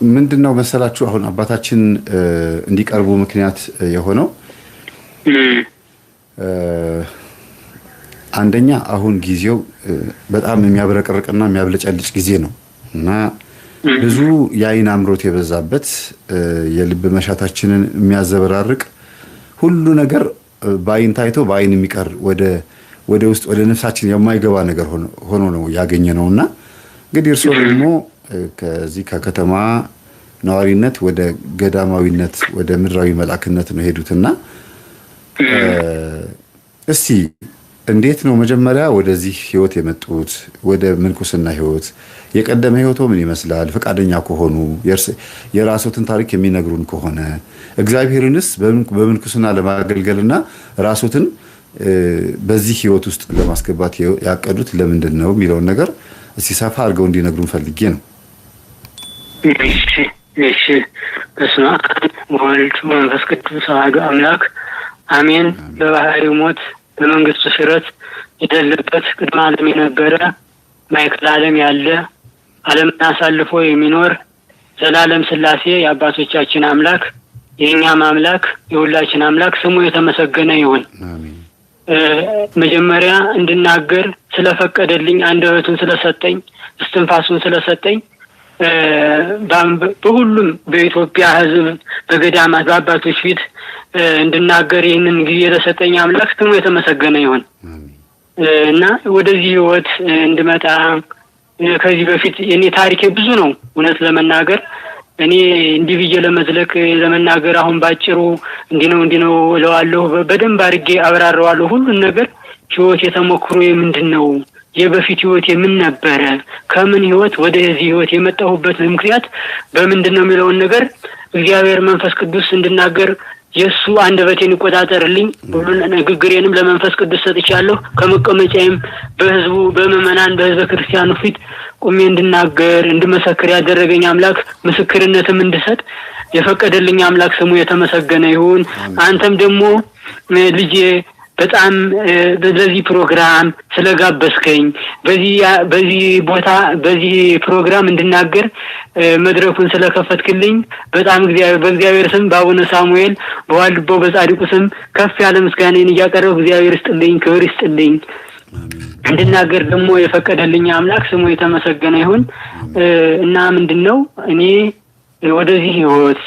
ምንድነው መሰላችሁ አሁን አባታችን እንዲቀርቡ ምክንያት የሆነው አንደኛ አሁን ጊዜው በጣም የሚያብረቀርቅና የሚያብለጨልጭ ጊዜ ነው እና ብዙ የአይን አምሮት የበዛበት የልብ መሻታችንን የሚያዘበራርቅ ሁሉ ነገር በአይን ታይቶ በአይን የሚቀር ወደ ውስጥ ወደ ነፍሳችን የማይገባ ነገር ሆኖ ነው ያገኘነውና እንግዲህ እርሱ ደግሞ ከዚህ ከከተማ ነዋሪነት ወደ ገዳማዊነት ወደ ምድራዊ መላክነት ነው ሄዱትና እስቲ እንዴት ነው መጀመሪያ ወደዚህ ህይወት የመጡት ወደ ምንኩስና ህይወት የቀደመ ህይወቶ ምን ይመስላል ፈቃደኛ ከሆኑ የራስዎትን ታሪክ የሚነግሩን ከሆነ እግዚአብሔርንስ በምንኩስና ለማገልገልና ራስዎትን በዚህ ህይወት ውስጥ ለማስገባት ያቀዱት ለምንድን ነው የሚለውን ነገር እስቲ ሰፋ አድርገው እንዲነግሩን ፈልጌ ነው። እሺ በስመ አብ ወወልድ ወመንፈስ ቅዱስ አሐዱ አምላክ አሜን። በባህሪው ሞት በመንግስቱ ሽረት የደለበት ቅድመ ዓለም የነበረ ማይከል ዓለም ያለ ዓለምን አሳልፎ የሚኖር ዘላለም ሥላሴ የአባቶቻችን አምላክ የኛም አምላክ የሁላችን አምላክ ስሙ የተመሰገነ ይሁን። አሜን። መጀመሪያ እንድናገር ስለፈቀደልኝ አንደበቱን ስለሰጠኝ እስትንፋሱን ስለሰጠኝ በሁሉም በኢትዮጵያ ሕዝብ በገዳማት በአባቶች ፊት እንድናገር ይህንን ጊዜ ለሰጠኝ አምላክ ስሙ የተመሰገነ ይሁን እና ወደዚህ ህይወት እንድመጣ ከዚህ በፊት የኔ ታሪኬ ብዙ ነው። እውነት ለመናገር እኔ እንዲህ ብዬ ለመናገር አሁን ባጭሩ እንዲህ ነው እለዋለሁ። በደንብ አድርጌ አብራራዋለሁ ሁሉን ነገር። ህይወት የተሞክሮ ምንድነው? የበፊት ህይወት ምን ነበረ? ከምን ህይወት ወደዚህ ህይወት የመጣሁበት ምክንያት በምንድነው የሚለውን ነገር እግዚአብሔር መንፈስ ቅዱስ እንድናገር የሱ አንደበቴን ይቆጣጠርልኝ። ሁሉን ንግግሬንም ለመንፈስ ቅዱስ ሰጥቻለሁ። ከመቀመጫዬም በህዝቡ በመመናን በህዝበ ክርስቲያኑ ፊት ቆሜ እንድናገር እንድመሰክር ያደረገኝ አምላክ ምስክርነትም እንድሰጥ የፈቀደልኝ አምላክ ስሙ የተመሰገነ ይሁን። አንተም ደግሞ ልጄ በጣም በዚህ ፕሮግራም ስለጋበስከኝ በዚህ ቦታ በዚህ ፕሮግራም እንድናገር መድረኩን ስለከፈትክልኝ በጣም በእግዚአብሔር ስም በአቡነ ሳሙኤል በዋልድባው በጻድቁ ስም ከፍ ያለ ምስጋናን እያቀረብኩ እግዚአብሔር ይስጥልኝ፣ ክብር ይስጥልኝ። እንድናገር ደግሞ የፈቀደልኝ አምላክ ስሙ የተመሰገነ ይሁን እና ምንድነው እኔ ወደዚህ ህይወት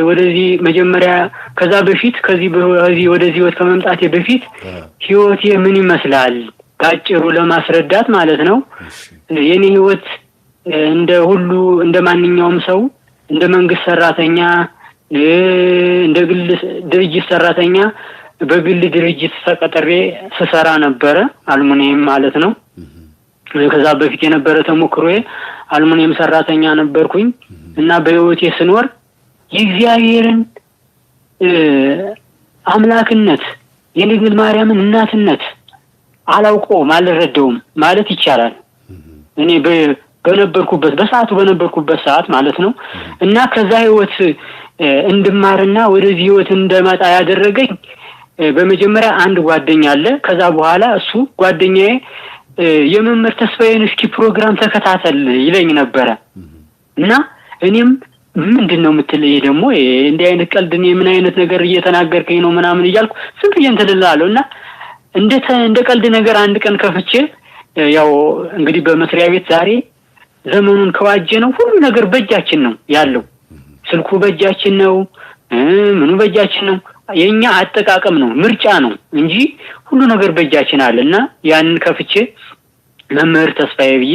ወደዚህ መጀመሪያ ከዛ በፊት ወደዚህ ህይወት ከመምጣቴ በፊት ህይወቴ ምን ይመስላል ባጭሩ ለማስረዳት ማለት ነው። የኔ ህይወት እንደ ማንኛውም ሰው እንደ መንግስት ሰራተኛ እንደ ግል ድርጅት ሰራተኛ በግል ድርጅት ተቀጥሬ ስሰራ ነበረ። አልሙኒየም ማለት ነው። ከዛ በፊት የነበረ ተሞክሮዬ አልሙኒየም ሰራተኛ ነበርኩኝ እና በህይወቴ ስኖር የእግዚአብሔርን አምላክነት የድንግል ማርያምን እናትነት አላውቀውም፣ አልረዳውም ማለት ይቻላል። እኔ በነበርኩበት ሰዓት ማለት ነው እና ከዛ ህይወት እንድማርና ወደዚህ ህይወት እንደመጣ ያደረገኝ በመጀመሪያ አንድ ጓደኛ አለ። ከዛ በኋላ እሱ ጓደኛዬ የመምህር ተስፋዬን እስኪ ፕሮግራም ተከታተል ይለኝ ነበረ እና እኔም ምንድነው የምትለኝ ደግሞ እንዲህ አይነት ቀልድ ምን አይነት ነገር እየተናገርከኝ ነው ምናምን እያልኩ ዝም ብዬ እንተልላለሁ እና እንደ ቀልድ ነገር አንድ ቀን ከፍቼ ያው እንግዲህ በመስሪያ ቤት ዛሬ ዘመኑን ከዋጀ ነው ሁሉ ነገር በእጃችን ነው ያለው። ስልኩ በእጃችን ነው፣ ምኑ በእጃችን ነው። የኛ አጠቃቀም ነው ምርጫ ነው እንጂ ሁሉ ነገር በእጃችን አለና ያንን ከፍቼ መምህር ተስፋዬ ብዬ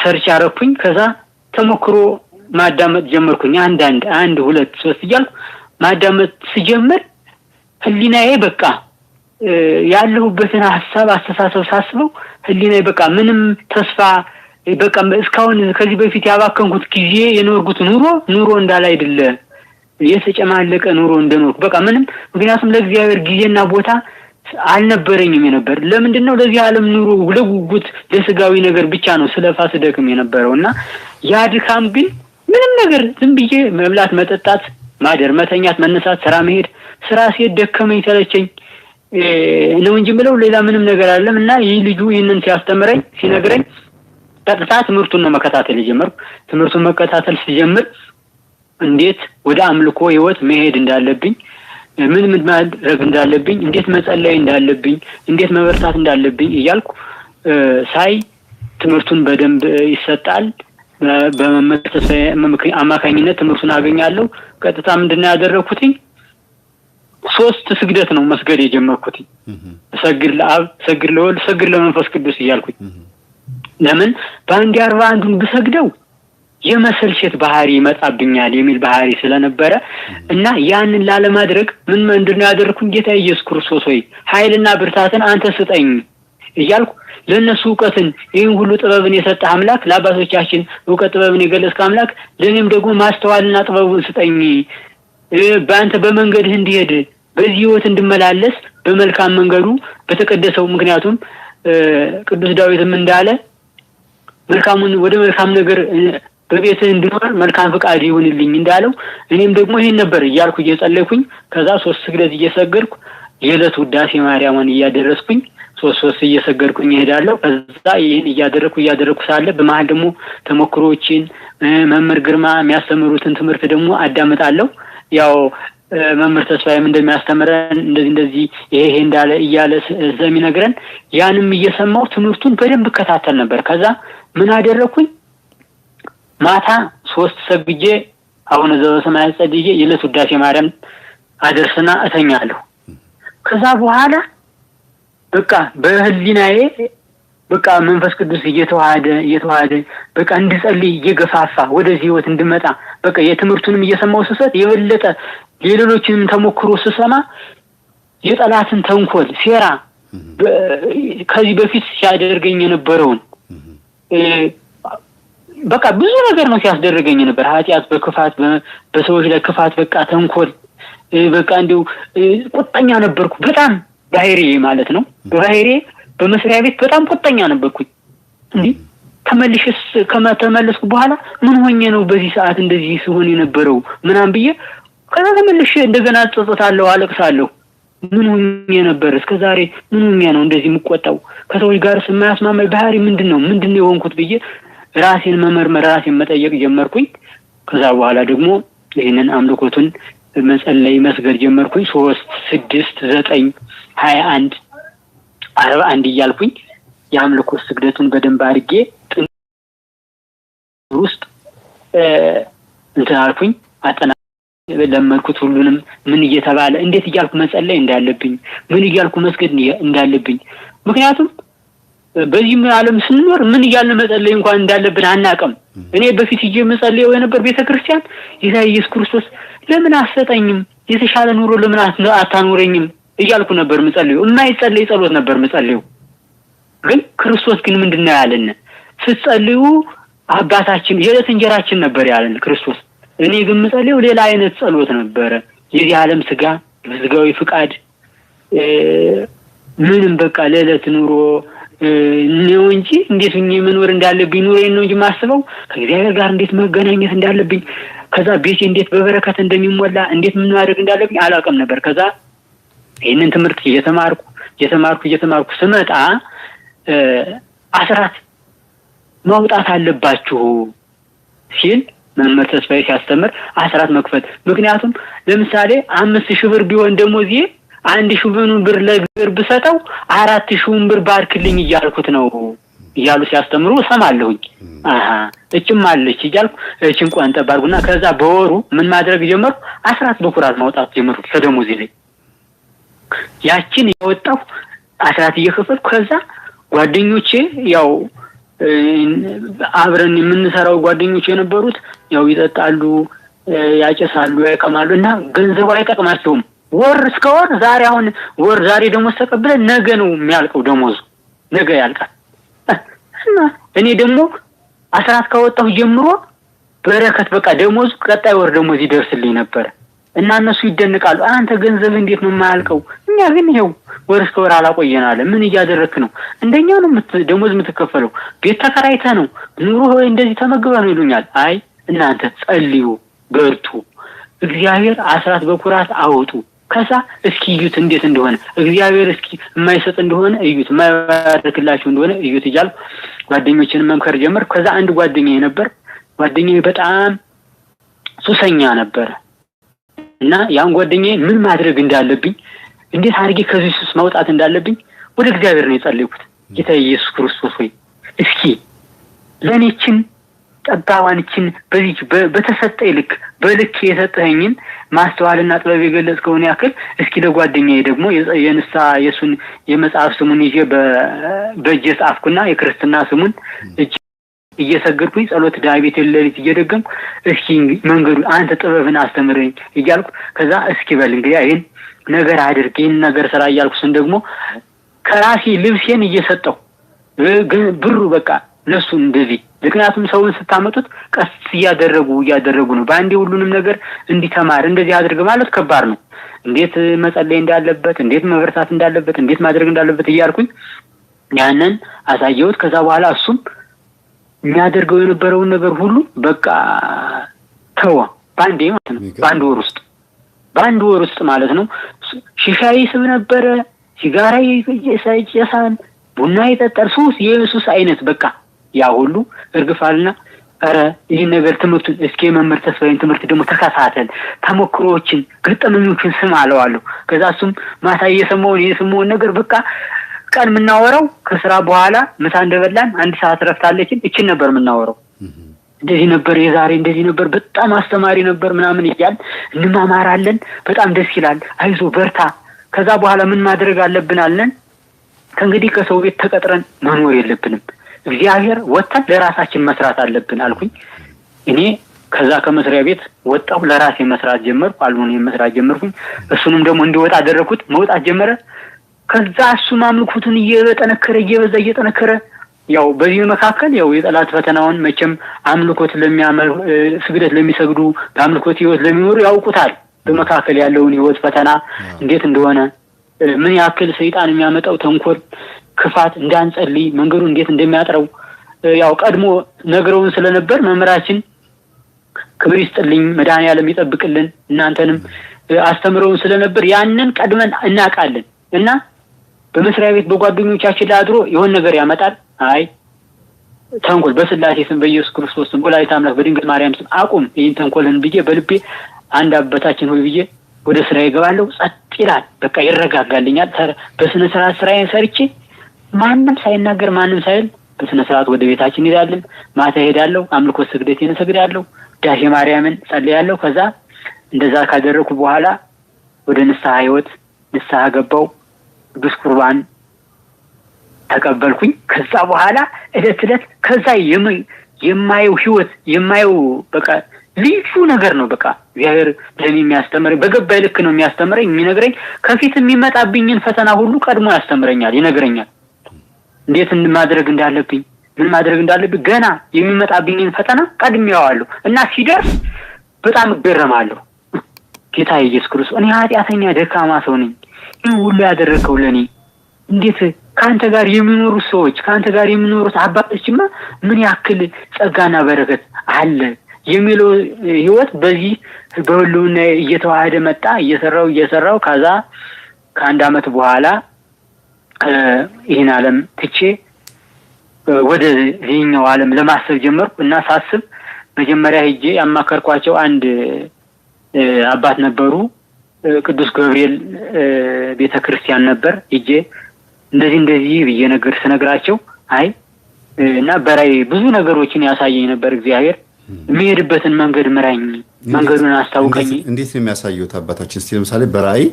ሰርች አረኩኝ። ከዛ ተሞክሮ ማዳመጥ ጀመርኩኝ። አንድ ሁለት ሶስት እያልኩ ማዳመጥ ሲጀምር ህሊናዬ በቃ ያለሁበትን ሐሳብ አስተሳሰብ ሳስበው ህሊናዬ በቃ ምንም ተስፋ በቃ እስካሁን ከዚህ በፊት ያባከንኩት ጊዜ የኖርኩት ኑሮ እንዳላይደለ የተጨማለቀ ኑሮ እንደኖርኩ በቃ ምንም ምክንያቱም ለእግዚአብሔር ጊዜና ቦታ አልነበረኝም የነበር። ለምንድነው ለዚህ ዓለም ኑሮ ለጉጉት ለስጋዊ ነገር ብቻ ነው ስለፋስ ደክም የነበረውና ያ ድካም ግን ምንም ነገር ዝም ብዬ መብላት፣ መጠጣት፣ ማደር፣ መተኛት፣ መነሳት፣ ስራ መሄድ፣ ስራ ሲሄድ ደከመኝ ሰለቸኝ ነው እንጂ ምለው ሌላ ምንም ነገር አይደለም። እና ይህ ልጁ ይሄንን ሲያስተምረኝ ሲነግረኝ ቀጥታ ትምህርቱን ነው መከታተል የጀመርኩ። ትምህርቱን መከታተል ሲጀምር እንዴት ወደ አምልኮ ህይወት መሄድ እንዳለብኝ፣ ምን ማድረግ እንዳለብኝ፣ እንዴት መጸለይ እንዳለብኝ፣ እንዴት መበርታት እንዳለብኝ እያልኩ ሳይ ትምህርቱን በደንብ ይሰጣል። በመመተሰ አማካኝነት ትምህርቱን አገኛለሁ። ቀጥታ ምንድነው ያደረኩትኝ? 3 ስግደት ነው መስገድ የጀመርኩት። ሰግድ ለአብ፣ ሰግድ ለወልድ፣ ሰግድ ለመንፈስ ቅዱስ እያልኩኝ። ለምን በአንድ 41ን ብሰግደው የመሰልቸት ባህሪ ይመጣብኛል የሚል ባህሪ ስለነበረ እና ያንን ላለማድረግ ምንድነው ያደረኩኝ? ጌታ ኢየሱስ ክርስቶስ ሆይ ኃይልና ብርታትን አንተ ስጠኝ እያልኩ ለነሱ ዕውቀትን ይህን ሁሉ ጥበብን የሰጠ አምላክ፣ ለአባቶቻችን ዕውቀት ጥበብን የገለጽክ አምላክ ለኔም ደግሞ ማስተዋልና ጥበብን ስጠኝ፣ በአንተ በመንገድህ እንዲሄድ በዚህ ህይወት እንድመላለስ በመልካም መንገዱ በተቀደሰው። ምክንያቱም ቅዱስ ዳዊትም እንዳለ መልካሙን ወደ መልካም ነገር በቤትህ እንድኖር መልካም ፍቃድ ይሁንልኝ እንዳለው እኔም ደግሞ ይሄን ነበር እያልኩ እየጸለይኩኝ ከዛ 3 ስግደት እየሰገድኩ የዕለት ውዳሴ ማርያምን እያደረስኩኝ 3 እየሰገድኩኝ እሄዳለሁ። ከዛ ይሄን እያደረኩ ሳለ በመሃል ደግሞ ተሞክሮዎችን መምህር ግርማ የሚያስተምሩትን ትምህርት ደግሞ አዳምጣለሁ። ያው መምህር ተስፋዬም እንደሚያስተምረን እንደዚህ ይሄ እንዳለ እያለ ስለሚነግረን ያንም እየሰማው ትምህርቱን በደንብ ከታተል ነበር። ከዛ ምን አደረኩኝ? ማታ 3 ሰግጄ አሁን ዘበሰማያት ጸልዬ የዕለት ውዳሴ ማርያም አደርስና እተኛለሁ። ከዛ በኋላ በቃ በህሊናዬ በቃ መንፈስ ቅዱስ እየተዋሃደ በቃ እንድጸልይ እየገፋፋ ወደዚህ ህይወት እንድመጣ በቃ የትምህርቱንም እየሰማው ስሰጥ የበለጠ የሌሎችንም ተሞክሮ ስሰማ የጠላትን ተንኮል ሴራ ከዚህ በፊት ሲያደርገኝ የነበረውን በቃ ብዙ ነገር ነው ሲያስደርገኝ ነበር። ኃጢአት፣ በክፋት በሰዎች ላይ ክፋት፣ በቃ ተንኮል፣ በቃ እንደው ቁጣኛ ነበርኩ በጣም ባህሪ ማለት ነው። ባህሪ በመስሪያ ቤት በጣም ቁጣኛ ነበርኩኝ። እንዴ ተመለስኩ በኋላ ምን ሆኜ ነው በዚህ ሰዓት እንደዚህ ሲሆን የነበረው ምናም ብዬ ከዛ ተመልሼ እንደገና ጸጸታለሁ፣ አለቅሳለሁ። ምን ሆኜ ነበር እስከዛሬ ምን ሆኜ ነው እንደዚህ የምቆጣው? ከሰዎች ጋር የማያስማማኝ ባህሪ ምንድነው የሆንኩት ብዬ ራሴን መመርመር፣ ራሴን መጠየቅ ጀመርኩኝ። ከዛ በኋላ ደግሞ ይሄንን አምልኮቱን መጸለይ መስገድ ጀመርኩኝ። 3 6 9 21 41 እያልኩኝ የአምልኮ ስግደቱን በደንብ አድርጌ ውስጥ እንትን አልኩኝ፣ አጠና ለመርኩት። ሁሉንም ምን እየተባለ እንዴት እያልኩ መጸለይ እንዳለብኝ፣ ምን እያልኩ መስገድ እንዳለብኝ። ምክንያቱም በዚህ ዓለም ስንኖር ምን እያልን መጸለይ እንኳን እንዳለብን አናውቅም። እኔ በፊት ይዤ መጸለየው የነበር ቤተክርስቲያን ጌታ ኢየሱስ ክርስቶስ ለምን አሰጠኝም? የተሻለ ኑሮ ለምን አታኖረኝም እያልኩ ነበር መጸለየው። የማይጸለይ ጸሎት ነበር መጸለየው። ግን ክርስቶስ ግን ምንድነው ያለን? ስትጸልዩ አባታችን የዕለት እንጀራችን ነበር ያለን ክርስቶስ። እኔ ግን መጸለየው ሌላ አይነት ጸሎት ነበር። የዚህ ዓለም ስጋዊ ፍቃድ ምንም በቃ ለዕለት ኑሮ ነው እንጂ እንዴት መኖር እንዳለብኝ ኑሮዬን ነው እንጂ ማስበው ከእግዚአብሔር ጋር እንዴት መገናኘት እንዳለብኝ፣ ከዛ ቤቴ እንዴት በበረከት እንደሚሞላ፣ እንዴት ምን ማድረግ እንዳለብኝ አላውቅም ነበር። ከዛ ይሄንን ትምህርት እየተማርኩ ስመጣ አስራት ማውጣት አለባችሁ ሲል መምህር ተስፋዬ ሲያስተምር አስራት መክፈል። ምክንያቱም ለምሳሌ 5000 ብር ቢሆን ደሞዜ 1000 ብር ለግብር ብሰጠው 4000 ብር ባርክልኝ እያልኩት ነው እያሉ ሲያስተምሩ ሰማለሁኝ። እቺም አለች እያልኩ እቺን ቋንጣ ባርጉና ከዛ በወሩ ምን ማድረግ ጀመርኩ? አስራት በኩራት ማውጣት ጀመርኩ ከደሞዜ ላይ። ያቺን ያወጣው አስራት እየከፈልኩ ከዛ ጓደኞቼ ያው አብረን የምንሰራው ጓደኞቼ የነበሩት ያው ይጠጣሉ፣ ያጨሳሉ፣ ያቀማሉ እና ገንዘቡ አይጠቅማቸውም። ወር እስከ ወር ዛሬ ደሞዝ ተቀብለን ነገ ነው የሚያልቀው ደሞዝ፣ ነገ ያልቃል። እና እኔ ደግሞ አስራት ካወጣሁ ጀምሮ በረከት በቃ ደሞዝ ቀጣይ ወር ደሞዝ ይደርስልኝ ነበር እና እነሱ ይደንቃሉ። አንተ ገንዘብ እንዴት ነው የማያልቀው? እኛ ግን ይሄው ወር እስከ ወር አላቆየናል። ምን እያደረክ ነው? እንደኛ ነው ደሞዝ የምትከፈለው? ቤት ተከራይተህ ነው? ኑሮ ሆይ እንደዚህ ተመግበህ ነው ይሉኛል። አይ እናንተ ጸልዩ፣ በርቱ፣ እግዚአብሔር አስራት በኩራት አውጡ፣ ከዛ እስኪ እዩት እንዴት እንደሆነ እግዚአብሔር እስኪ የማይሰጥ እንደሆነ እዩት የማይባርክላችሁ እንደሆነ እዩት እያልኩ ጓደኞችን መምከር ጀመርኩ። ከዛ አንድ ጓደኛዬ ነበር። ጓደኛዬ በጣም ሱሰኛ ነበር እና ያን ጓደኛዬ ምን ማድረግ እንዳለብኝ እንዴት አድርጌ ከዚህ ሱስ ማውጣት እንዳለብኝ ወደ እግዚአብሔር ነው የጸለይኩት። ጌታ ኢየሱስ ክርስቶስ ሆይ እስኪ ለኔችን ጠባዋንችን በዚህ በተሰጠኝ ልክ በልክ የሰጠኸኝን ማስተዋልና ጥበብ የገለጽከውን ያክል እስኪ ለጓደኛዬ ደግሞ የንስሐ የሱን የመጽሐፍ ስሙን ይዤ በእጄ ጻፍኩና የክርስትና ስሙን እየሰገድኩኝ ጸሎት ዳዊት ለሊት እየደገምኩ እስኪ መንገዱ አንተ ጥበብን አስተምረኝ እያልኩ ከዛ እስኪ በል እንግዲህ ይሄን ነገር አድርግ ይሄን ነገር ስራ እያልኩ ስን ደግሞ ከራሴ ልብሴን እየሰጠው ግን ብሩ በቃ ለሱ እንደዚህ ምክንያቱም ሰውን ስታመጡት ቀስ እያደረጉ ነው ባንዴ ሁሉንም ነገር እንዲተማር እንደዚህ አድርግ ማለት ከባድ ነው። እንዴት መጸለይ እንዳለበት እንዴት መበርታት እንዳለበት እንዴት ማድረግ እንዳለበት እያልኩኝ ያንን አሳየሁት። ከዛ በኋላ እሱም የሚያደርገው የነበረውን ነገር ሁሉ በቃ ተወ ባንዴ ማለት ነው። በአንድ ወር ውስጥ ማለት ነው። ሺሻይ ስብ ነበረ፣ ሲጋራ ይጨሳል፣ ቡና ይጠጣል፣ የሱስ አይነት በቃ ያ ሁሉ እርግፋልና ኧረ ይህን ነገር ትምህርቱን እስኪ መምህር ተስፋዬን ትምህርት ደግሞ ተከታተል ተሞክሮዎችን ገጠመኞችን ስም አለዋለሁ። ከዛ እሱም ማታ የሰማውን ነገር በቃ ቀን የምናወራው ከስራ በኋላ ምሳ እንደበላን 1 ሰዓት ረፍታለችን እቺን ነበር የምናወራው። እንደዚህ ነበር የዛሬ እንደዚህ ነበር በጣም አስተማሪ ነበር ምናምን ይያል እንማማራለን። በጣም ደስ ይላል። አይዞ በርታ። ከዛ በኋላ ምን ማድረግ አለብን አለን። ከእንግዲህ ከሰው ቤት ተቀጥረን መኖር የለብንም። እግዚአብሔር ወጣን ለራሳችን መስራት አለብን አልኩኝ። እኔ ከዛ ከመስሪያ ቤት ወጣሁ ለራሴ መስራት ጀመርኩ። አልሙኒየም መስራት ጀመርኩኝ። እሱንም ደግሞ እንዲወጣ አደረኩት። መውጣት ጀመረ። ከዛ እሱ ማምልኩትን እየጠነከረ ያው በዚህ መካከል ያው የጠላት ፈተናውን መቼም አምልኮት ስግደት ለሚሰግዱ በአምልኮት ህይወት ለሚኖሩ ያውቁታል። በመካከል ያለውን ህይወት ፈተና እንዴት እንደሆነ ምን ያክል ሰይጣን የሚያመጣው ተንኮል ክፋት እንዳንጸልይ መንገዱ እንዴት እንደሚያጥረው ያው ቀድሞ ነግረውን ስለነበር መምራችን ክብር ይስጥልኝ መድኃኒዓለም ይጠብቅልን እናንተንም አስተምረውን ስለነበር ያንን ቀድመን እናቃለን። እና በመስሪያ ቤት በጓደኞቻችን ላይ አድሮ የሆነ ነገር ያመጣል። አይ ተንኮል በስላሴ ስም በኢየሱስ ክርስቶስ ስም ወላዲተ አምላክ በድንግል ማርያም ስም አቁም ይህን ተንኮልን ብዬ በልቤ አንድ አባታችን ሆይ ብዬ ወደ ስራ ይገባለሁ። ጸጥ ይላል። በቃ ይረጋጋልኛል። በስነ ስርዓት ስራዬን ሰርቼ ማንንም ሳይናገር ማንንም ሳይል በስነ ስርዓት ወደ ቤታችን ሄዳለን። ማታ ሄዳለሁ። አምልኮ ስግደቴን እሰግዳለሁ። ዳሼ ማርያምን ጸልያለሁ። ከዛ እንደዛ ካደረኩ በኋላ ወደ ንስሐ ገባው። ቅዱስ ቁርባን ተቀበልኩኝ። ከዛ በኋላ እለት ከዛ የማየው ህይወት በቃ ልዩ ነገር ነው። በቃ እግዚአብሔር ለኔ የሚያስተምረኝ በገባይ ልክ ነው የሚያስተምረኝ የሚነግረኝ ከፊት የሚመጣብኝን ፈተና ሁሉ ቀድሞ ያስተምረኛል ይነግረኛል። እንዴት ማድረግ እንዳለብኝ ምን ማድረግ እንዳለብኝ ገና የሚመጣብኝን ፈተና ቀድሜዋለሁ እና ሲደርስ በጣም እገረማለሁ። ጌታ ኢየሱስ ክርስቶስ እኔ ኃጢአተኛ ደካማ ሰው ነኝ። ይሄን ሁሉ ያደረከው ለኔ እንዴት ካንተ ጋር የሚኖሩ ሰዎች ካንተ ጋር የሚኖሩት አባቶችማ ምን ያክል ጸጋና በረከት አለ የሚለው ህይወት በዚህ በሁሉና እየተዋሃደ መጣ። እየሰራው ከዛ ከአንድ አመት በኋላ ይሄን ዓለም ትቼ ወደ ይሄኛው ዓለም ለማሰብ ጀመርኩ እና ሳስብ መጀመሪያ ሄጄ ያማከርኳቸው አንድ አባት ነበሩ። ቅዱስ ገብርኤል ቤተክርስቲያን ነበር። ሄጄ እንደዚህ ብዬ ስነግራቸው አይ እና በራይ ብዙ ነገሮችን ያሳየኝ ነበር እግዚአብሔር የሚሄድበትን መንገድ ምራኝ መንገዱን አስተዋውቀኝ። እንዴት ነው የሚያሳየው አባታችን? እስቲ ለምሳሌ በራይ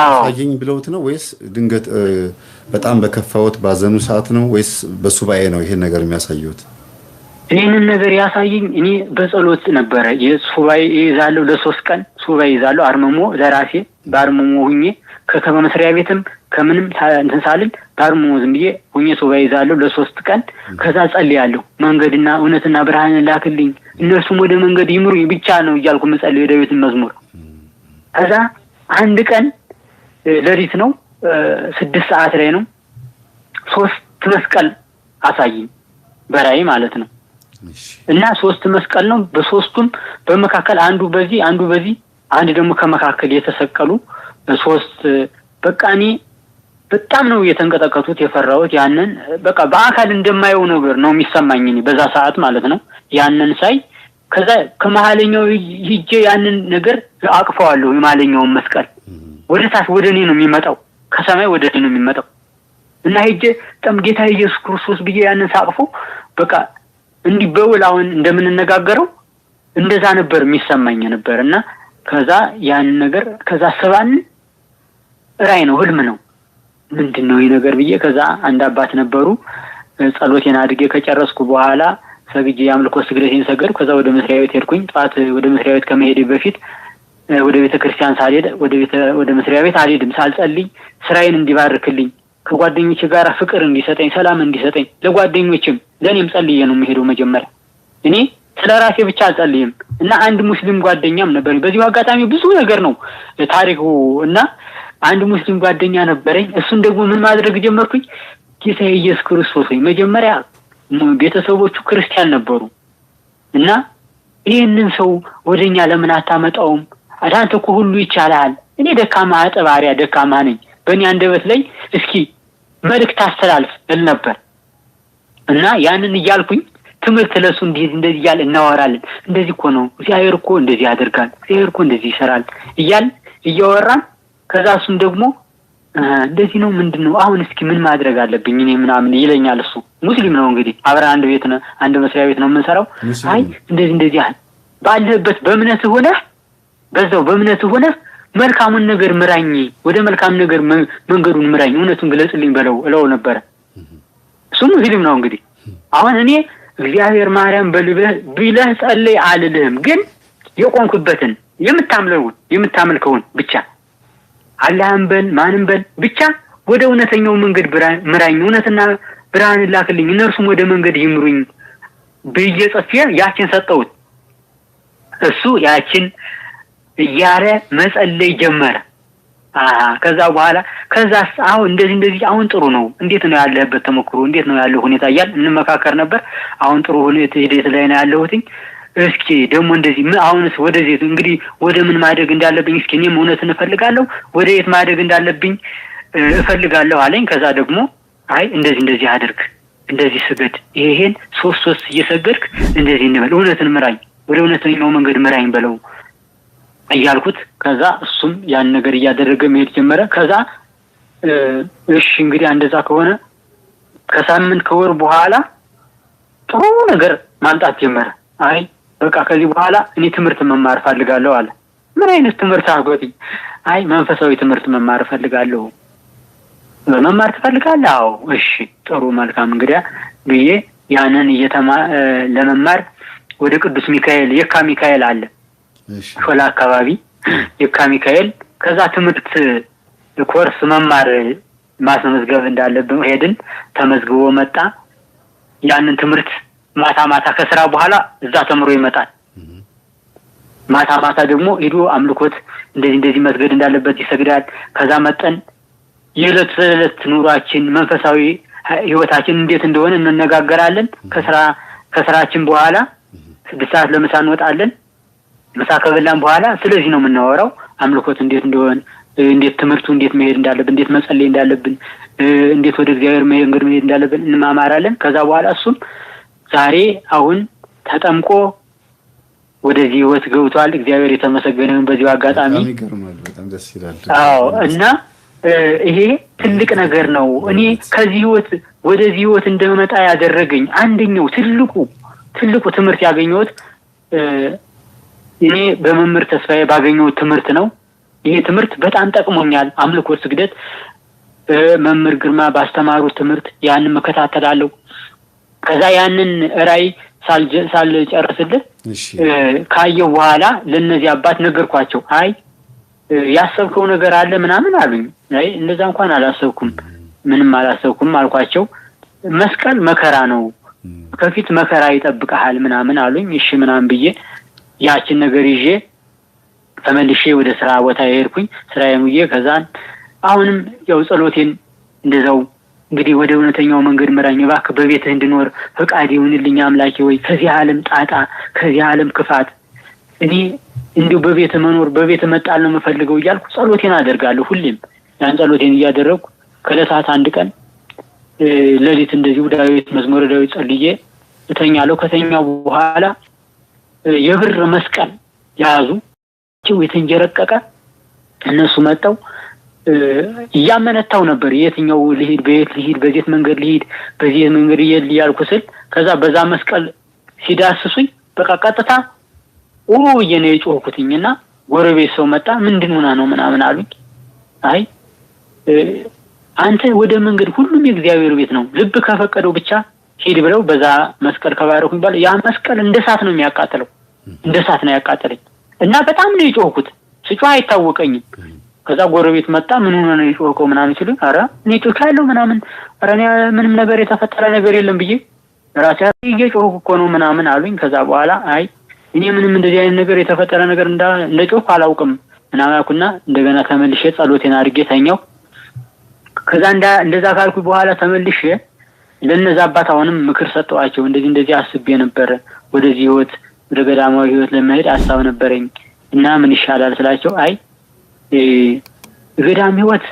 አሳየኝ ብለውት ነው ወይስ ድንገት በጣም በከፋውት ባዘኑ ሰዓት ነው ወይስ በሱባኤ ነው ይሄን ነገር የሚያሳየው? ይሄንን ነገር ያሳየኝ እኔ በጸሎት ነበረ። የሱባኤ ይዛለሁ ለ3 ቀን ሱባኤ ይዛለሁ። አርመሞ ለራሴ በአርመሞ ሁኜ ከመስሪያ ቤትም ከምንም እንተሳልን በአርመሞ ዝም ብዬ ሁኜ ሱባኤ ይዛለሁ ለ3 ቀን። ከዛ ጸልያለሁ። መንገድና እውነትና ብርሃን ላክልኝ እነሱም ወደ መንገድ ይምሩኝ ብቻ ነው እያልኩ መጸለይ የዳዊት መዝሙር። ከዛ አንድ ቀን ለሊት ነው 6 ሰዓት ላይ ነው 3 መስቀል አሳየኝ በራእይ ማለት ነው። እና 3 መስቀል ነው። በሶስቱም በመካከል አንዱ በዚህ አንድ ደግሞ ከመካከል የተሰቀሉ 3 በቃ እኔ በጣም ነው የተንቀጠቀጡት የፈራሁት። ያንን በቃ በአካል እንደማየው ነገር ነው የሚሰማኝ እኔ በዛ ሰዓት ማለት ነው። ያንን ሳይ ከዛ ከመሐለኛው ሂጄ ያንን ነገር አቅፈዋለሁ። የመሐለኛውን መስቀል ወደ ታች ወደ እኔ ነው የሚመጣው፣ ከሰማይ ወደ እኔ ነው የሚመጣው እና ሂጄ በጣም ጌታ ኢየሱስ ክርስቶስ ብዬ ያንን ሳቅፎ በቃ እንዲህ በውል አሁን እንደምንነጋገረው እንደዛ ነበር የሚሰማኝ ነበርና ከዛ ያንን ነገር ከዛ ሰባን ራይ ነው ህልም ነው ምንድነው ይሄ ነገር ብዬ ከዛ አንድ አባት ነበሩ ጸሎቴን አድርጌ ከጨረስኩ በኋላ ሰግጄ ያምልኮ ስግደቴን ሰገድኩ። ከዛ ወደ መስሪያ ቤት ሄድኩኝ። ጧት ወደ መስሪያ ቤት ከመሄዴ በፊት ወደ ቤተክርስቲያን ሳልሄድ ወደ መስሪያ ቤት አልሄድም ሳልጸልይ ስራዬን እንዲባርክልኝ ከጓደኞቼ ጋር ፍቅር እንዲሰጠኝ ሰላም እንዲሰጠኝ ለጓደኞችም ለኔም ጸልዬ ነው የምሄደው። መጀመሪያ እኔ ስለራሴ ብቻ አልጸልይም እና አንድ ሙስሊም ጓደኛም ነበር። በዚህ አጋጣሚ ብዙ ነገር ነው ታሪኩ እና አንድ ሙስሊም ጓደኛ ነበረኝ። እሱን ደግሞ ምን ማድረግ ጀመርኩኝ? ጌታ ኢየሱስ ክርስቶስ መጀመሪያ ቤተሰቦቹ ክርስቲያን ነበሩ እና ይሄንን ሰው ወደኛ ለምን አታመጣውም? አንተ እኮ ሁሉ ይቻላል። እኔ ደካማ አጥባሪያ ደካማ ነኝ። በእኔ አንደበት ላይ እስኪ መልእክት አስተላልፍ እል ነበር እና ያንን እያልኩኝ ትምህርት ለሱ እንደዚህ እያል እናወራለን። እንደዚህ እኮ ነው እግዚአብሔር እኮ እንደዚህ ያደርጋል፣ እግዚአብሔር እኮ እንደዚህ ይሰራል እያወራን ከዛ እሱም ደግሞ እንደዚህ ነው ምንድነው አሁን እስኪ ምን ማድረግ አለብኝ እኔ ምናምን ይለኛል። እሱ ሙስሊም ነው እንግዲህ አብረን አንድ መስሪያ ቤት ነው የምንሰራው። አይ እንደዚህ ያህል ባለበት በእምነት ሆነ በዛው በእምነት ሆነ መልካሙን ነገር ምራኝ፣ ወደ መልካም ነገር መንገዱን ምራኝ፣ እውነቱን ግለጽልኝ እለው ነበር። እሱ ሙስሊም ነው እንግዲህ አሁን እኔ እግዚአብሔር ማርያም ብለህ ጸልይ አልልህም፣ ግን የቆንኩበትን የምታመልከውን ብቻ አላህን በል ማንም በል ብቻ ወደ እውነተኛው መንገድ ምራኝ፣ እውነትና ብርሃን ላክልኝ፣ እነርሱም ወደ መንገድ ይምሩኝ ብዬ ጽፌ ያችን ሰጠሁት። እሱ ያችን እያለ መጸለይ ጀመረ። ከዛ በኋላ ከዛስ አሁን እንደዚህ አሁን ጥሩ ነው፣ እንዴት ነው ያለህበት ተሞክሮ፣ እንዴት ነው ያለው ሁኔታ እያል እንመካከር ነበር። አሁን ጥሩ ሁኔታ ሂደት ላይ ነው ያለሁትኝ። እስኪ ደግሞ እንደዚህ አሁንስ ወደዚህ እንግዲህ ወደ ምን ማደግ እንዳለብኝ እስኪ እኔም እውነትን እፈልጋለሁ፣ ወደ የት ማደግ እንዳለብኝ እፈልጋለሁ አለኝ። ከዛ ደግሞ አይ እንደዚህ አድርግ፣ እንደዚህ ስገድ፣ ይሄን 3 እየሰገድክ እንደዚህ እንበል፣ እውነትን ምራኝ፣ ወደ እውነተኛው መንገድ ምራኝ በለው እያልኩት ከዛ እሱም ያን ነገር እያደረገ መሄድ ጀመረ። ከዛ እሺ እንግዲህ እንደዛ ከሆነ ከሳምንት ከወር በኋላ ጥሩ ነገር ማምጣት ጀመረ። አይ በቃ ከዚህ በኋላ እኔ ትምህርት መማር ፈልጋለሁ አለ። ምን አይነት ትምህርት አጎት? አይ መንፈሳዊ ትምህርት መማር ፈልጋለሁ። መማር ትፈልጋለህ? አዎ። እሺ ጥሩ መልካም እንግዲያ ብዬ ያንን ለመማር ወደ ቅዱስ ሚካኤል የካ ሚካኤል አለ ሾላ አካባቢ የካ ሚካኤል ከዛ ትምህርት ኮርስ መማር ማስመዝገብ እንዳለብን ሄድን። ተመዝግቦ መጣ። ያንን ትምህርት ማታ ከስራ በኋላ እዛ ተምሮ ይመጣል። ማታ ደግሞ ሄዶ አምልኮት እንደዚህ መስገድ እንዳለበት ይሰግዳል። ከዛ መጠን የዕለት ኑሯችን መንፈሳዊ ህይወታችን እንዴት እንደሆነ እንነጋገራለን። ከስራችን በኋላ 6 ሰዓት ለምሳ እንወጣለን። ምሳ ከበላን በኋላ ስለዚህ ነው የምናወራው። አምልኮት እንዴት እንደሆነ፣ እንዴት ትምህርቱ እንዴት መሄድ እንዳለብን፣ እንዴት መጸለይ እንዳለብን፣ እንዴት ወደ እግዚአብሔር መንገድ መሄድ እንዳለብን እንማማራለን። ከዛ በኋላ እሱም ዛሬ አሁን ተጠምቆ ወደዚህ ህይወት ገብቷል። እግዚአብሔር የተመሰገነ ይሁን። በዚህ አጋጣሚ በጣም ደስ ይላል። አዎ እና ይሄ ትልቅ ነገር ነው። እኔ ከዚህ ህይወት ወደዚህ ህይወት እንደመጣ ያደረገኝ አንደኛው ትልቁ ትምህርት ያገኘሁት እኔ በመምህር ተስፋዬ ባገኘሁት ትምህርት ነው። ይሄ ትምህርት በጣም ጠቅሞኛል። አምልኮ ስግደት መምህር ግርማ ባስተማሩት ትምህርት ያንን መከታተላለሁ። ከዛ ያንን ራይ ሳልጨርስልህ ካየሁ በኋላ ለነዚህ አባት ነገርኳቸው። አይ ያሰብከው ነገር አለ ምናምን አሉኝ። አይ እንደዛ እንኳን አላሰብኩም፣ ምንም አላሰብኩም አልኳቸው። መስቀል መከራ ነው፣ ከፊት መከራ ይጠብቀሃል ምናምን አሉኝ። እሺ ምናምን ብዬ ያችን ነገር ይዤ ተመልሼ ወደ ስራ ቦታ ሄድኩኝ። ስራዬን ውዬ ከዛን አሁንም ያው ጸሎቴን እንደዛው እንግዲህ ወደ እውነተኛው መንገድ ምራኝ፣ እባክህ በቤትህ እንድኖር ፈቃድ ይሁንልኝ አምላኬ ወይ ከዚህ ዓለም ጣጣ ከዚህ ዓለም ክፋት እኔ እንዲሁ በቤት መኖር በቤት መጣል ነው የምፈልገው እያልኩ ጸሎቴን አደርጋለሁ። ሁሌም ያን ጸሎቴን እያደረኩ ከለታት አንድ ቀን ሌሊት እንደዚሁ ዳዊት መዝሙረ ዳዊት ጸልዬ እተኛለሁ። ከተኛው በኋላ የብር መስቀል ያዙ የተንጀረቀቀ እነሱ መጣው እያመነታው ነበር። የትኛው ልሂድ በየት ልሂድ በዚህ መንገድ ልሂድ በዚህ መንገድ ይያልኩ ስል ከዛ በዛ መስቀል ሲዳስሱኝ በቃ ቀጥታ የኔ ጮህኩትኝና ጎረቤት ሰው መጣ። ምንድን ሆና ነው ምናምን አሉኝ። አይ አንተ ወደ መንገድ ሁሉም የእግዚአብሔር ቤት ነው ልብ ከፈቀደው ብቻ ሄድ ብለው በዛ መስቀል ከባረኩኝ ባለ ያ መስቀል እንደ እሳት ነው የሚያቃጥለው። እንደ እሳት ነው ያቃጠለኝ እና በጣም ነው የጮህኩት። ስጮህ አይታወቀኝም። ከዛ ጎረቤት መጣ። ምን ሆነ ነው የጮህከው ምናምን ሲሉኝ ኧረ እኔ ጮካለሁ ምናምን ኧረ እኔ ምንም ነገር የተፈጠረ ነገር የለም ብዬ ራሴ እየጮህኩ እኮ ነው ምናምን አሉኝ። ከዛ በኋላ አይ እኔ ምንም እንደዚህ አይነት ነገር የተፈጠረ ነገር እንደጮህ አላውቅም ምናምን አልኩና እንደገና ተመልሼ ጸሎቴን አድርጌ ተኛው። ከዛ እንደዛ ካልኩ በኋላ ተመልሼ ለነዛ አባት አሁንም ምክር ሰጠዋቸው። እንደዚህ አስቤ ነበር ወደዚህ ህይወት ወደ ገዳማዊ ህይወት ለመሄድ አሳብ ነበረኝ እና ምን ይሻላል ስላቸው አይ ገዳም ህይወት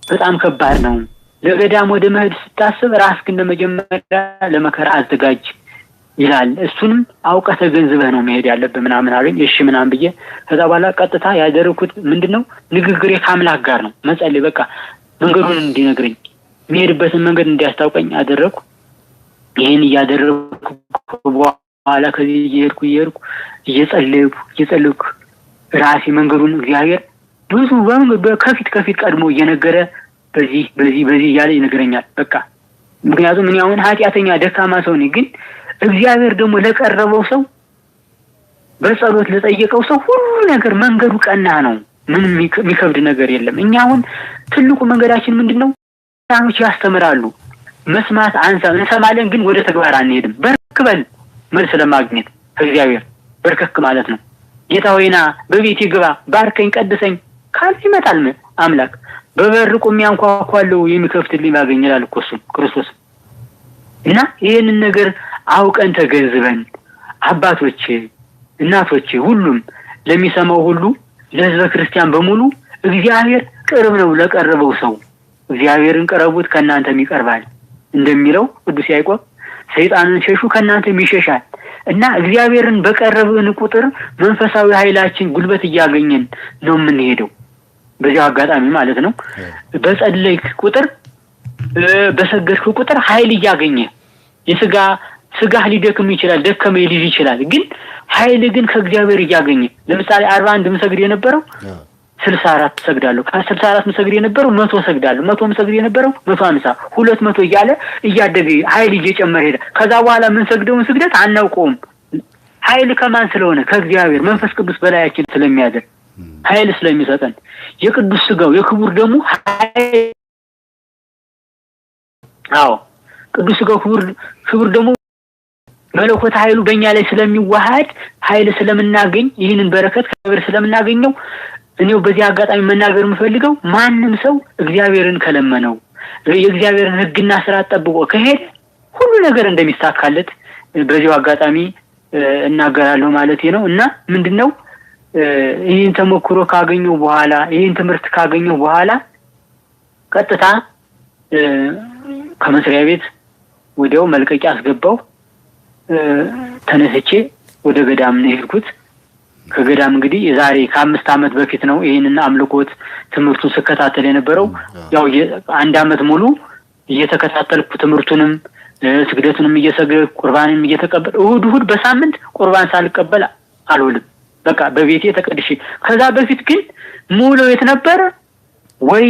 በጣም ከባድ ነው። ለገዳም ወደ መሄድ ስታስብ ራስህን ለመጀመሪያ ለመከራ አዘጋጅ ይላል። እሱንም አውቀህ ተገንዝበህ ነው መሄድ ያለብህ ምናምን አሉኝ። እሺ ምናምን ብዬ ከዛ በኋላ ቀጥታ ያደረኩት ምንድነው ንግግሬ ከአምላክ ጋር ነው መጸለይ። በቃ መንገዱን እንዲነግረኝ የሚሄድበትን መንገድ እንዲያስታውቀኝ አደረኩ። ይሄን እያደረኩ በኋላ ከዚህ እየሄድኩ እየጸለይኩ ራሴ መንገዱን እግዚአብሔር ብዙ ከፊት ቀድሞ እየነገረ በዚህ እያለ ይነግረኛል። በቃ ምክንያቱም እኔ አሁን ኃጢአተኛ ደካማ ሰው ነኝ። ግን እግዚአብሔር ደግሞ ለቀረበው ሰው በጸሎት ለጠየቀው ሰው ሁሉ ነገር መንገዱ ቀና ነው። ምንም የሚከብድ ነገር የለም። እኛ አሁን ትልቁ መንገዳችን ምንድነው? ታኖች ያስተምራሉ መስማት እንሰማለን፣ ግን ወደ ተግባር አንሄድም። በርክበል መልስ ለማግኘት ከእግዚአብሔር በርከክ ማለት ነው። ጌታ ሆይና በቤቴ ግባ ባርከኝ ቀድሰኝ ካል ይመጣል አምላክ። በበር ቆሜ አንኳኳለሁ የሚከፍትልኝ ባገኝ ይላል እኮ እሱ ክርስቶስ። እና ይሄንን ነገር አውቀን ተገንዝበን አባቶቼ እናቶቼ ሁሉም ለሚሰማው ሁሉ ለሕዝበ ክርስቲያን በሙሉ እግዚአብሔር ቅርብ ነው ለቀረበው ሰው። እግዚአብሔርን ቀረቡት ከናንተም ይቀርባል እንደሚለው ቅዱስ ያዕቆብ ሰይጣንን ሸሹ ከናንተም ይሸሻል። እና እግዚአብሔርን በቀረብን ቁጥር መንፈሳዊ ኃይላችን ጉልበት እያገኘን ነው የምንሄደው። በዚህ አጋጣሚ ማለት ነው በጸለይክ ቁጥር በሰገድክ ቁጥር ኃይል እያገኘ ስጋህ ሊደክም ይችላል፣ ደከመ ሊል ይችላል። ግን ኃይል ግን ከእግዚአብሔር እያገኘ ለምሳሌ 41 መስገድ የነበረው 64 ሰግዳለሁ፣ ከ64 መስገድ የነበረው 100 ሰግዳለሁ፣ 100 መስገድ የነበረው 150 200 እያለ እያደገ ኃይል እየጨመረ ሄደ። ከዛ በኋላ ምን ሰግደውን ስግደት አናውቀውም። ኃይል ከማን ስለሆነ ከእግዚአብሔር መንፈስ ቅዱስ በላያችን ስለሚያደር ኃይል ስለሚሰጠን የቅዱስ ስጋው የክቡር ደግሞ ቅዱስ ስጋው ክቡር ደግሞ መለኮት ኃይሉ በእኛ ላይ ስለሚዋሃድ ኃይል ስለምናገኝ ይህንን በረከት ከእግዚአብሔር ስለምናገኘው እኔው በዚህ አጋጣሚ መናገር የምፈልገው ማንም ሰው እግዚአብሔርን ከለመነው የእግዚአብሔርን ሕግና ሥርዓት ጠብቆ ከሄደ ሁሉ ነገር እንደሚሳካለት በዚህ አጋጣሚ እናገራለሁ ማለት ነው። እና ምንድነው ይህን ተሞክሮ ካገኘው በኋላ ይህን ትምህርት ካገኘው በኋላ ቀጥታ ከመስሪያ ቤት ወዲያው መልቀቂያ አስገባው። ተነስቼ ወደ ገዳም ነው የሄድኩት። ከገዳም እንግዲህ የዛሬ ከ5 ዓመት በፊት ነው ይሄንን አምልኮት ትምህርቱን ስከታተል የነበረው። ያው 1 ዓመት ሙሉ እየተከታተልኩ ትምህርቱንም ስግደቱንም እየሰገድኩ ቁርባንም እየተቀበል እሁድ በሳምንት ቁርባን ሳልቀበል አልውልም። በቃ በቤቴ ተቀድሼ። ከዛ በፊት ግን ሙሉ የት ነበር? ወይ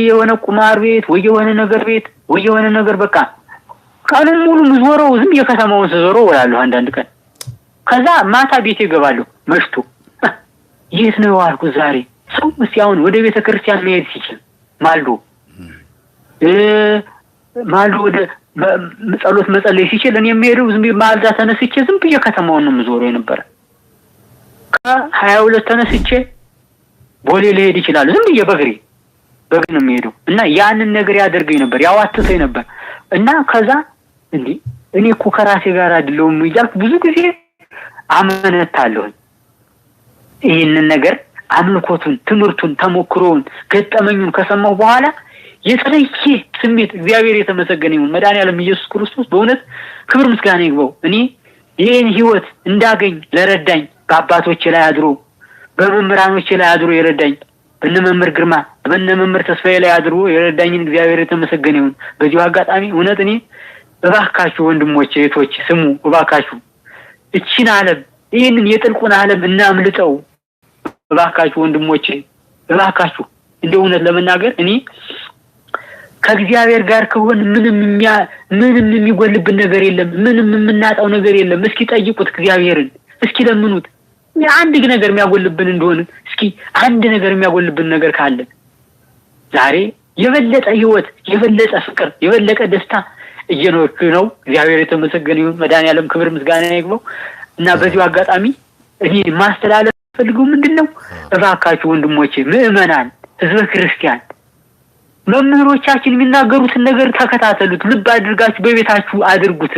የሆነ ቁማር ቤት ወይ የሆነ ነገር ቤት ወይ የሆነ ነገር በቃ ቀኑን ሙሉ ምዞረው ዝም የከተማውን ስዞረው እላለሁ አንዳንድ ቀን። ከዛ ማታ ቤቴ እገባለሁ መሽቶ። የት ነው ያልኩት ዛሬ? ሰው ሲያውን ወደ ቤተ ክርስቲያን መሄድ ሲችል ማልዶ ወደ ጸሎት መጸለይ ሲችል እኔ የምሄደው ዝም ማልዳ ተነስቼ ዝም ብዬ ከተማውን ነው ምዞረው የነበረ። ከ22 ተነስቼ ቦሌ ልሄድ ይችላል ዝም ብዬ በእግሬ ነው የምሄደው። እና ያንን ነገር ያደርገኝ ነበር ያዋትተኝ ነበር። እና ከዛ እኔ እኮ ከራሴ ጋር አይደለሁም እያልኩ ብዙ ጊዜ አመነታለሁ። ይህንን ነገር አምልኮቱን ትምህርቱን ተሞክሮውን ገጠመኙን ከሰማሁ በኋላ የተለየ ስሜት እግዚአብሔር የተመሰገነ ይሁን መድኃኒዓለም ኢየሱስ ክርስቶስ በእውነት ክብር ምስጋና ይግባው። እኔ ይህን ህይወት እንዳገኝ ለረዳኝ በአባቶቼ ላይ አድሮ በመምህራኖቼ ላይ አድሮ የረዳኝ በነመምህር ግርማ በነመምህር ተስፋዬ ላይ አድሮ የረዳኝን እግዚአብሔር የተመሰገነ ይሁን። በዚሁ አጋጣሚ እውነት እኔ እባካችሁ ወንድሞቼ እህቶቼ ስሙ እባካችሁ እቺን ዓለም ይህንን የጥልቁን ዓለም እናምልጠው። እባካችሁ ወንድሞቼ እባካችሁ እንደው እውነት ለመናገር እኔ ከእግዚአብሔር ጋር ከሆነ ምንም የሚጎልብን ነገር የለም፣ ምንም የምናጣው ነገር የለም። እስኪ ጠይቁት እግዚአብሔርን፣ እስኪ ለምኑት። አንድ ነገር የሚያጎልብን እንደሆነ እስኪ አንድ ነገር የሚያጎልብን ነገር ካለ ዛሬ የበለጠ ህይወት የበለጠ ፍቅር የበለጠ ደስታ እየኖርኩ ነው። እግዚአብሔር የተመሰገነ ይሁን። መድኃኒዓለም ክብር ምስጋና ይግባው እና በዚሁ አጋጣሚ እኔ ማስተላለፍ ፈልገው ምንድነው እባካችሁ ወንድሞቼ ምዕመናን ህዝበ ክርስቲያን መምህሮቻችን የሚናገሩትን ነገር ተከታተሉት፣ ልብ አድርጋችሁ በቤታችሁ አድርጉት።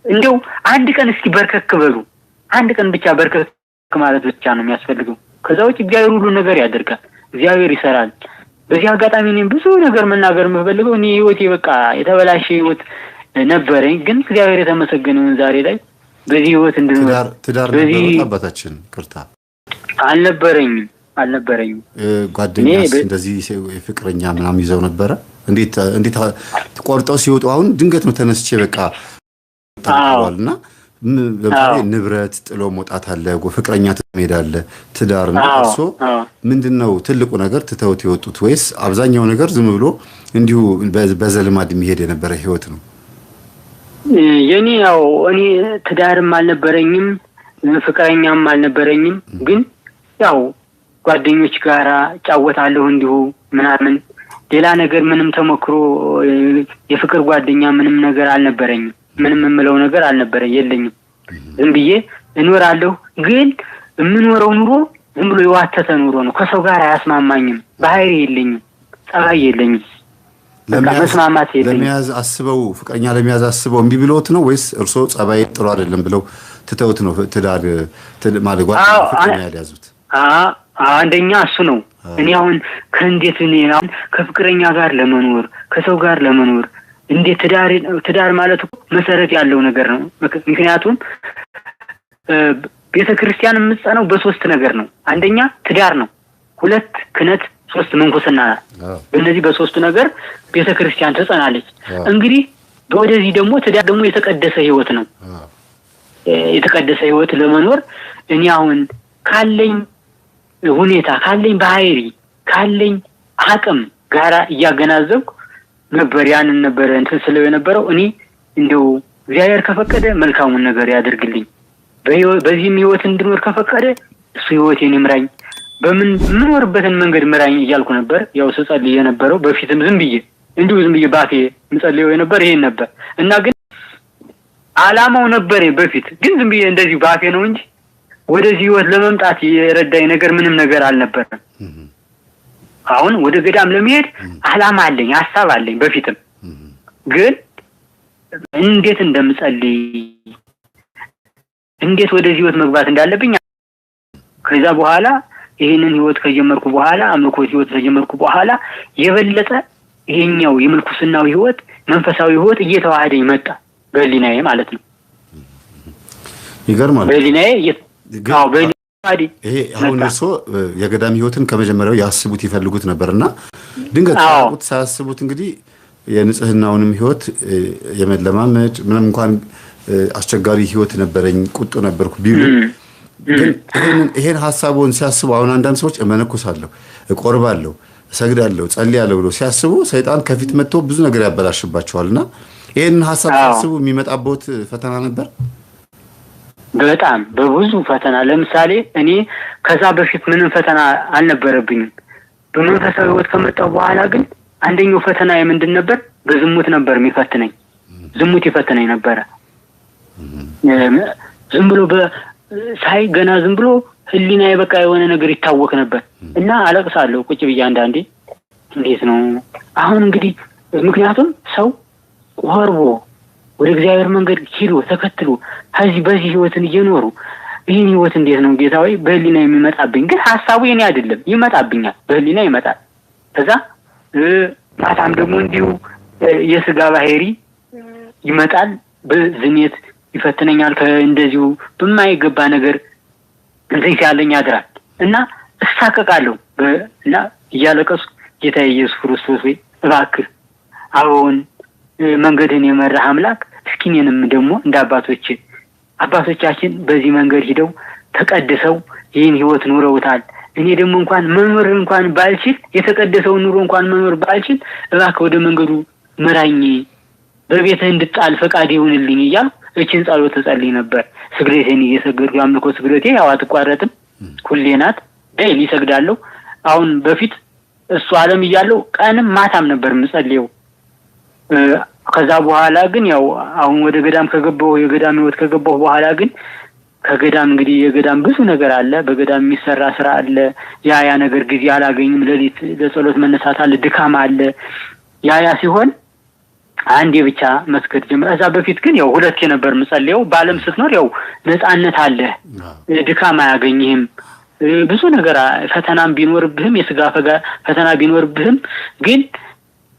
እንደው አንድ ቀን እስኪ በርከክ በሉ። አንድ ቀን ብቻ በርከክ ማለት ብቻ ነው የሚያስፈልገው። ከዛ ውጭ እግዚአብሔር ሁሉ ነገር ያደርጋል፣ እግዚአብሔር ይሰራል። በዚህ አጋጣሚ እኔ ብዙ ነገር መናገር የምፈልገው እኔ ህይወቴ በቃ የተበላሸ ህይወት ነበረኝ፣ ግን እግዚአብሔር የተመሰገነ ይሁን ዛሬ ላይ በዚህ ህይወት እንድንኖር። ትዳር ነበር አባታችን ቅርታ አልነበረኝም። ጓደኛስ እንደዚህ ፍቅረኛ ምናምን ይዘው ነበረ? እንዴት ቆርጠው ሲወጡ አሁን ድንገት ነው ተነስቼ በቃ ታውቃለና ለምሳሌ ንብረት ጥሎ መውጣት አለ፣ ፍቅረኛ ትሄድ አለ፣ ትዳር ነው። እርሶ ምንድነው ትልቁ ነገር ትተውት የወጡት ወይስ አብዛኛው ነገር ዝም ብሎ እንዲሁ በዘልማድ የሚሄድ የነበረ ህይወት ነው? የኔ ያው እኔ ትዳርም አልነበረኝም ፍቅረኛም አልነበረኝም፣ ግን ያው ጓደኞች ጋራ ጫወታለሁ እንዲሁ ምናምን ሌላ ነገር ምንም ተሞክሮ የፍቅር ጓደኛ ምንም ነገር አልነበረኝም። ምንም የምለው ነገር የለኝም። ዝም ብዬ እኖራለሁ። ግን የምኖረው ኑሮ ዝም ብሎ የዋተተ ኑሮ ነው። ከሰው ጋር አያስማማኝም። ባህሪ የለኝም፣ ጸባይ የለኝም፣ መስማማት የለኝም። ለሚያዝ አስበው ፍቅረኛ ለሚያዝ አስበው እምቢ ብሎት ነው ወይስ እርሶ ጸባይ ጥሩ አይደለም ብለው ትተውት ነው ትዳር ማለት ጓደኛ ፍቅረኛ ያያዙት? አንደኛ እሱ ነው። እኔ አሁን ከእንዴት እኔ አሁን ከፍቅረኛ ጋር ለመኖር ከሰው ጋር ለመኖር እንዴት ትዳር ማለት መሰረት ያለው ነገር ነው። ምክንያቱም ቤተክርስቲያን የምትጸነው በሶስት ነገር ነው። አንደኛ ትዳር ነው፣ ሁለት ክህነት፣ ሶስት ምንኩስና። በእነዚህ በሶስቱ ነገር ቤተክርስቲያን ትጸናለች። እንግዲህ ወደዚህ ደግሞ ትዳር ደግሞ የተቀደሰ ህይወት ነው። የተቀደሰ ህይወት ለመኖር እኔ አሁን ካለኝ ሁኔታ ካለኝ ባህሪ ካለኝ አቅም ጋራ እያገናዘብኩ ነበር ያንን ነበር እንትን ስለው የነበረው። እኔ እንደው እግዚአብሔር ከፈቀደ መልካሙን ነገር ያድርግልኝ፣ በዚህም ህይወት እንድኖር ከፈቀደ እሱ ህይወቴን ይምራኝ፣ በምኖርበትን መንገድ ምራኝ እያልኩ ነበር። ያው ስጸልይ የነበረው በፊትም ዝም ብዬ ባፌ ምጸልየው የነበር ይሄን ነበር እና ግን አላማው ነበር በፊት ግን ዝም ብዬ እንደዚህ ባፌ ነው እንጂ ወደዚህ ህይወት ለመምጣት የረዳኝ ነገር ምንም ነገር አልነበረም። አሁን ወደ ገዳም ለመሄድ አላማ አለኝ፣ ሐሳብ አለኝ በፊትም። ግን እንዴት እንደምጸልይ እንዴት ወደዚህ ህይወት መግባት እንዳለብኝ ከዛ በኋላ ይሄንን ህይወት ከጀመርኩ በኋላ አምልኮት ህይወት ከጀመርኩ በኋላ የበለጠ ይሄኛው የምልኩስናው ህይወት መንፈሳዊ ህይወት እየተዋሃደኝ መጣ በሊናዬ ማለት ነው። ይገርማል። በሊናዬ ይሄ አሁን እርሶ የገዳም ህይወትን ከመጀመሪያው ያስቡት ይፈልጉት ነበርና ድንገት ሳያስቡት እንግዲህ የንጽህናውንም ህይወት የመለማመድ ምንም እንኳን አስቸጋሪ ህይወት ነበረኝ ቁጡ ነበርኩ ቢሉ ግን ይሄን ሐሳቡን ሲያስቡ አሁን አንዳንድ ሰዎች እመነኩሳለሁ፣ እቆርባለሁ፣ እሰግዳለሁ፣ ጸልያለሁ ብሎ ሲያስቡ ሰይጣን ከፊት መጥቶ ብዙ ነገር ያበላሽባቸዋልና ይሄን ሐሳብ ሲያስቡ የሚመጣበት ፈተና ነበር። በጣም በብዙ ፈተና። ለምሳሌ እኔ ከዛ በፊት ምንም ፈተና አልነበረብኝም። በመንፈሳዊ ህይወት ከመጣሁ በኋላ ግን አንደኛው ፈተና ምንድን ነበር? በዝሙት ነበር የሚፈትነኝ። ዝሙት ይፈትነኝ ነበር። ዝም ብሎ ሳይ ገና ዝም ብሎ ህሊናዬ በቃ የሆነ ነገር ይታወቅ ነበር እና አለቅሳለሁ ቁጭ ብዬ አንዳንዴ። እንዴት ነው አሁን እንግዲህ ምክንያቱም ሰው ቆርቦ ወደ እግዚአብሔር መንገድ ሄዶ ተከትሎ በዚህ ህይወትን እየኖሩ ይህን ህይወት እንዴት ነው ጌታ ሆይ በህሊና የሚመጣብኝ? ግን ሐሳቡ የኔ አይደለም ይመጣብኛል፣ በህሊና ይመጣል። ከዛ ማታም ደግሞ እንዲሁ የስጋ ባህሪ ይመጣል፣ በዝኔት ይፈትነኛል፣ ከእንደዚሁ በማይገባ ነገር እንትን ሲያለኝ ያድራል እና እሳቀቃለሁ እና እያለቀሱ ጌታ ኢየሱስ ክርስቶስ ወይ እባክህ አሁን መንገድን የመራህ አምላክ እስኪ እኔንም ደግሞ እንደ አባቶቻችን በዚህ መንገድ ሂደው ተቀድሰው ይህን ህይወት ኑረውታል። እኔ ደግሞ እንኳን ባልችል የተቀደሰውን ኑሮ እንኳን መኖር ባልችል እባክህ ወደ መንገዱ ምራኝ፣ በቤትህ እንድጣል ፈቃድ ይሁንልኝ እያልኩ እቺን ጸሎት ተጸልይ ነበር። ስግደቴን እየሰገድኩ አምልኮ ስግደቴ ያው አትቋረጥም፣ ሁሌ ናት፣ ዴይሊ እሰግዳለሁ። አሁን በፊት እሱ ዓለም እያለው ቀንም ማታም ነበር የምጸልየው። ከዛ በኋላ ግን ያው አሁን ወደ ገዳም የገዳም ህይወት ከገባሁ በኋላ ግን ከገዳም እንግዲህ የገዳም ብዙ ነገር አለ፣ በገዳም የሚሰራ ስራ አለ። ያ ነገር ጊዜ አላገኝም። ሌሊት ለጸሎት መነሳት አለ፣ ድካም አለ። ያ ሲሆን አንዴ ብቻ መስገድ ጀመረ። እዛ በፊት ግን ያው ሁለቴ ነበር የምጸልየው። በዓለም ስትኖር ያው ነፃነት አለ፣ ድካም አያገኝህም። ብዙ ነገር ፈተናም ቢኖርብህም የስጋ ፈተና ቢኖርብህም ግን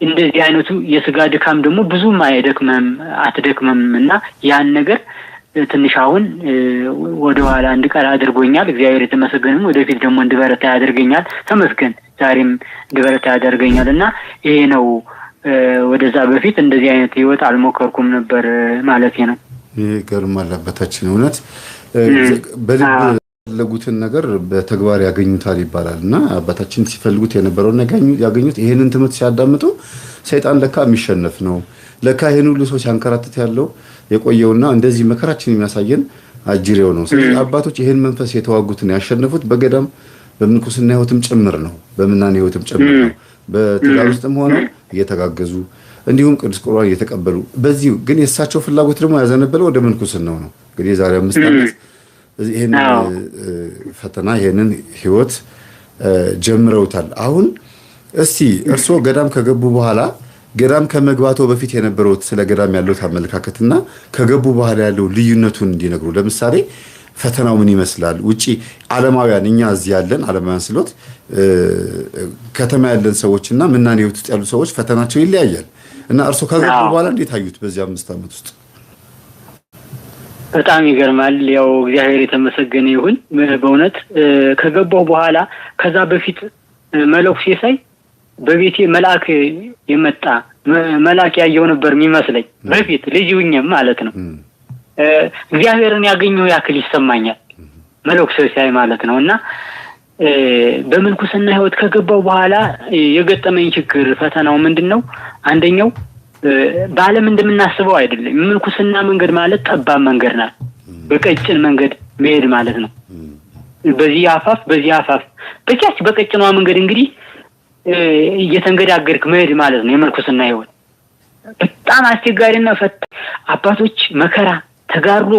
እንደዚህ አይነቱ የስጋ ድካም ደግሞ ብዙም አትደክመም እና ያን ነገር ትንሽ አሁን ወደ ኋላ እንድቀር አድርጎኛል። እግዚአብሔር የተመሰገነ ነው። ወደፊት ደግሞ እንድበረታ ያደርገኛል። ተመስገን ዛሬም እንድበረታ ያደርገኛል እና ይሄ ነው። ወደዛ በፊት እንደዚህ አይነት ህይወት አልሞከርኩም ነበር ማለት ነው። ይገርማል። አባታችን እውነት በልብ ለጉትን ነገር በተግባር ያገኙታል ይባላል እና አባታችን ሲፈልጉት የነበረውን ነገር ያገኙት። ይሄንን ትምህርት ሲያዳምጡ ሰይጣን ለካ የሚሸነፍ ነው፣ ለካ ይሄን ሁሉ ሰው ሲያንከራትት ያለው የቆየውና እንደዚህ መከራችን የሚያሳየን አጅሬው ነው። ስለዚህ አባቶች ይሄን መንፈስ የተዋጉትን ያሸነፉት በገዳም በምንኩስና ህይወትም ጭምር ነው፣ በምናኔ ህይወትም ጭምር ነው። በትዳር ውስጥም ሆነው እየተጋገዙ እንዲሁም ቅዱስ ቁርባን እየተቀበሉ በዚህ ግን የእሳቸው ፍላጎት ደግሞ ያዘነበለው ወደ ምንኩስናው ነው። እንግዲህ ዛሬ 5 ዓመት ይሄን ፈተና ይሄንን ህይወት ጀምረውታል። አሁን እስቲ እርስዎ ገዳም ከገቡ በኋላ ገዳም ከመግባቱ በፊት የነበረው ስለ ገዳም ያለው አመለካከትና ከገቡ በኋላ ያለው ልዩነቱን እንዲነግሩ። ለምሳሌ ፈተናው ምን ይመስላል? ውጪ ዓለማውያን እኛ እዚህ ያለን ዓለማውያን ስሎት ከተማ ያለን ሰዎችና ምናኔ ህይወት ውስጥ ያሉ ሰዎች ፈተናቸው ይለያያል እና እርስዎ ከገቡ በኋላ እንዴት አዩት በዚህ 5 ዓመት ውስጥ? በጣም ይገርማል። ያው እግዚአብሔር የተመሰገነ ይሁን። በእውነት ከገባሁ በኋላ ከዛ በፊት መለኩሴ ሳይ በቤቴ መልአክ የመጣ መልአክ ያየው ነበር የሚመስለኝ በፊት ልጅ ሁኜም ማለት ነው። እግዚአብሔርን ያገኘው ያክል ይሰማኛል መለኩሴ ሳይ ማለት ነው። እና በምንኩስና ህይወት ከገባሁ በኋላ የገጠመኝ ችግር ፈተናው ምንድነው? አንደኛው በዓለም እንደምናስበው አይደለም። ምንኩስና መንገድ ማለት ጠባብ መንገድ ናት። በቀጭን መንገድ መሄድ ማለት ነው። በዚህ አፋፍ በቻች በቀጭኗ መንገድ እንግዲህ እየተንገዳገድክ መሄድ ማለት ነው የምንኩስና ህይወት። በጣም አስቸጋሪና አባቶች መከራ ተጋርሎ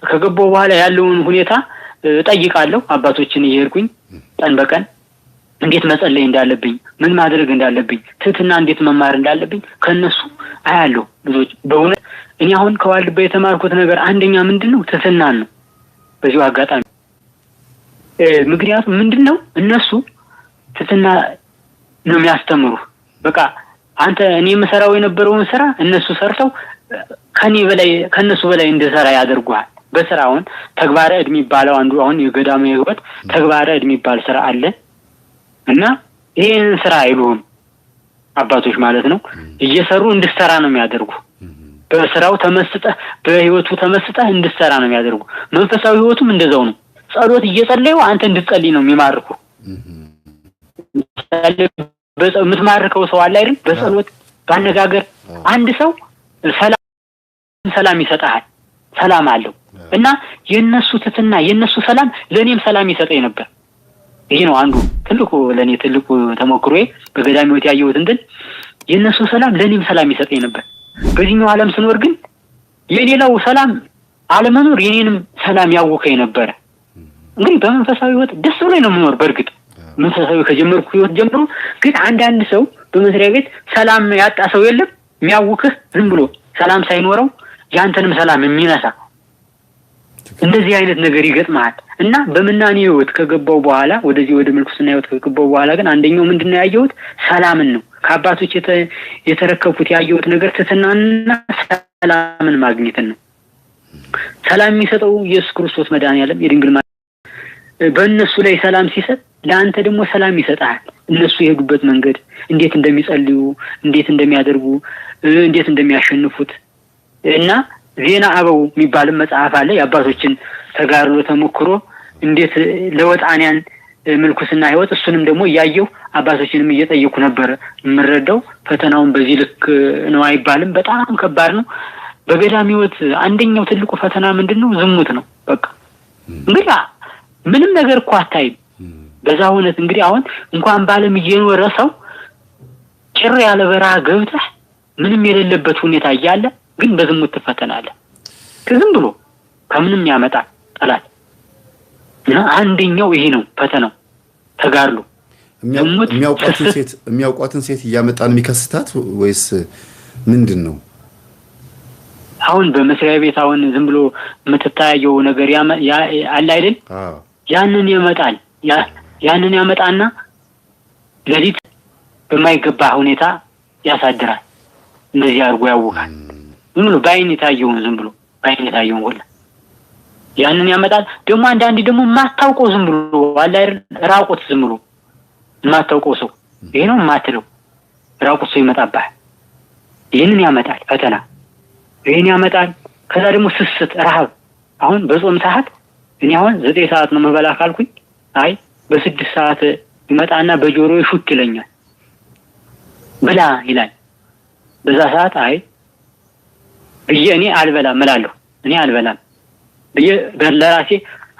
ከገባው በኋላ ያለውን ሁኔታ ጠይቃለሁ። አባቶችን እየሄድኩኝ ቀን በቀን እንዴት መጸለይ እንዳለብኝ፣ ምን ማድረግ እንዳለብኝ፣ ትህትና እንዴት መማር እንዳለብኝ ከነሱ አያለሁ ብዙዎች። በእውነት እኔ አሁን ከዋልድባ የተማርኩት ነገር አንደኛ ምንድነው? ትህትናን ነው። በዚሁ አጋጣሚ ምክንያቱም ምንድነው እነሱ ትህትና ነው የሚያስተምሩ። በቃ አንተ እኔ የምሰራው የነበረውን ስራ እነሱ ሰርተው ከነሱ በላይ እንድሰራ ያደርጉሃል። በስራውን ተግባረ ዕድ የሚባለው አንዱ አሁን የገዳሙ ህይወት ተግባረ ዕድ የሚባል ስራ አለ እና ይሄን ስራ አይሉም አባቶች ማለት ነው። እየሰሩ እንድትሰራ ነው የሚያደርጉ። በስራው ተመስጠህ በህይወቱ ተመስጠህ እንድትሰራ ነው የሚያደርጉ። መንፈሳዊ ህይወቱም እንደዛው ነው። ጸሎት እየጸለዩ አንተ እንድትጸልይ ነው የሚማርኩ። የምትማርከው ሰው አለ አይደል? በጸሎት ባነጋገር አንድ ሰው ሰላም ይሰጣል፣ ሰላም አለው እና የነሱ ትትና የነሱ ሰላም ለኔም ሰላም ይሰጠኝ ነበር። ይሄ ነው አንዱ ለኔ ትልቁ ተሞክሮዬ በገዳም ህይወት ያየሁት እንትን የነሱ ሰላም ለኔም ሰላም ይሰጠኝ ነበር። በዚህኛው ዓለም ስኖር ግን የሌላው ሰላም አለመኖር የኔንም ሰላም ያወከኝ ነበር። እንግዲህ በመንፈሳዊ ህይወት ደስ ብሎኝ ነው የምኖር። በእርግጥ መንፈሳዊ ከጀመርኩ ህይወት ጀምሮ ግን አንዳንድ ሰው በመስሪያ ቤት ሰላም ያጣ ሰው የለም የሚያውክህ ዝም ብሎ ሰላም ሳይኖረው ያንተንም ሰላም የሚነሳ እንደዚህ አይነት ነገር ይገጥማል። እና በምናኔ ህይወት ከገባው በኋላ ወደዚህ ወደ ምልኩስና ህይወት ከገባው በኋላ ግን አንደኛው ምንድነው ያየሁት ሰላምን ነው። ከአባቶች የተረከቡት ያየሁት ነገር ትሕትናንና ሰላምን ማግኘትን ነው። ሰላም የሚሰጠው ኢየሱስ ክርስቶስ መድኃኒዓለም የድንግል ማርያም በእነሱ ላይ ሰላም ሲሰጥ ለአንተ ደግሞ ሰላም ይሰጣል። እነሱ የሄዱበት መንገድ እንዴት እንደሚጸልዩ፣ እንዴት እንደሚያደርጉ፣ እንዴት እንደሚያሸንፉት እና ዜና አበው የሚባልም መጽሐፍ አለ። የአባቶችን ተጋድሎ ተሞክሮ እንዴት ለወጣንያን ምልኩስና ህይወት እሱንም ደግሞ እያየሁ አባቶችንም እየጠየኩ ነበር የምረዳው። ፈተናውን በዚህ ልክ ነው አይባልም፣ በጣም ከባድ ነው። በገዳም ህይወት አንደኛው ትልቁ ፈተና ምንድነው? ዝሙት ነው። በቃ እንግዲህ ምንም ነገር እኮ አታይም። በዛ እውነት እንግዲህ አሁን እንኳን ባለም እየኖረ ሰው ጭር ያለ በረሃ ገብተህ ምንም የሌለበት ሁኔታ እያለ ግን በዝሙት ትፈተናለህ። ዝም ብሎ ከምንም ያመጣል ጠላት። እና አንደኛው ይሄ ነው ፈተናው ተጋድሎ። የሚያውቋትን ሴት እያመጣን የሚከስታት ወይስ ምንድነው? አሁን በመስሪያ ቤት አሁን ዝም ብሎ የምትታየው ነገር አለ አይደል? ያንን ያመጣና ለሊት በማይገባ ሁኔታ ያሳድራል። እንደዚህ አድርጎ ያውቃል። ዝም ብሎ ባይን የታየውን ሁላ ያንን ያመጣል። ደግሞ አንዳንዴ ደግሞ የማታውቀው ዝም ብሎ አለ አይደል? ራቁት ዝም ብሎ የማታውቀው ሰው ይሄ ነው የማትለው ራቁት ሰው ይመጣብሃል። ይሄንን ያመጣል ፈተና። ይሄን ያመጣል። ከዛ ደግሞ ስስት፣ ረሃብ። አሁን በጾም ሰዓት እኔ አሁን 9 ሰዓት ነው መበላ ካልኩኝ አይ በ6 ሰዓት ይመጣና በጆሮዬ ሹክ ይለኛል። ብላ ይላል። በዛ ሰዓት አይ ብዬ እኔ አልበላም እላለሁ። እኔ አልበላም ብዬ ለራሴ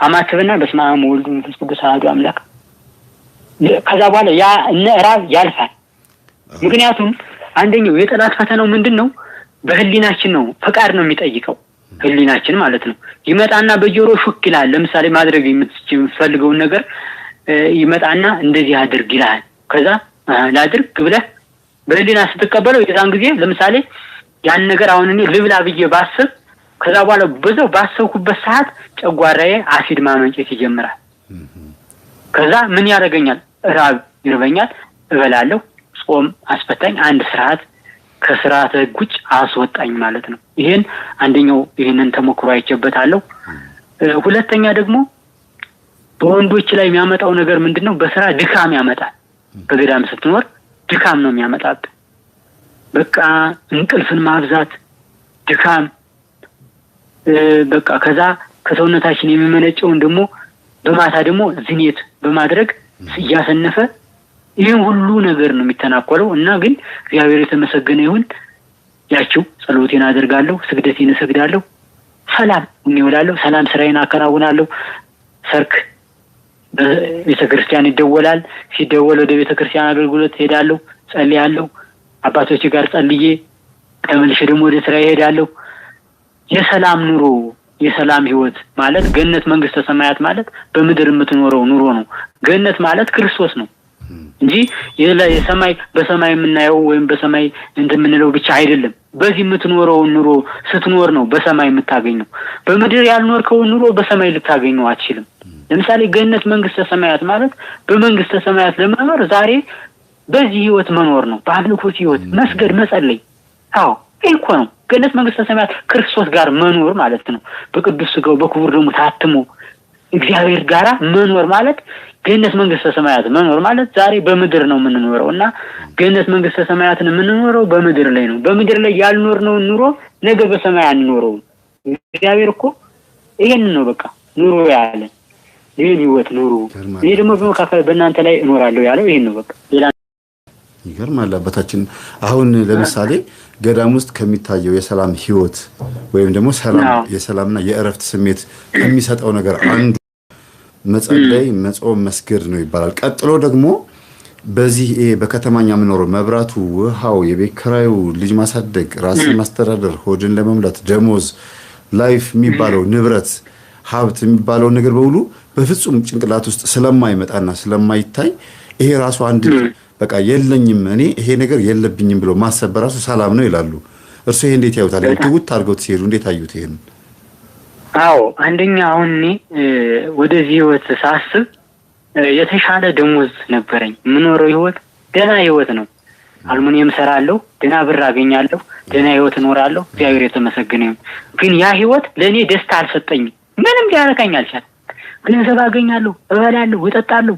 አማትብና በስመ አብ ወወልድ ወመንፈስ ቅዱስ አሐዱ አምላክ። ከዛ በኋላ ያ ራብ ያልፋል። ምክንያቱም አንደኛው የጠላት ፈተናው ምንድነው? በህሊናችን ነው። ፈቃድ ነው የሚጠይቀው ህሊናችን ማለት ነው። ይመጣና በጆሮ ሹክ ይላል። ለምሳሌ ማድረግ የምትፈልገውን ነገር ይመጣና እንደዚህ አድርግ ይላል። ከዛ ላድርግ ብለህ በህሊና ስትቀበለው የዛን ጊዜ ለምሳሌ ያን ነገር አሁን እኔ ልብላ ብዬ ባስብ ከዛ በኋላ በዛው ባሰብኩበት ሰዓት ጨጓራዬ አሲድ ማመንጨት ይጀምራል። ከዛ ምን ያደርገኛል? ራብ ይርበኛል፣ እበላለሁ። ጾም አስፈታኝ፣ አንድ ስርዓት ከስርዓተ ሕግ ውጭ አስወጣኝ ማለት ነው። ይሄን አንደኛው ይሄንን ተሞክሮ አይቼበታለሁ። ሁለተኛ ደግሞ በወንዶች ላይ የሚያመጣው ነገር ምንድነው? በስራ ድካም ያመጣል። በገዳም ስትኖር ድካም ነው የሚያመጣብህ። በቃ እንቅልፍን ማብዛት፣ ድካም በቃ ከዛ ከሰውነታችን የሚመነጨውን ደግሞ በማታ ደግሞ ዝኔት በማድረግ እያሰነፈ ይሄን ሁሉ ነገር ነው የሚተናኮለው። እና ግን እግዚአብሔር የተመሰገነ ይሁን ያቺው ጸሎቴን አደርጋለሁ፣ ስግደቴን እሰግዳለሁ፣ ሰላም እውላለሁ፣ ሰላም ስራዬን አከናውናለሁ። ሰርክ በቤተክርስቲያን ይደወላል። ሲደወል ወደ ቤተክርስቲያን አገልግሎት ሄዳለሁ፣ ጸልያለሁ። አባቶች ጋር ጸልዬ ተመልሼ ደግሞ ወደ ስራ ሄዳለሁ። የሰላም ኑሮ፣ የሰላም ህይወት ማለት ገነት መንግስተ ሰማያት ማለት በምድር የምትኖረው ኑሮ ነው። ገነት ማለት ክርስቶስ ነው እንጂ የሰማይ በሰማይ የምናየው ወይም በሰማይ እንደምንለው ብቻ አይደለም። በዚህ የምትኖረው ኑሮ ስትኖር ነው በሰማይ የምታገኘው። በምድር ያልኖርከው ኑሮ በሰማይ ልታገኘው አትችልም። ለምሳሌ ገነት መንግስተ ሰማያት ማለት በመንግስተ ሰማያት ለመኖር ዛሬ በዚህ ህይወት መኖር ነው። በአምልኮት ህይወት መስገድ፣ መጸለይ። አዎ ይሄ እኮ ነው ገነት መንግስተ ሰማያት ክርስቶስ ጋር መኖር ማለት ነው። በቅዱስ ሥጋው በክቡር ደሙ ታትሞ እግዚአብሔር ጋራ መኖር ማለት ገነት መንግስተ ሰማያት መኖር ማለት ዛሬ በምድር ነው የምንኖረው እና ገነት መንግስተ ሰማያትን የምንኖረው በምድር ላይ ነው። በምድር ላይ ያልኖርነው ኑሮ ነገ በሰማይ አንኖረውም። እግዚአብሔር እኮ ይሄን ነው በቃ ኑሮ ያለ ይሄን ህይወት ኑሮ። ይሄ ደግሞ በመካከል በእናንተ ላይ እኖራለሁ ያለው ይሄን ነው በቃ። ሌላ ይገርማል። አባታችን አሁን ለምሳሌ ገዳም ውስጥ ከሚታየው የሰላም ህይወት ወይም ደግሞ የሰላምና የእረፍት ስሜት ከሚሰጠው ነገር አንዱ መጸለይ፣ መጾም፣ መስገድ ነው ይባላል። ቀጥሎ ደግሞ በዚህ በከተማኛ የምኖረው መብራቱ፣ ውሃው፣ የቤት ኪራዩ፣ ልጅ ማሳደግ፣ ራስን ማስተዳደር፣ ሆድን ለመሙላት ደሞዝ፣ ላይፍ የሚባለው ንብረት፣ ሀብት የሚባለው ነገር በሙሉ በፍጹም ጭንቅላት ውስጥ ስለማይመጣና ስለማይታይ ይሄ ራሱ አንድ በቃ የለኝም እኔ ይሄ ነገር የለብኝም ብሎ ማሰብ በራሱ ሰላም ነው ይላሉ። እርሱ ይሄ እንዴት ያዩታል? ትውት አድርገው ሲሄዱ እንዴት አዩት? ይሄን አዎ አንደኛ አሁን እኔ ወደዚህ ህይወት ሳስብ የተሻለ ደሞዝ ነበረኝ። የምኖረው ህይወት ደህና ህይወት ነው። አልሙኒየም ሰራለሁ፣ ደህና ብር አገኛለሁ፣ ደህና ህይወት እኖራለሁ። እግዚአብሔር የተመሰገነ ይሁን። ግን ያ ህይወት ለእኔ ደስታ አልሰጠኝም። ምንም ሊያረካኝ አልቻለም። ገንዘብ አገኛለሁ፣ እበላለሁ፣ እጠጣለሁ፣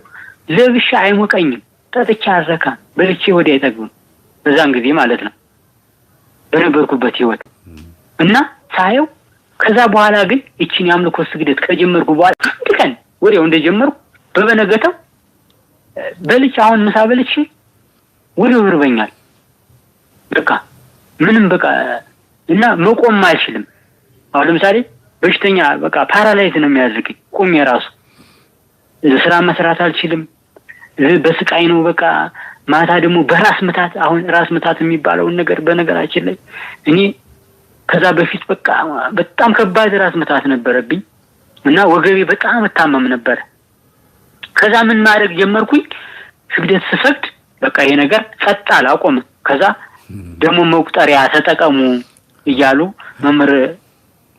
ለብሻ አይሞቀኝም፣ ጠጥቼ አልረካም፣ በልቼ ወዲያ አይጠግብም። በዛን ጊዜ ማለት ነው በነበርኩበት ህይወት እና ሳየው ከዛ በኋላ ግን እቺን የአምልኮ ስግደት ከጀመርኩ በኋላ አንድ ቀን ወዲያው እንደጀመርኩ በበነገተው በልቼ አሁን ምሳ በልቼ ወዲያው ይርበኛል። በቃ ምንም በቃ እና መቆም አልችልም። አሁን ለምሳሌ በሽተኛ በቃ ፓራላይዝ ነው የሚያደርገኝ። ቆሜ ራሱ ስራ መስራት አልችልም። በስቃይ ነው በቃ። ማታ ደግሞ በራስ ምታት፣ አሁን ራስ ምታት የሚባለውን ነገር በነገራችን ላይ እኔ ከዛ በፊት በቃ በጣም ከባድ ራስ ምታት ነበረብኝ እና ወገቤ በጣም እታመም ነበር። ከዛ ምን ማድረግ ጀመርኩኝ? ስግደት ስሰግድ በቃ ይሄ ነገር ጸጥ አላቆም። ከዛ ደግሞ መቁጠሪያ ተጠቀሙ እያሉ መምህር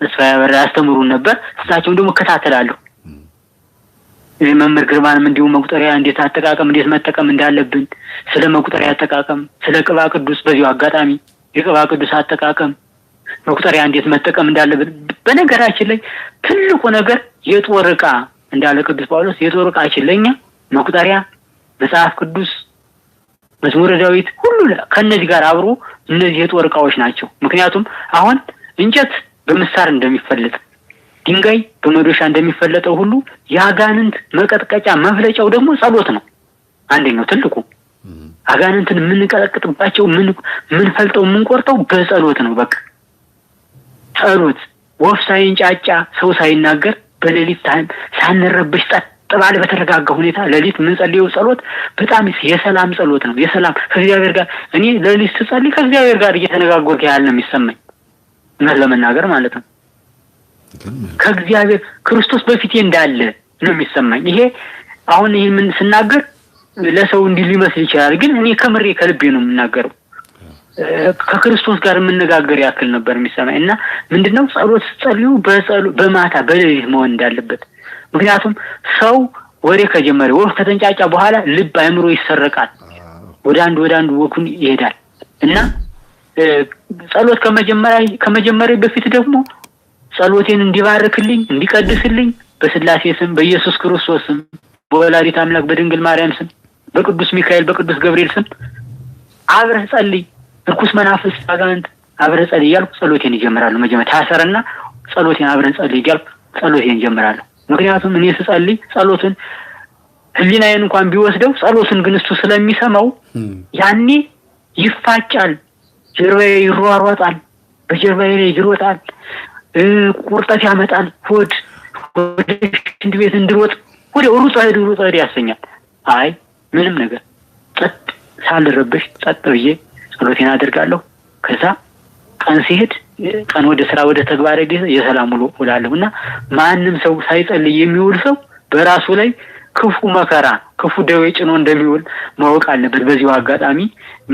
ተስፋዬ አበራ ያስተምሩን ነበር። እሳቸውን ደግሞ እከታተላለሁ። መምህር ግርማንም እንዲሁ መቁጠሪያ እንዴት አጠቃቀም እንዴት መጠቀም እንዳለብን ስለ መቁጠሪያ አጠቃቀም፣ ስለ ቅባ ቅዱስ በዚሁ አጋጣሚ የቅባ ቅዱስ አጠቃቀም መቁጠሪያ እንዴት መጠቀም እንዳለብን። በነገራችን ላይ ትልቁ ነገር የጦር ዕቃ እንዳለ ቅዱስ ጳውሎስ የጦር ዕቃችን ለኛ መቁጠሪያ፣ መጽሐፍ ቅዱስ፣ መዝሙረ ዳዊት ሁሉ ከነዚህ ጋር አብሮ እነዚህ የጦር ዕቃዎች ናቸው። ምክንያቱም አሁን እንጨት በምሳር እንደሚፈለጥ ድንጋይ በመዶሻ እንደሚፈለጠው ሁሉ የአጋንንት መቀጥቀጫ መፍለጫው ደግሞ ጸሎት ነው። አንደኛው ትልቁ አጋንንትን የምንቀጠቅጥባቸው ምን ቆርጠው በጸሎት ነው። በቃ ጸሎት ወፍ ሳይንጫጫ ሰው ሳይናገር በሌሊት ሳንረብሽ ጸጥ ባለ በተረጋጋ ሁኔታ ሌሊት ምን ጸልየው ጸሎት በጣም የሰላም ጸሎት ነው። የሰላም ከእግዚአብሔር ጋር እኔ ሌሊት ስጸልይ ከእግዚአብሔር ጋር እየተነጋገርኩ ያለ ነው የሚሰማኝ እውነት ለመናገር ማለት ነው። ከእግዚአብሔር ክርስቶስ በፊቴ እንዳለ ነው የሚሰማኝ። ይሄ አሁን ይሄ ምን ስናገር ለሰው እንዲህ ሊመስል ይችላል፣ ግን እኔ ከምሬ ከልቤ ነው የምናገረው። ከክርስቶስ ጋር የምነጋገር ያክል ነበር የሚሰማኝ እና ምንድነው ጸሎት ጸልዩ በማታ በሌሊት መሆን እንዳለበት። ምክንያቱም ሰው ወሬ ከጀመረ ወፍ ከተንጫጫ በኋላ ልብ አይምሮ ይሰረቃል፣ ወደ አንዱ ወኩን ይሄዳል እና ጸሎት ከመጀመሪያ በፊት ደግሞ ጸሎቴን እንዲባርክልኝ እንዲቀድስልኝ በስላሴ ስም በኢየሱስ ክርስቶስ ስም በወላዲተ አምላክ በድንግል ማርያም ስም በቅዱስ ሚካኤል በቅዱስ ገብርኤል ስም አብረህ ጸልይ፣ ርኩስ መናፍስ አጋንንት አብረህ ጸልይ እያልኩ ጸሎቴን እጀምራለሁ። መጀመሪያ ታሰረና ጸሎቴን አብረን ጸልይ እያልኩ ጸሎቴን እጀምራለሁ። ምክንያቱም እኔ ስጸልይ ጸሎትን ህሊናዬን እንኳን ቢወስደው ጸሎትን ግን እሱ ስለሚሰማው ያኔ ይፋጫል፣ ጀርባዬ ይሯሯጣል፣ በጀርባዬ ላይ ይሮጣል፣ ቁርጠት ያመጣል፣ ሆድ ወደ ሽንት ቤት እንድሮጥ ወደ ሩጣ ሄድ ያሰኛል። አይ ምንም ነገር ጸጥ ሳልረብሽ ጸጥ ብዬ ጸሎቴን አደርጋለሁ። ከዛ ቀን ሲሄድ ቀን ወደ ስራ ወደ ተግባር የሰላም ውሎ እውላለሁና ማንም ሰው ሳይጸልይ የሚውል ሰው በራሱ ላይ ክፉ መከራ ክፉ ደዌ ጭኖ እንደሚውል ማወቅ አለበት። በዚሁ አጋጣሚ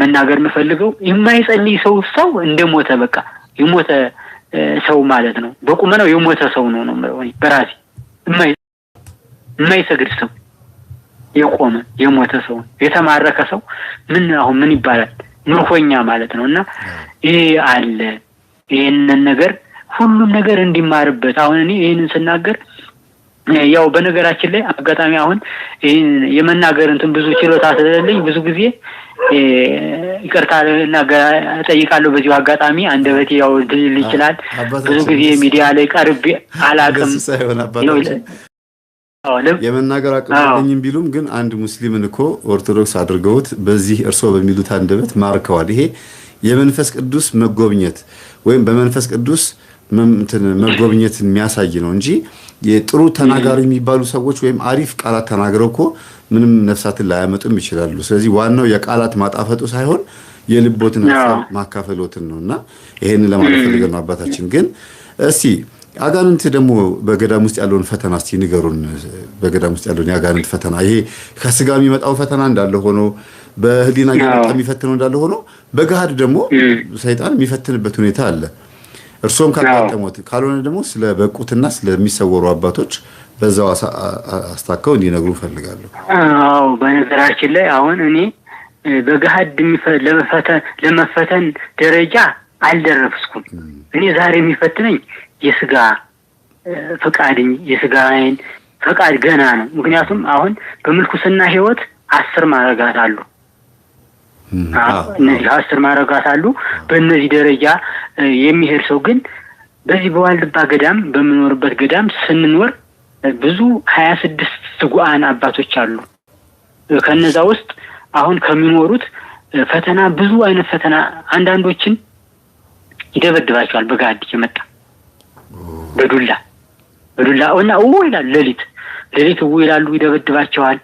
መናገር የምፈልገው የማይጸልይ ሰው እንደሞተ በቃ የሞተ ሰው ማለት ነው። በቁመናው የሞተ ሰው ነው በራሴ የማይሰግድ ሰው የቆመ የሞተ ሰው የተማረከ ሰው ምን ይባላል? ምርኮኛ ማለት ነውና ይሄ አለ። ይሄንን ነገር ሁሉም ነገር እንዲማርበት አሁን እኔ ይሄንን ስናገር ያው በነገራችን ላይ አጋጣሚ አሁን ይሄን የመናገር እንትን ብዙ ችሎታ ስለሌለኝ ብዙ ጊዜ ይቅርታ እጠይቃለሁ። በዚሁ አጋጣሚ አንደበቴ ያው ድል ይችላል። ብዙ ጊዜ ሚዲያ ላይ ቀርቤ አላቅም። የመናገር አቅም ቢሉም ግን አንድ ሙስሊምን እኮ ኦርቶዶክስ አድርገውት በዚህ እርሶ በሚሉት አንደበት ማርከዋል። ይሄ የመንፈስ ቅዱስ መጎብኘት ወይም በመንፈስ ቅዱስ መጎብኘትን የሚያሳይ ነው እንጂ የጥሩ ተናጋሪ የሚባሉ ሰዎች ወይም አሪፍ ቃላት ተናግረው እኮ ምንም ነፍሳትን ላያመጡም ይችላሉ። ስለዚህ ዋናው የቃላት ማጣፈጡ ሳይሆን የልቦትን ማካፈሎትን ነውና ይሄንን ለማለት ፈልገን ነው። አባታችን ግን እስቲ አጋንንት ደግሞ በገዳም ውስጥ ያለውን ፈተና እስቲ ንገሩን። በገዳም ውስጥ ያለውን የአጋንንት ፈተና ይሄ ከስጋ የሚመጣው ፈተና እንዳለ ሆኖ በህሊና የሚመጣ የሚፈትነው እንዳለ ሆኖ በገሃድ ደግሞ ሰይጣን የሚፈትንበት ሁኔታ አለ። እርሶም ካጋጠሙት ካልሆነ ደግሞ ስለ በቁትና ስለሚሰወሩ አባቶች በዛው አስታከው እንዲነግሩ ፈልጋለሁ። አዎ በነገራችን ላይ አሁን እኔ በገሃድ ለመፈተን ደረጃ አልደረስኩም። እኔ ዛሬ የሚፈትነኝ የስጋ የስጋዬን ፈቃድ ገና ነው። ምክንያቱም አሁን በምልኩስና ህይወት 10 ማረጋት አሉ። እነዚህ 10 ማረጋት አሉ። በእነዚህ ደረጃ የሚሄድ ሰው ግን በዚህ በዋልድባ ገዳም በመኖርበት ገዳም ስንኖር ብዙ 26 ስጉዓን አባቶች አሉ። ከነዛ ውስጥ አሁን ከሚኖሩት ፈተና ብዙ አይነት ፈተና አንዳንዶችን ይደበድባቸዋል። በጋድ እየመጣ በዱላ እና ይላል ሌሊት ይላሉ ይደበድባቸዋል።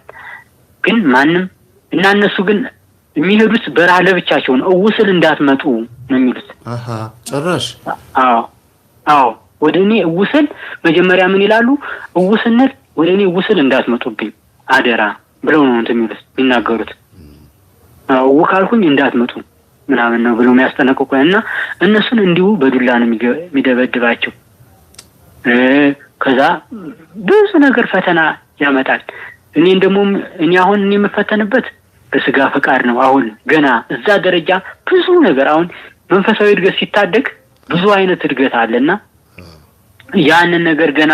ግን ማንም እና እነሱ ግን የሚሄዱት በረሃ ለብቻቸው ነው። እውስል እንዳትመጡ ነው የሚሉት። ጭራሽ አዎ ወደኔ እውስል መጀመሪያ ምን ይላሉ? እውስነት ወደኔ እውስል እንዳትመጡብኝ አደራ ብለው ነው የሚሉት የሚናገሩት። ካልኩኝ እንዳትመጡ ምናምን ነው ብለው የሚያስጠነቅቁና እነሱን እንዲሁ በዱላ ነው የሚደበድባቸው። ከዛ ብዙ ነገር ፈተና ያመጣል። እኔ አሁን የምፈተንበት በስጋ ፈቃድ ነው። አሁን ገና እዛ ደረጃ ብዙ ነገር አሁን መንፈሳዊ እድገት ሲታደግ ብዙ አይነት እድገት አለና ያንን ነገር ገና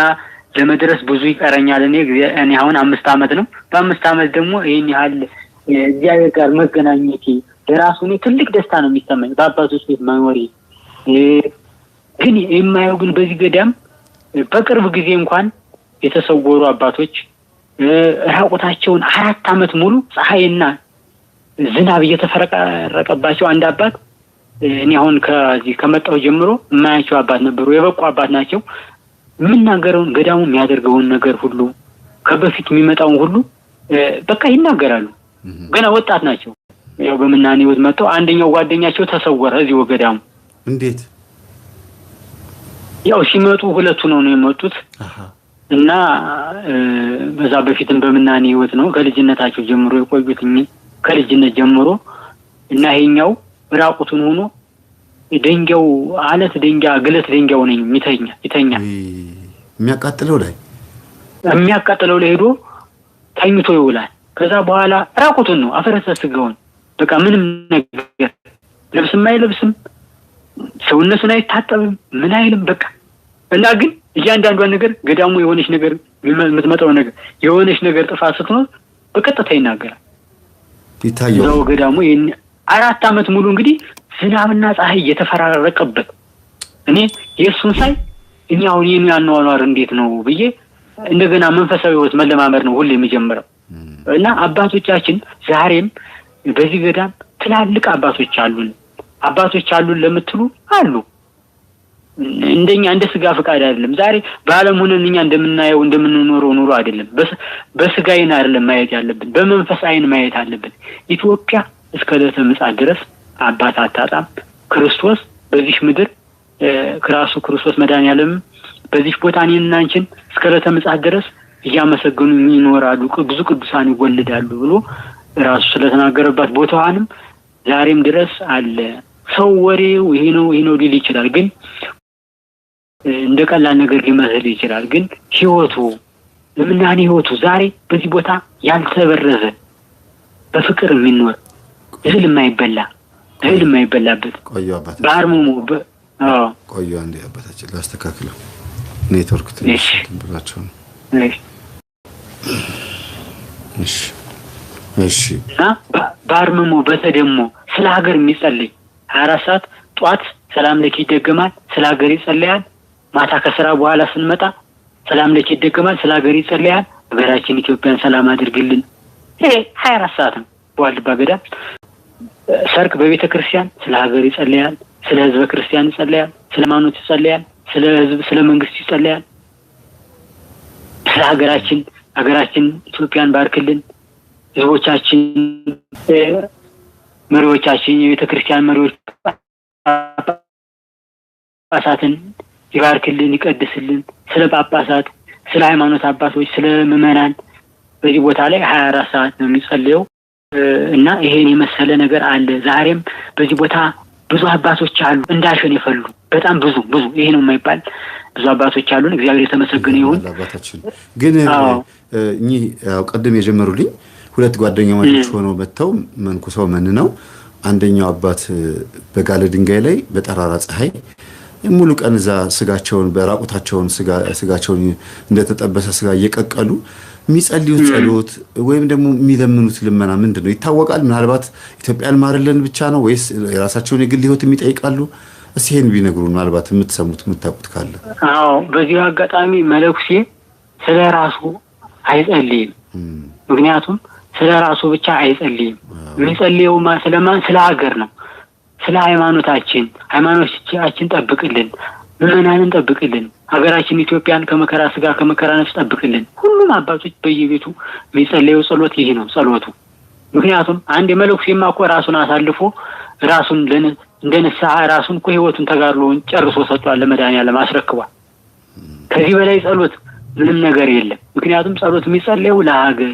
ለመድረስ ብዙ ይቀረኛል። እኔ አሁን 5 አመት ነው። በ5 አመት ደግሞ ይሄን ያህል እግዚአብሔር ጋር መገናኘቴ ለራሱ እኔ ትልቅ ደስታ ነው የሚሰማኝ። በአባቶች ቤት መኖሬ ግን የማየው ግን በዚህ ገዳም በቅርብ ጊዜ እንኳን የተሰወሩ አባቶች ራቆታቸውን 4 አመት ሙሉ ፀሐይና ዝናብ እየተፈረቀረቀባቸው አንድ አባት እኔ አሁን ከዚህ ከመጣሁ ጀምሮ የማያቸው አባት ነበሩ። የበቁ አባት ናቸው። የምናገረውን ገዳሙ የሚያደርገውን ነገር ሁሉ ከበፊት የሚመጣውን ሁሉ በቃ ይናገራሉ። ገና ወጣት ናቸው። ያው በምናኔ ወጥ መጥተው አንደኛው ጓደኛቸው ተሰወረ እዚሁ ገዳሙ። እንዴት? ያው ሲመጡ ሁለቱ ነው የመጡት እና በዛ በፊትም በምናኔ ወጥ ነው ከልጅነታቸው ጀምሮ የቆዩት ከልጅነት ጀምሮ እና ይሄኛው ራቁቱን ሆኖ ደንጋው አለት ግለት ደንጋው ነው ይተኛ የሚያቃጥለው ላይ ሄዶ ተኝቶ ይውላል። ከዛ በኋላ ራቁቱን ነው አፈረሰ ስጋውን በቃ ምንም ነገር ልብስም አይለብስም፣ ሰውነቱን አይታጠብም፣ ምን አይልም በቃ እና ግን እያንዳንዷን ነገር ገዳሙ የሆነች ነገር የምትመጣው ነገር የሆነች ነገር ጥፋት ስትኖር በቀጥታ ይናገራል። ይታየው ገዳሙ 4 አመት ሙሉ እንግዲህ ዝናብና ፀሐይ እየተፈራረቀበት እኔ የሱን ሳይ እኛው ያኗኗር እንዴት ነው ብዬ እንደገና መንፈሳዊ ህይወት መለማመድ ነው ሁሌ የሚጀምረው። እና አባቶቻችን ዛሬም በዚህ ገዳም ትላልቅ አባቶች አሉን ለምትሉ አሉ። እንደኛ እንደ ስጋ ፈቃድ አይደለም። ዛሬ በዓለም ሆነን እኛ እንደምናየው እንደምንኖረው ኑሮ አይደለም። በስጋ አይን አይደለም ማየት ያለብን፣ በመንፈስ አይን ማየት አለብን። ኢትዮጵያ እስከ ዕለተ ምጽአት ድረስ አባት አታጣም። ክርስቶስ በዚህ ምድር ከራሱ ክርስቶስ መድኃኒዓለም በዚህ ቦታ እኔና አንቺን እስከ ዕለተ ምጽአት ድረስ እያመሰገኑ ይኖራሉ፣ ብዙ ቅዱሳን ይወለዳሉ ብሎ ራሱ ስለተናገረባት ቦታዋንም ዛሬም ድረስ አለ። ሰው ወሬው ይሄ ነው ሊል ይችላል፣ ግን እንደ ቀላል ነገር ሊመስል ይችላል። ግን ህይወቱ ዛሬ በዚህ ቦታ ያልተበረዘ በፍቅር የሚኖር እህል የማይበላበት በአርምሞ ቆዩ አንዴ አባታችን ላስተካክለው ኔትወርክ ትንሽ ብላችሁ ነው። እሺ በአርምሞ በተደሞ ስለ ሀገር የሚጸልይ 24 ሰዓት ጧት ሰላም ለኪ ይደገማል፣ ስለ ሀገር ይጸልያል። ማታ ከስራ በኋላ ስንመጣ ሰላም ለኪ ይደገማል፣ ስለ ሀገር ይጸልያል። ሀገራችን ኢትዮጵያን ሰላም አድርግልን። ይሄ 24 ሰዓት ነው። በዋልድባ ገዳም ሰርክ በቤተ ክርስቲያን ስለ ሀገር ይጸልያል፣ ስለ ህዝበ ክርስቲያን ይጸልያል፣ ስለ ሃይማኖት ይጸልያል፣ ስለ ህዝብ ስለ መንግስት ይጸልያል። ስለ ሀገራችን ኢትዮጵያን ባርክልን፣ ህዝቦቻችን መሪዎቻችን የቤተ ክርስቲያን መሪዎች ጳጳሳትን ይባርክልን፣ ይቀድስልን። ስለ ጳጳሳት፣ ስለ ሃይማኖት አባቶች፣ ስለ ምዕመናን በዚህ ቦታ ላይ 24 ሰዓት ነው የሚጸልየው እና ይሄን የመሰለ ነገር አለ። ዛሬም በዚህ ቦታ ብዙ አባቶች አሉ እንዳሸን ይፈሉ በጣም ብዙ ይሄ ነው የማይባል ብዙ አባቶች አሉን። እግዚአብሔር የተመሰገነ ይሁን። አባታችን ግን እኚህ ያው ቀደም የጀመሩልኝ ሁለት ጓደኛሞች ሆነው መተው መንኩሰው መንነው አንደኛው አባት በጋለ ድንጋይ ላይ በጠራራ ፀሐይ ሙሉ ቀን እዛ ስጋቸውን በራቁታቸውን ስጋቸውን እንደተጠበሰ ስጋ እየቀቀሉ የሚጸልዩት ጸሎት ወይም ደግሞ የሚለምኑት ልመና ምንድነው ይታወቃል? ምናልባት ኢትዮጵያን ማርልን ብቻ ነው ወይስ የራሳቸውን የግል ህይወት የሚጠይቃሉ? እስኪ ይሄን ቢነግሩን ምናልባት የምትሰሙት የምታውቁት ካለ። አዎ በዚህ አጋጣሚ መለኩሴ ስለራሱ አይጸልይም። ምክንያቱም ስለራሱ ብቻ አይጸልይም። የሚጸልየው ስለማን? ስለ ሀገር ነው። ስለ ሃይማኖታችን ጠብቅልን፣ ምዕመናንን ጠብቅልን፣ ሀገራችን ኢትዮጵያን ከመከራ ስጋ ከመከራ ነፍስ ጠብቅልን። ሁሉም አባቶች በየቤቱ የሚጸልየው ጸሎት ይሄ ነው ጸሎቱ። ምክንያቱም አንድ የመለኩሴማ እኮ ራሱን አሳልፎ ራሱን እንደ ንስሐ ራሱን እኮ ህይወቱን ተጋድሎውን ጨርሶ ሰጥቷል፣ ለመድኃኒዓለም አስረክቧል። ከዚህ በላይ ጸሎት ምንም ነገር የለም። ምክንያቱም ጸሎት የሚጸልየው ለሀገር፣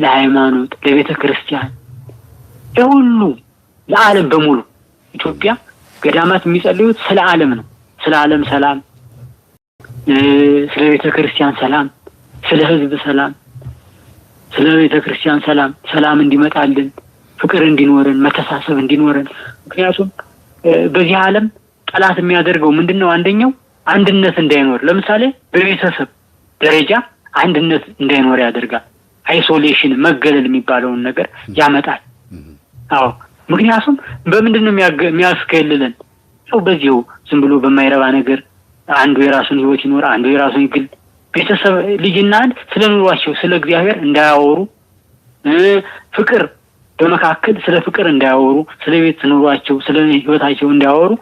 ለሃይማኖት፣ ለቤተ ክርስቲያን፣ ለሁሉ ለዓለም በሙሉ ኢትዮጵያ ገዳማት የሚጸልዩት ስለ ዓለም ነው። ስለ ዓለም ሰላም፣ ስለ ቤተ ክርስቲያን ሰላም፣ ስለ ህዝብ ሰላም፣ ስለ ቤተ ክርስቲያን ሰላም እንዲመጣልን፣ ፍቅር እንዲኖረን፣ መተሳሰብ እንዲኖረን። ምክንያቱም በዚህ ዓለም ጠላት የሚያደርገው ምንድነው? አንደኛው አንድነት እንዳይኖር። ለምሳሌ በቤተሰብ ደረጃ አንድነት እንዳይኖር ያደርጋል። አይሶሌሽን መገለል የሚባለውን ነገር ያመጣል። አዎ ምክንያቱም በምንድነው የሚያስከልለን? ሰው በዚሁ ዝም ብሎ በማይረባ ነገር አንዱ የራሱን ህይወት ይኖር፣ አንዱ የራሱን ይግል። ቤተሰብ ልጅና አንድ ስለ ኑሯቸው ስለ እግዚአብሔር እንዳያወሩ፣ ፍቅር በመካከል ስለ ፍቅር እንዳያወሩ፣ ስለ ቤት ኑሯቸው ስለ ህይወታቸው እንዳያወሩ፣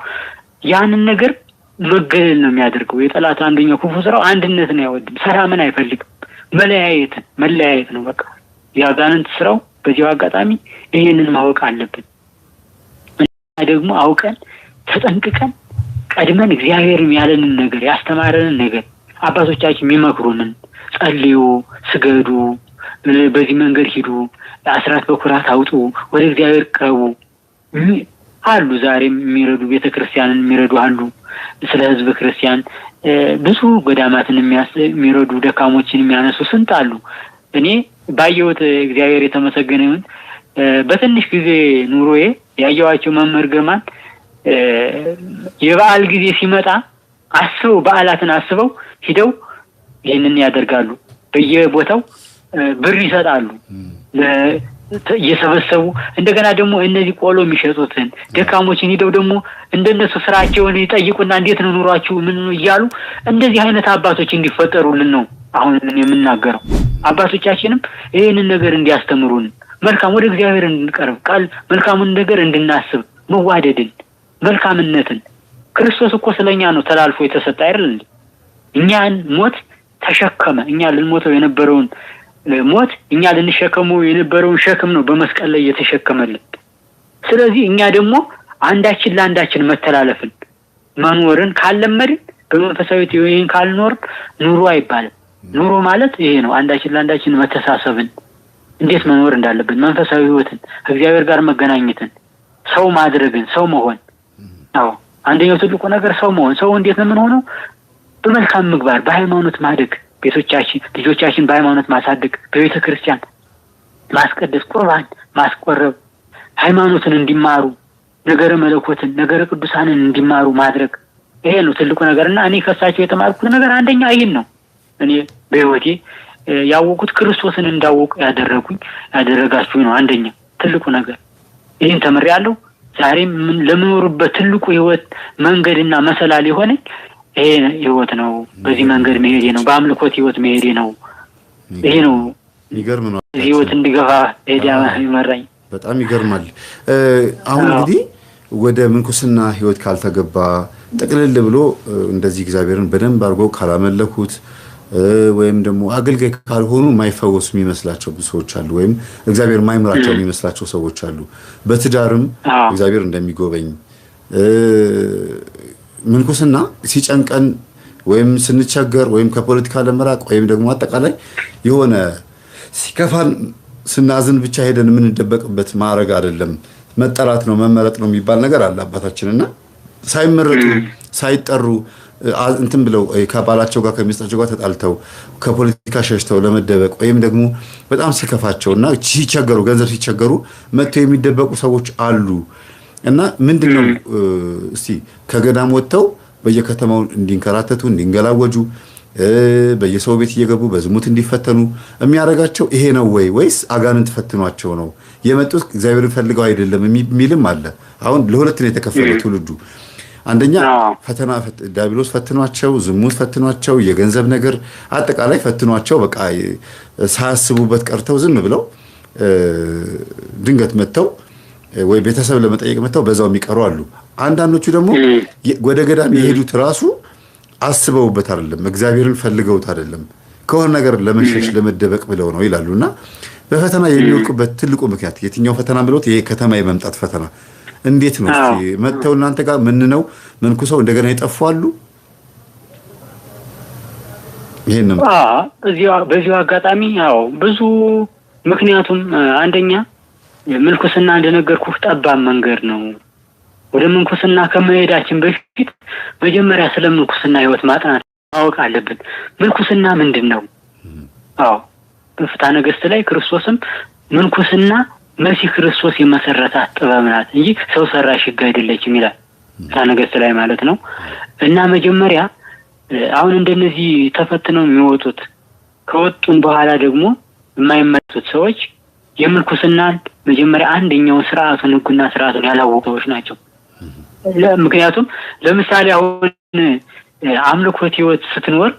ያንን ነገር መገለል ነው የሚያደርገው። የጠላት አንደኛው ክፉ ስራው አንድነትን አይወድም፣ ሰላምን አይፈልግም፣ መለያየት ነው በቃ የአጋንንት ስራው። በዚሁ አጋጣሚ ይሄንን ማወቅ አለብን። ደግሞ አውቀን ተጠንቅቀን ቀድመን እግዚአብሔር ያለንን ነገር ያስተማረንን ነገር አባቶቻችን የሚመክሩንን ጸልዩ፣ ስገዱ፣ በዚህ መንገድ ሂዱ፣ አስራት በኩራት አውጡ፣ ወደ እግዚአብሔር ቅረቡ አሉ። ዛሬም የሚረዱ ቤተክርስቲያንን የሚረዱ አሉ። ስለ ህዝብ ክርስቲያን ብዙ ገዳማትን የሚረዱ ደካሞችን የሚያነሱ ስንት አሉ። እኔ ባየሁት እግዚአብሔር የተመሰገነ ይሁን በትንሽ ጊዜ ኑሮዬ ያየኋቸው መምህር ግርማን የበዓል ጊዜ ሲመጣ አስበው በዓላትን አስበው ሂደው ይህንን ያደርጋሉ። በየቦታው ብር ይሰጣሉ እየሰበሰቡ። እንደገና ደግሞ እነዚህ ቆሎ የሚሸጡትን ደካሞችን ሂደው ደግሞ እንደነሱ ስራቸውን ይጠይቁና እንዴት ነው ኑሯችሁ ምን እያሉ እንደዚህ አይነት አባቶች እንዲፈጠሩልን ነው አሁን የምናገረው። አባቶቻችንም ይህንን ነገር እንዲያስተምሩን፣ መልካም ወደ እግዚአብሔር እንድንቀርብ፣ ቃል መልካሙን ነገር እንድናስብ፣ መዋደድን፣ መልካምነትን። ክርስቶስ እኮ ስለኛ ነው ተላልፎ የተሰጠ አይደል? እኛን ሞት ተሸከመ። እኛ ልንሞተው የነበረውን ሞት እኛ ልንሸከመው የነበረውን ሸክም ነው በመስቀል ላይ የተሸከመልን። ስለዚህ እኛ ደግሞ አንዳችን ለአንዳችን መተላለፍን መኖርን ካለመድን በመንፈሳዊ ይሄን ካልኖር ኑሮ አይባልም። ኑሮ ማለት ይሄ ነው። አንዳችን ለአንዳችን መተሳሰብን፣ እንዴት መኖር እንዳለብን፣ መንፈሳዊ ህይወትን፣ ከእግዚአብሔር ጋር መገናኘትን፣ ሰው ማድረግን፣ ሰው መሆን። አዎ አንደኛው ትልቁ ነገር ሰው መሆን። ሰው እንዴት ነው የምንሆነው? በመልካም ምግባር፣ በሃይማኖት ማደግ፣ ልጆቻችን በሃይማኖት ማሳደግ፣ በቤተ ክርስቲያን ማስቀደስ፣ ቁርባን ማስቆረብ፣ ሃይማኖትን እንዲማሩ፣ ነገረ መለኮትን፣ ነገረ ቅዱሳንን እንዲማሩ ማድረግ። ይሄ ነው ትልቁ ነገርና እኔ ከሳቸው የተማርኩት ነገር አንደኛ ይሄን ነው። እኔ በህይወቴ ያወቁት ክርስቶስን እንዳወቁ ያደረጋችሁኝ ነው አንደኛ ትልቁ ነገር። ይሄን ተምሬያለሁ። ዛሬም ለምኖርበት ትልቁ ህይወት መንገድና መሰላል የሆነኝ ይሄ ህይወት ነው። በዚህ መንገድ መሄዴ ነው። በአምልኮት ህይወት መሄዴ ነው። ይሄ ነው ይገርም ነው። ህይወት እንድገፋ ሄዲያ ይመራኝ። በጣም ይገርማል። አሁን እንግዲህ ወደ ምንኩስና ህይወት ካልተገባ ጠቅልል ብሎ እንደዚህ እግዚአብሔርን በደንብ አድርጎ ካላመለኩት ወይም ደግሞ አገልጋይ ካልሆኑ ማይፈወሱ የሚመስላቸው ብዙ ሰዎች አሉ። ወይም እግዚአብሔር ማይምራቸው የሚመስላቸው ሰዎች አሉ። በትዳርም እግዚአብሔር እንደሚጎበኝ ምንኩስና ሲጨንቀን ወይም ስንቸገር ወይም ከፖለቲካ ለመራቅ ወይም ደግሞ አጠቃላይ የሆነ ሲከፋን ስናዝን ብቻ ሄደን የምንደበቅበት ማዕረግ አይደለም። መጠራት ነው መመረጥ ነው የሚባል ነገር አለ አባታችንና ሳይመረጡ ሳይጠሩ እንትን ብለው ከባላቸው ጋር ከሚስታቸው ጋር ተጣልተው ከፖለቲካ ሸሽተው ለመደበቅ ወይም ደግሞ በጣም ሲከፋቸውና ሲቸገሩ ገንዘብ ሲቸገሩ መጥተው የሚደበቁ ሰዎች አሉ እና ምንድነው እስቲ ከገዳም ወጥተው በየከተማው እንዲንከራተቱ እንዲንገላወጁ በየሰው ቤት እየገቡ በዝሙት እንዲፈተኑ የሚያረጋቸው ይሄ ነው ወይስ አጋንንት ፈትኗቸው ነው የመጡት እግዚአብሔርን ፈልገው አይደለም የሚልም አለ አሁን ለሁለት ነው የተከፈለው ትውልዱ አንደኛ ፈተና ዲያብሎስ ፈትኗቸው ዝሙት ፈትኗቸው የገንዘብ ነገር አጠቃላይ ፈትኗቸው በቃ ሳያስቡበት ቀርተው ዝም ብለው ድንገት መተው ወይ ቤተሰብ ለመጠየቅ መተው በዛው የሚቀሩ አሉ አንዳንዶቹ ደግሞ ወደ ገዳም የሄዱት ራሱ አስበውበት አይደለም እግዚአብሔርን ፈልገውት አይደለም ከሆነ ነገር ለመሸሽ ለመደበቅ ብለው ነው ይላሉና በፈተና የሚወድቁበት ትልቁ ምክንያት የትኛው ፈተና ብሎት ይሄ ከተማ የመምጣት ፈተና እንዴት ነው መተው እናንተ ጋር ምን ነው መንኩሰው እንደገና ይጠፋሉ ይሄንም በዚሁ አጋጣሚ ያው ብዙ ምክንያቱም አንደኛ ምንኩስና እንደነገርኩህ ጠባብ መንገድ ነው ወደ ምንኩስና ከመሄዳችን በፊት መጀመሪያ ስለ ምንኩስና ህይወት ማጥናት ማወቅ አለብን ምንኩስና ምንድነው በፍትሐ ነገሥት ላይ ክርስቶስም ምንኩስና መሲህ ክርስቶስ የመሰረታት ጥበብ ናት እንጂ ሰው ሰራሽ ህግ አይደለችም ይላል ፍትሐ ነገሥት ላይ ማለት ነው እና መጀመሪያ አሁን እንደነዚህ ተፈትነው የሚወጡት ከወጡን በኋላ ደግሞ የማይመጡት ሰዎች የምንኩስናን መጀመሪያ አንደኛውን ስርዓቱን ህጉና ስርዓቱን ያላወቁ ሰዎች ናቸው ምክንያቱም ለምሳሌ አሁን አምልኮት ህይወት ስትኖር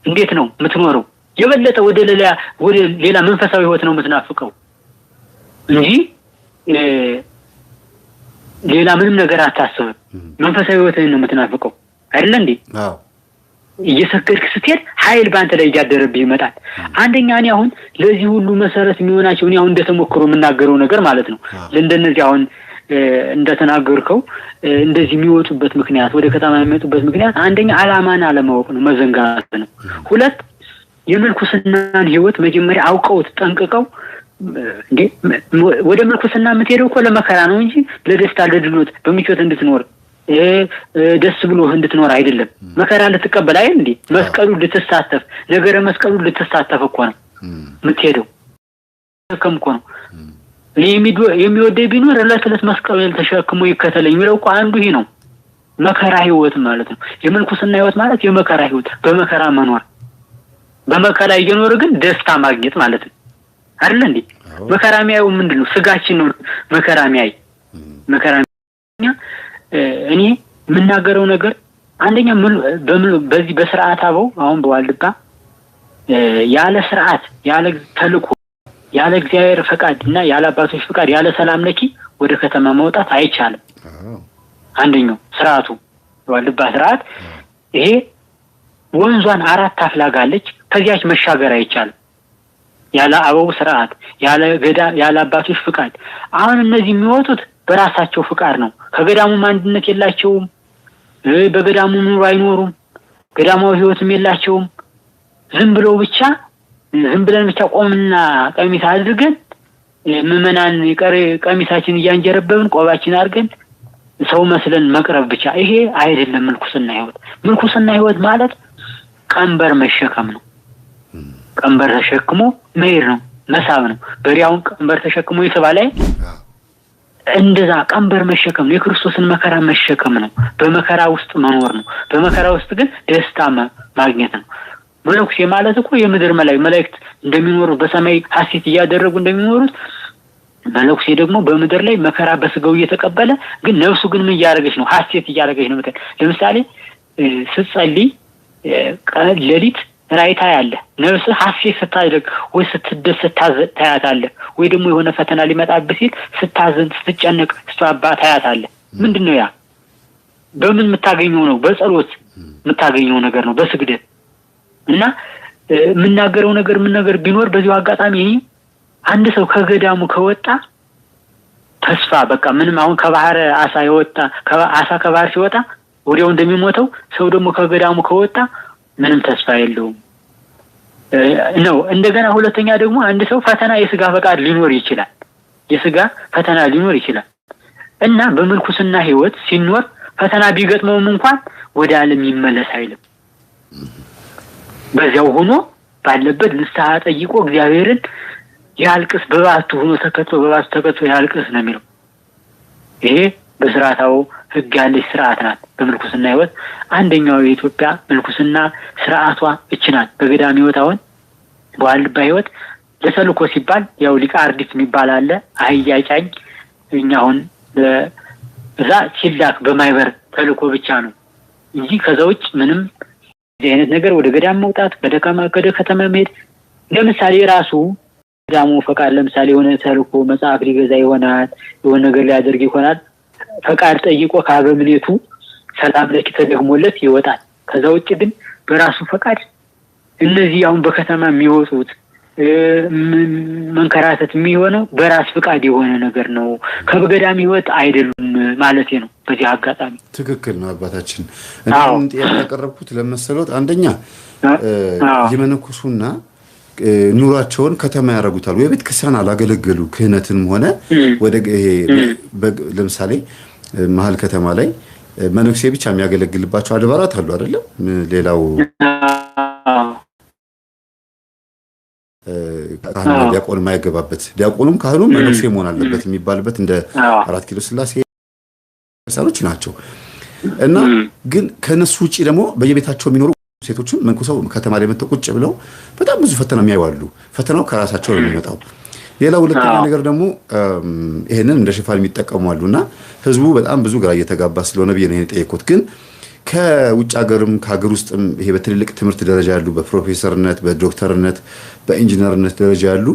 እንዴት ነው የምትኖረው የበለጠ ወደ ሌላ መንፈሳዊ ህይወት ነው የምትናፍቀው እንጂ ሌላ ምንም ነገር አታስብም መንፈሳዊ ህይወትን ነው የምትናፍቀው አይደል እንዴ እየሰከርክ ስትሄድ ኃይል ባንተ ላይ ያደረብህ ይመጣል አንደኛ እኔ አሁን ለዚህ ሁሉ መሰረት የሚሆናቸው እኔ አሁን እንደተሞክሮ የምናገረው ነገር ማለት ነው ለእንደነዚህ አሁን እንደተናገርከው እንደዚህ የሚወጡበት ምክንያት ወደ ከተማ የሚወጡበት ምክንያት አንደኛ ዓላማን አለማወቅ ነው መዘንጋት ነው ሁለት የምንኩስናን ህይወት መጀመሪያ አውቀው ተጠንቅቀው ወደ ምንኩስና የምትሄደው እኮ ለመከራ ነው እንጂ ለደስታ ለድሎት በምቾት እንድትኖር ደስ ብሎ እንድትኖር አይደለም መከራ ልትቀበል አይደል እንዴ መስቀሉ ልትሳተፍ ነገረ መስቀሉ ልትሳተፍ እኮ ነው የምትሄደው ተከምኮ ነው የሚወደው ቢኖር ለተለት መስቀሉ ተሸክሞ ይከተለኝ የሚለው እኮ አንዱ ይሄ ነው መከራ ህይወት ማለት ነው የምንኩስና ህይወት ማለት የመከራ ህይወት በመከራ መኖር በመከራ እየኖር ግን ደስታ ማግኘት ማለት ነው አይደል እንዴ መከራሚያው ምንድነው ስጋችን ነው መከራሚያይ እኔ የምናገረው ነገር አንደኛ በዚህ በስርዓት አበው አሁን በዋልድባ ያለ ስርዓት ያለ ተልቆ ያለ እግዚአብሔር ፈቃድና ያለ አባቶች ፈቃድ ያለ ሰላም ለኪ ወደ ከተማ መውጣት አይቻልም አንደኛው ስርዓቱ በዋልድባ ስርዓት ይሄ ወንዟን አራት አፍላጋለች ከዚያች መሻገር አይቻልም ያለ አበው ስርዓት ያለ ገዳ ያለ አባቶች ፈቃድ አሁን እነዚህ የሚወጡት በራሳቸው ፍቃድ ነው ከገዳሙ አንድነት የላቸውም በገዳሙ ኑሮ አይኖሩም ገዳማው ህይወትም የላቸውም ዝም ብለን ብቻ ቆምና ቀሚስ አድርገን ምመናን ቀሚሳችን እያንጀረበብን ቆባችን አድርገን ሰው መስለን መቅረብ ብቻ ይሄ አይደለም ምንኩስና ህይወት ማለት ቀንበር መሸከም ነው ቀንበር ተሸክሞ መሄድ ነው መሳብ ነው በሪያውን ቀንበር ተሸክሞ ይስባል እንደዛ ቀንበር መሸከም ነው የክርስቶስን መከራ መሸከም ነው በመከራ ውስጥ መኖር ነው በመከራ ውስጥ ግን ደስታ ማግኘት ነው መለኩሴ ማለት እኮ የምድር መላእክት እንደሚኖሩ በሰማይ ሐሴት እያደረጉ እንደሚኖሩት መለኩሴ ደግሞ በምድር ላይ መከራ በስጋው እየተቀበለ ግን ነፍሱ ግን ምን ያደርገች ነው ሐሴት እያደረገች ነው ለምሳሌ ስትጸልይ ሌሊት ራይታ ያለ ነፍስ ሐሴት ስታደርግ ወይ ስትደሰት ታያታለ ወይ ደግሞ የሆነ ፈተና ሊመጣብህ ሲል ስታዘን ስትጨነቅ ስትባባ ታያታለ ምንድነው ያ በምን የምታገኘው ነው በጸሎት የምታገኘው ነገር ነው በስግደት እና የምናገረው ነገር ምን ነገር ቢኖር በዚሁ አጋጣሚ አንድ ሰው ከገዳሙ ከወጣ ተስፋ በቃ ምንም አሁን ከባህር አሳ ይወጣ አሳ ከባህር ሲወጣ ወዲያው እንደሚሞተው ሰው ደግሞ ከገዳሙ ከወጣ ምንም ተስፋ የለውም ነው እንደገና ሁለተኛ ደግሞ አንድ ሰው ፈተና የስጋ ፈቃድ ሊኖር ይችላል የስጋ ፈተና ሊኖር ይችላል እና በምንኩስና ህይወት ሲኖር ፈተና ቢገጥመውም እንኳን ወደ ዓለም ይመለስ አይልም። በዚያው ሆኖ ባለበት ንስሐ ጠይቆ እግዚአብሔርን ያልቅስ በባቱ ሆኖ ተከትሎ ያልቅስ ነው የሚለው። ይሄ በስርዓታው ህግ ያለች ስርዓት ናት። በምንኩስና ህይወት አንደኛው የኢትዮጵያ ምንኩስና ስርዓቷ እቺ ናት። በገዳም ህይወት አሁን በዋልባ ህይወት ለተልኮ ሲባል ያው ሊቀ አርዲት የሚባል አለ። አህያ ጫኝ እኛ አሁን እዛ ሲላክ በማይበር ተልኮ ብቻ ነው እንጂ ከዛ ውጭ ምንም አይነት ነገር ወደ ገዳም መውጣት ወደ ከተማ መሄድ ለምሳሌ ራሱ ገዳሙ ፈቃድ ለምሳሌ የሆነ ተልኮ መጽሐፍ ሊገዛ ይሆናል የሆነ ነገር ሊያደርግ ይሆናል ፈቃድ ጠይቆ ካበምኔቱ ሰላም ለኪ ተደግሞለት ይወጣል። ከዛ ውጭ ግን በራሱ ፈቃድ እነዚህ አሁን በከተማ የሚወጡት መንከራተት የሚሆነው በራስ ፈቃድ የሆነ ነገር ነው። ከበገዳም ህይወት አይደሉም ማለት ነው። በዚህ አጋጣሚ ትክክል ነው አባታችን። እንደውም ጥያቄ ያቀረብኩት ለመሰሎት አንደኛ የመነኩሱና ኑራቸውን ከተማ ያረጉታል ወይ ቤተ ክርስቲያን አላገለገሉ ክህነትንም ሆነ ወደ ለምሳሌ መሀል ከተማ ላይ መነኩሴ ብቻ የሚያገለግልባቸው አድባራት አሉ አይደለም። ሌላው ካህኑ ዲያቆን የማይገባበት ዲያቆኑም ካህኑም መነኩሴ መሆን አለበት የሚባልበት እንደ 4 ኪሎ ስላሴ ሰሎች ናቸው። እና ግን ከነሱ ውጪ ደግሞ በየቤታቸው የሚኖሩ ሴቶችም መንኩሰው ከተማ ላይ መጥተው ቁጭ ብለው በጣም ብዙ ፈተና የሚያዩዋሉ። ፈተናው ከራሳቸው ነው የሚመጣው። ሌላው ሁለተኛ ነገር ደግሞ ይሄንን እንደ ሽፋን የሚጠቀሙ አሉና ህዝቡ በጣም ብዙ ግራ እየተጋባ ስለሆነ ብዬ ነው የጠየቁት። ግን ከውጭ ሀገርም ከሀገር ውስጥም ይሄ በትልልቅ ትምህርት ደረጃ ያሉ በፕሮፌሰርነት በዶክተርነት በኢንጂነርነት ደረጃ ያሉ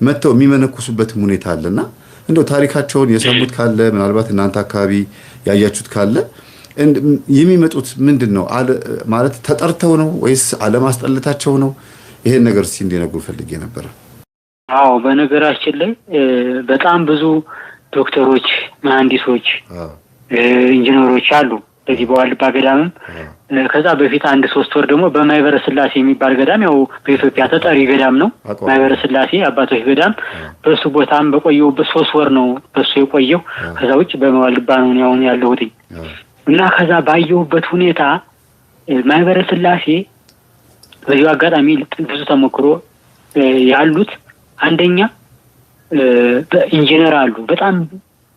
መጥተው የሚመነኩሱበትም ሁኔታ አለና እንደው ታሪካቸውን የሰሙት ካለ ምናልባት እናንተ አካባቢ ያያችሁት ካለ የሚመጡት ምንድነው ማለት ተጠርተው ነው ወይስ አለማስጠለታቸው ነው? ይሄን ነገር እስቲ እንዲነግሩ ፈልጌ ነበር። አዎ በነገራችን ላይ በጣም ብዙ ዶክተሮች፣ መሐንዲሶች፣ ኢንጂነሮች አሉ በዚህ በዋልባ ገዳምም። ከዛ በፊት 1-3 ወር ደግሞ በማይበረ ስላሴ የሚባል ገዳም ያው በኢትዮጵያ ተጠሪ ገዳም ነው። ማይበረ ስላሴ አባቶች ገዳም በሱ ቦታም በቆየሁበት 3 ወር ነው በሱ የቆየው። ከዛ ውጭ በዋልባ ነው ያውን ያለሁት እና ከዛ ባየሁበት ሁኔታ ማይበረ ስላሴ በዚህ አጋጣሚ ብዙ ተሞክሮ ያሉት አንደኛ በኢንጂነር አሉ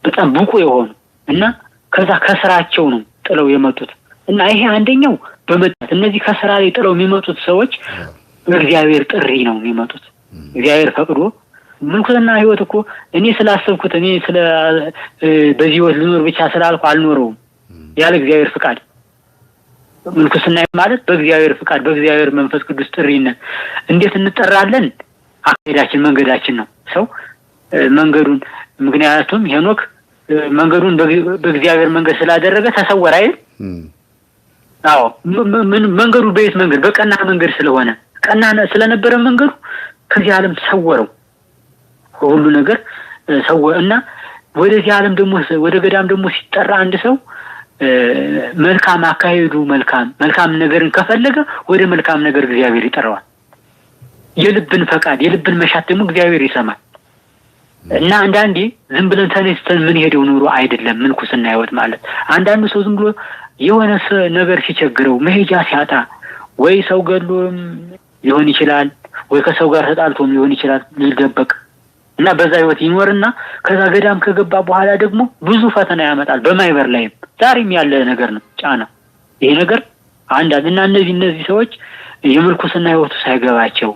በጣም ብቁ የሆኑ እና ከዛ ከስራቸው ነው ጥለው የመጡት እና ይሄ አንደኛው በመጣት እነዚህ ከስራ ላይ ጥለው የሚመጡት ሰዎች በእግዚአብሔር ጥሪ ነው የሚመጡት። እግዚአብሔር ፈቅዶ ምንኩስና ህይወት እኮ እኔ ስላሰብኩት እኔ ስለ በዚህ ህይወት ልኖር ብቻ ስላልኩ አልኖረውም ያለ እግዚአብሔር ፍቃድ። ምንኩስና ማለት በእግዚአብሔር ፍቃድ በእግዚአብሔር መንፈስ ቅዱስ ጥሪነት እንዴት እንጠራለን? አካሄዳችን መንገዳችን ነው ሰው መንገዱን ምክንያቱም ሄኖክ መንገዱን በእግዚአብሔር መንገድ ስላደረገ ተሰወረ አይደል? አዎ መንገዱ በየት መንገድ በቀና መንገድ ስለሆነ ቀና ስለነበረ መንገዱ ከዚህ ዓለም ሰወረው ሁሉ ነገር ሰወና ወደዚህ ዓለም ደግሞ ወደ ገዳም ደግሞ ሲጠራ አንድ ሰው መልካም አካሄዱ መልካም ነገርን ከፈለገ ወደ መልካም ነገር እግዚአብሔር ይጠራዋል። የልብን ፈቃድ የልብን መሻት ደግሞ እግዚአብሔር ይሰማል። እና አንዳንዴ ዝም ብለን ተነስተን ምን ሄደው ኑሮ አይደለም ምንኩስና ህይወት ማለት። አንዳንዱ ሰው ዝም ብሎ የሆነ ነገር ሲቸግረው መሄጃ ሲያጣ ወይ ሰው ገሎም ሊሆን ይችላል ወይ ከሰው ጋር ተጣልቶም ሊሆን ይችላል ሊደበቅ እና በዛ ህይወት ይኖርና ከዛ ገዳም ከገባ በኋላ ደግሞ ብዙ ፈተና ያመጣል። በማይበር ላይም ዛሬም ያለ ነገር ነው ጫና። ይሄ ነገር አንዳንድና እነዚህ ሰዎች የምንኩስና ህይወቱ ሳይገባቸው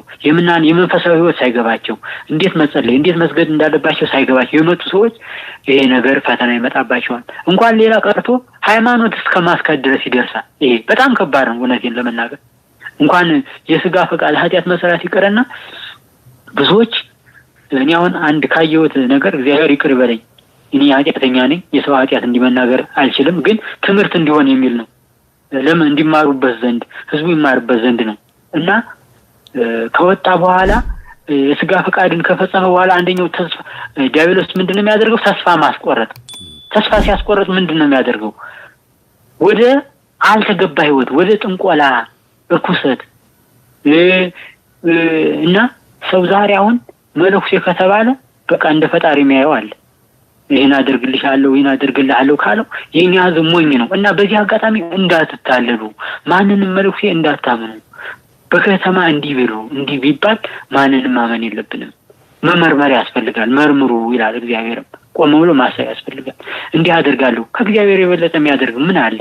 የመንፈሳዊ ህይወት ሳይገባቸው እንዴት መጸለይ እንዴት መስገድ እንዳለባቸው ሳይገባቸው የመጡ ሰዎች ይሄ ነገር ፈተና ይመጣባቸዋል። እንኳን ሌላ ቀርቶ ሃይማኖት እስከማስካድ ድረስ ይደርሳል። ይሄ በጣም ከባድ ነው እውነቴን ለመናገር። እንኳን የሥጋ ፈቃድ ኃጢአት መስራት ይቀርና ብዙዎች እኔ አሁን አንድ ካየሁት ነገር እግዚአብሔር ይቅር ይበለኝ እኔ ኃጢአተኛ ነኝ የሰው ኃጢአት እንዲመናገር አልችልም፣ ግን ትምህርት እንዲሆን የሚል ነው ለምን እንዲማሩበት ዘንድ ህዝቡ ይማርበት ዘንድ ነው። እና ከወጣ በኋላ የሥጋ ፈቃድን ከፈጸመ በኋላ አንደኛው ተስፋ ዲያብሎስ ምንድነው የሚያደርገው? ተስፋ ማስቆረጥ። ተስፋ ሲያስቆረጥ ምንድነው የሚያደርገው? ወደ አልተገባ ህይወት ወደ ጥንቆላ እርኩሰት እና ሰው ዛሬ አሁን መነኩሴ ከተባለ በቃ እንደ ፈጣሪ የሚያየው አለ። ይሄን አደርግልሃለሁ ካለው የኛ ህዝብ ሞኝ ነው እና በዚህ አጋጣሚ እንዳትታለሉ፣ ማንንም መልኩ እንዳታምኑ፣ በከተማ እንዲህ ብሎ እንዲህ ቢባል ማንንም ማመን የለብንም። መመርመር ያስፈልጋል። መርምሩ ይላል እግዚአብሔርም። ቆም ብሎ ማሰብ ያስፈልጋል። እንዲህ አደርጋለሁ ከእግዚአብሔር የበለጠ የሚያደርግ ምን አለ?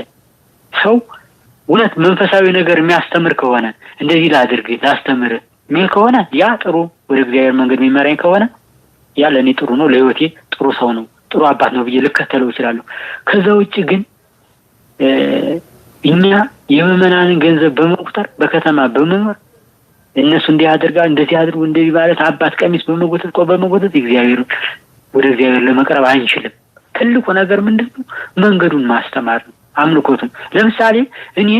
ሰው እውነት መንፈሳዊ ነገር የሚያስተምር ከሆነ እንደዚህ ላስተምር የሚል ከሆነ ያ ጥሩ ወደ እግዚአብሔር መንገድ የሚመራኝ ከሆነ ያ ለእኔ ጥሩ ነው፣ ለህይወቴ ጥሩ ሰው ነው፣ ጥሩ አባት ነው ብዬ ልከተለው እችላለሁ። ከዛ ውጭ ግን እኛ የምዕመናንን ገንዘብ በመቁጠር በከተማ በመኖር እነሱ እንዲህ ያደርጋል እንደዚህ አድርጉ እንደዚህ ማለት አባት ቀሚስ በመጎተት እግዚአብሔር ወደ እግዚአብሔር ለመቅረብ አንችልም። ትልቁ ነገር ምንድነው? መንገዱን ማስተማር ነው። አምልኮቱን ለምሳሌ እኔ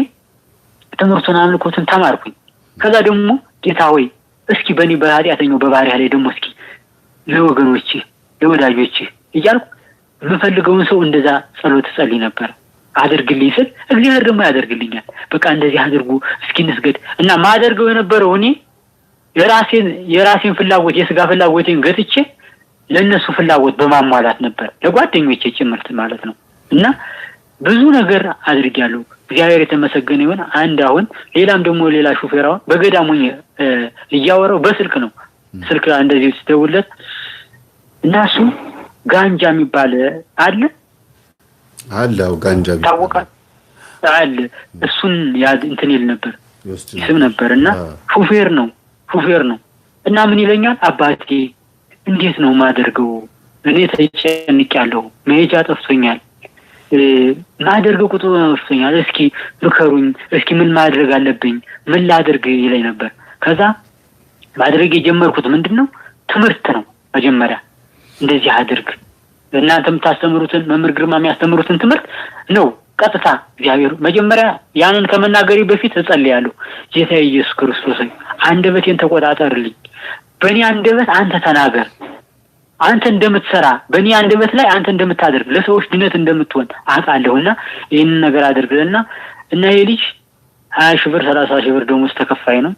ትምህርቱን አምልኮቱን ተማርኩኝ። ከዛ ደግሞ ጌታ ሆይ እስኪ በእኔ በኃጢአተኛው በባሪያ ላይ ደግሞ እስኪ ለወገኖቼ ለወዳጆቼ እያልኩ የምፈልገውን ሰው እንደዛ ጸሎት ጸልይ ነበር። አድርግልኝ ስል እግዚአብሔር ደግሞ ያደርግልኛል። በቃ እንደዚህ አድርጉ እስኪ እንስገድ እና ማደርገው የነበረው እኔ የራሴን ፍላጎት የስጋ ፍላጎቴን ገትቼ ለነሱ ፍላጎት በማሟላት ነበር፣ ለጓደኞቼ ጭምርት ማለት ነው። እና ብዙ ነገር አድርጊያለሁ። እግዚአብሔር የተመሰገነ ይሁን። አንድ አሁን ሌላም ደግሞ ሌላ ሹፌራው በገዳሙኝ እያወራው በስልክ ነው ስልክ እንደዚህ ሲደውልለት እና እሱ ጋንጃ የሚባል አለው ጋንጃ ታወቃል አለ እሱን እንትን ይል ነበር ስም ነበር እና ሹፌር ነው እና ምን ይለኛል? አባቴ እንዴት ነው ማደርገው? እኔ ተጨንቄያለሁ፣ መሄጃ ጠፍቶኛል፣ ማደርገው ቁጥሩ ጠፍቶኛል፣ እስኪ ምከሩኝ፣ እስኪ ምን ማድረግ አለብኝ፣ ምን ላድርግ ይለኝ ነበር። ከዛ ማድረግ የጀመርኩት ምንድነው? ትምህርት ነው። መጀመሪያ እንደዚህ አድርግ እናንተ የምታስተምሩትን መምህር ግርማ የሚያስተምሩትን ትምህርት ነው ቀጥታ እግዚአብሔር መጀመሪያ ያንን ከመናገሬ በፊት እጸልያለሁ። ጌታ ኢየሱስ ክርስቶስ አንደበቴን ተቆጣጠርልኝ፣ በእኔ አንደበት አንተ ተናገር፣ አንተ እንደምትሰራ በእኔ አንደበት ላይ አንተ እንደምታደርግ ለሰዎች ድነት እንደምትሆን አውቃለሁና ይህንን ነገር አድርግልና እና ይሄ ልጅ 20 ሺህ ብር 30 ሺህ ብር ደሞዝ ተከፋይ ነው፣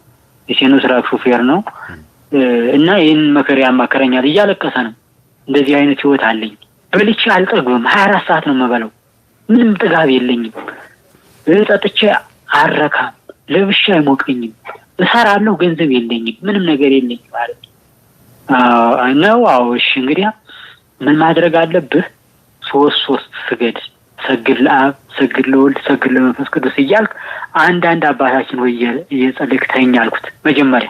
የሲኖትራክ ሹፌር ነው እና ይህንን መከራ ያማከረኛል። እያለቀሰ ነው። እንደዚህ አይነት ህይወት አለኝ፣ በልቼ አልጠግብም፣ 24 ሰዓት ነው የምበላው፣ ምንም ጥጋብ የለኝም፣ ጠጥቼ አረካም፣ ለብሼ አይሞቀኝም፣ እሰራለሁ፣ ገንዘብ የለኝም፣ ምንም ነገር የለኝም ማለት ነው። አዎ እሺ እንግዲህ ምን ማድረግ አለብህ? 3 ስገድ፣ ሰግድ ለአብ፣ ሰግድ ለወልድ፣ ሰግድ ለመንፈስ ቅዱስ እያልክ አንዳንድ አባታችን ወይ እየጸለይክ ተኛ አልኩት። መጀመሪያ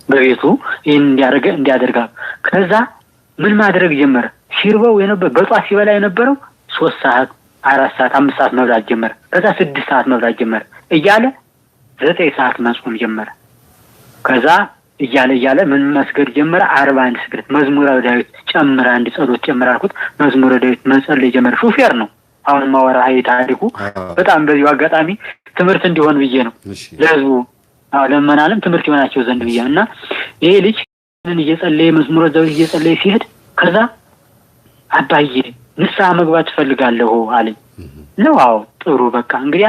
በቤቱ ይህን እንዲያደርጋ ከዛ ምን ማድረግ ጀመረ? ሲርበው የነበር በጧት ሲበላ የነበረው 3 ሰዓት 4 ሰዓት 5 ሰዓት መብላት ጀመረ። ከዛ 6 ሰዓት መብላት ጀመረ እያለ 9 ሰዓት መጾም ጀመረ። ከዛ እያለ ምን መስገድ ጀመረ? 41 ስግደት መዝሙረ ዳዊት ጨምራ አንድ ጸሎት ጨምራ አልኩት። መዝሙረ ዳዊት መጸለይ ጀመረ። ሹፌር ነው። አሁን ማወራ ታሪኩ በጣም በዚህ አጋጣሚ ትምህርት እንዲሆን ብዬ ነው ለህዝቡ ለመናለም ትምህርት ይሆናቸው ዘንድ ብዬ እና ይሄ ልጅ እየጸለየ መዝሙረ ዳዊት እየጸለየ ሲሄድ ከዛ አባዬ ንስሐ መግባት ፈልጋለሁ አለኝ። ነው አዎ ጥሩ በቃ እንግዲያ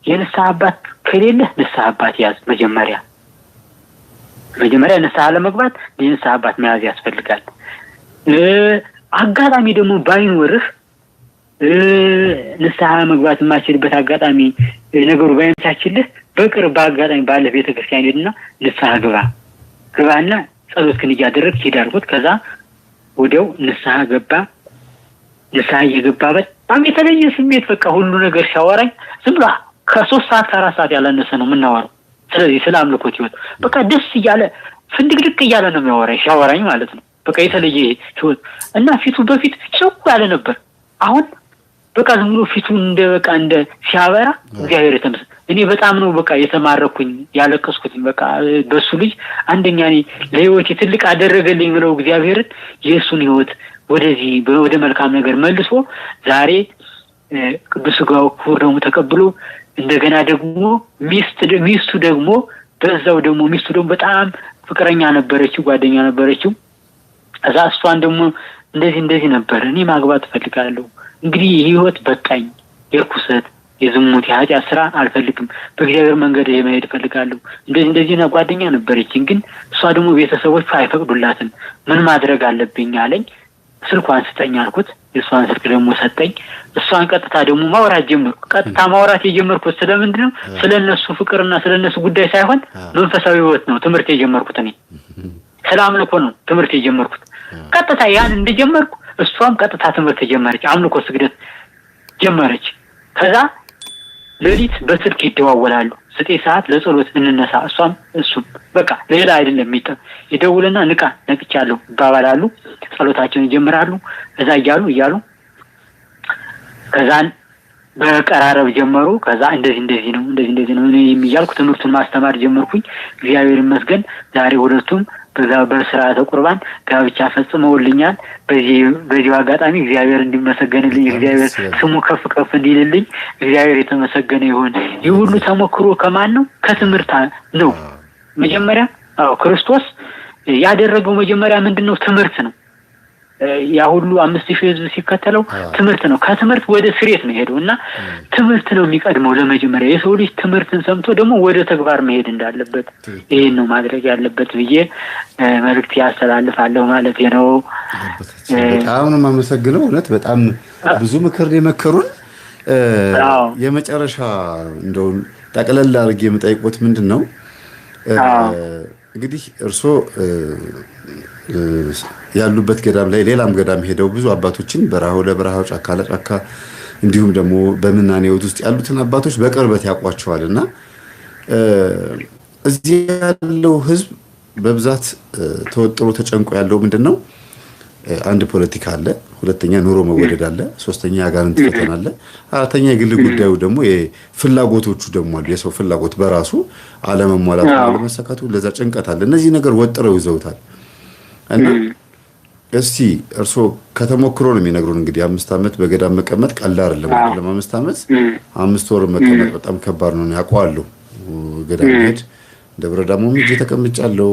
የንስሐ አባት ከሌለ ንስሐ አባት ያዝ። መጀመሪያ ንስሐ ለመግባት የንስሐ አባት መያዝ ያስፈልጋል። አጋጣሚ ደግሞ ባይኖርህ ንስሐ መግባት የማይችልበት አጋጣሚ ነገሩ ባይመቻችልህ በቅርብ አጋጣሚ ባለ ቤተክርስቲያን ሄድና ንስሐ ግባና ጸሎትህን እያደረግህ ሂድ አልኩት። ከዛ ወዲያው ንስሐ ገባ። ንስሐ እየገባ በጣም የተለየ ስሜት በቃ ሁሉ ነገር ሲያወራኝ ዝም ብሎ ከ3 ሰዓት ከ4 ሰዓት ያላነሰ ነው የምናወራው። ስለዚህ ስለ አምልኮት ህይወት በቃ ደስ እያለ ፍንድቅድቅ እያለ ነው ሲያወራኝ ማለት ነው። በቃ የተለየ ህይወት እና ፊቱ በፊት ጭው ያለ ነበር። አሁን በቃ ዝም ብሎ ፊቱ እንደ ሲያበራ እግዚአብሔር የተመሰገነ። እኔ በጣም ነው በቃ የተማረኩኝ ያለቀስኩት። በቃ በሱ ልጅ አንደኛ እኔ ለህይወቴ ትልቅ አደረገልኝ ብለው እግዚአብሔርን የእሱን ህይወት ወደ መልካም ነገር መልሶ ዛሬ ቅዱስ ሥጋው ክቡር ደሙ ተቀብሎ እንደገና ደግሞ ሚስቱ ደግሞ በዛው ደግሞ ሚስቱ ደግሞ በጣም ፍቅረኛ ነበረችው፣ ጓደኛ ነበረችው። እዛ እሷን ደግሞ እንደዚህ ነበር እኔ ማግባት እፈልጋለሁ፣ እንግዲህ ህይወት በቃኝ፣ የርኩሰት የዝሙት የኃጢአት ስራ አልፈልግም፣ በእግዚአብሔር መንገድ መሄድ እፈልጋለሁ። እንደዚህ ነው ጓደኛ ነበረችኝ። ግን እሷ ደግሞ ቤተሰቦቿ አይፈቅዱላትም። ምን ማድረግ አለብኝ አለኝ። ስልኳን ስጠኝ አልኩት። የሷን ስልክ ደግሞ ሰጠኝ። እሷን ቀጥታ ደግሞ ማውራት ጀመርኩ። ቀጥታ ማውራት የጀመርኩት ስለምንድን ነው? ስለነሱ ፍቅርና ስለነሱ ጉዳይ ሳይሆን መንፈሳዊ ህይወት ነው ትምህርት የጀመርኩት። እኔ ስለ አምልኮ ነው ትምህርት የጀመርኩት። ቀጥታ ያን እንደጀመርኩ እሷም ቀጥታ ትምህርት ጀመረች። አምልኮ ስግደት ጀመረች። ከዛ ሌሊት በስልክ ይደዋወላሉ። 9 ሰዓት ለጸሎት እንነሳ። እሱም በቃ ሌላ አይደለም ይደውልና ነቅቻለሁ ይባባላሉ። ጸሎታቸውን ይጀምራሉ። እዛ እያሉ ከዛን በቀራረብ ጀመሩ። ከዛ እንደዚህ ነው እኔ የሚያልኩ ትምህርቱን ማስተማር ጀመርኩኝ። እግዚአብሔር ይመስገን ዛሬ ሁለቱም በስርዓተ ቁርባን ጋብቻ ፈጽመውልኛል። በዚህ አጋጣሚ እግዚአብሔር እንዲመሰገንልኝ፣ እግዚአብሔር ስሙ ከፍ እንዲልልኝ እግዚአብሔር የተመሰገነ ይሁን። ይህ ሁሉ ተሞክሮ ከማን ነው? ከትምህርት ነው። መጀመሪያ ክርስቶስ ያደረገው መጀመሪያ ምንድነው? ትምህርት ነው። ያ ሁሉ 5000 ህዝብ ሲከተለው ትምህርት ነው። ከትምህርት ወደ ስሬት ነው ሄደው እና ትምህርት ነው የሚቀድመው። ለመጀመሪያ የሰው ልጅ ትምህርትን ሰምቶ ደግሞ ወደ ተግባር መሄድ እንዳለበት ይሄን ነው ማድረግ ያለበት ብዬ መልእክት ያስተላልፋለሁ ማለት ነው። በጣም ነው የማመሰግነው። እውነት በጣም ብዙ ምክር የመከሩን። የመጨረሻ እንደው ጠቅለል አድርጌ የምጠይቆት ምንድነው እንግዲህ እርሶ ያሉበት ገዳም ላይ ሌላም ገዳም ሄደው ብዙ አባቶችን በረሃው ለበረሃው ጫካ ለጫካ እንዲሁም ደግሞ በምናኔ ውስጥ ያሉትን አባቶች በቅርበት ያውቋቸዋልና እዚህ ያለው ህዝብ በብዛት ተወጥሮ ተጨንቆ ያለው ምንድነው? አንድ ፖለቲካ አለ፣ ሁለተኛ ኑሮ መወደድ አለ፣ ሶስተኛ አጋንንት ፈተና አለ፣ አራተኛ የግል ጉዳዩ ደግሞ የፍላጎቶቹ ደግሞ አሉ። የሰው ፍላጎት በራሱ አለመሟላቱ አለመሰካቱ ለዛ ጭንቀት አለ። እነዚህ ነገር ወጥረው ይዘውታል። እና እስቲ እርሶ ከተሞክሮ ነው የሚነግሩን። እንግዲህ 5 ዓመት በገዳም መቀመጥ ቀላል አይደለም። 5 ዓመት 5 ወር መቀመጥ በጣም ከባድ ነው። ያውቀዋለሁ። ገዳም ሄድ ደብረ ዳሞም ሄጄ ተቀምጫለሁ።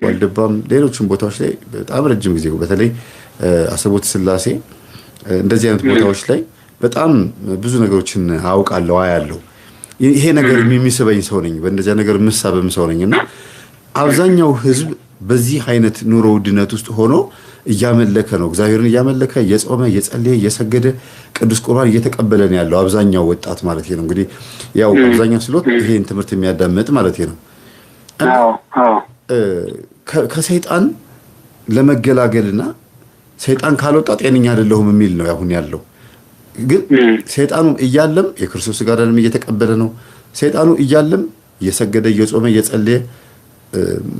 ወልድባም ሌሎችም ቦታዎች ላይ በጣም ረጅም ጊዜ በተለይ አሰቦት ስላሴ እንደዚህ አይነት ቦታዎች ላይ በጣም ብዙ ነገሮችን አውቃለሁ አያለሁ። ይሄ ነገር የሚስበኝ ሰው ነኝ። በእንደዚያ ነገር ምሳበም ሰው ነኝና አብዛኛው ህዝብ በዚህ አይነት ኑሮ ውድነት ውስጥ ሆኖ እያመለከ ነው። እግዚአብሔርን እያመለከ እየጾመ እየጸለየ እየሰገደ ቅዱስ ቁርባን እየተቀበለ ነው ያለው አብዛኛው ወጣት ማለት ነው። እንግዲህ ያው አብዛኛው ስሎት ይሄን ትምህርት የሚያዳምጥ ማለት ነው። ከሰይጣን ለመገላገልና ሰይጣን ካልወጣ ጤነኛ አይደለሁም የሚል ነው አሁን ያለው። ግን ሰይጣኑ እያለም የክርስቶስ ጋር ደም እየተቀበለ ነው። ሰይጣኑ እያለም እየሰገደ እየጾመ እየጸለየ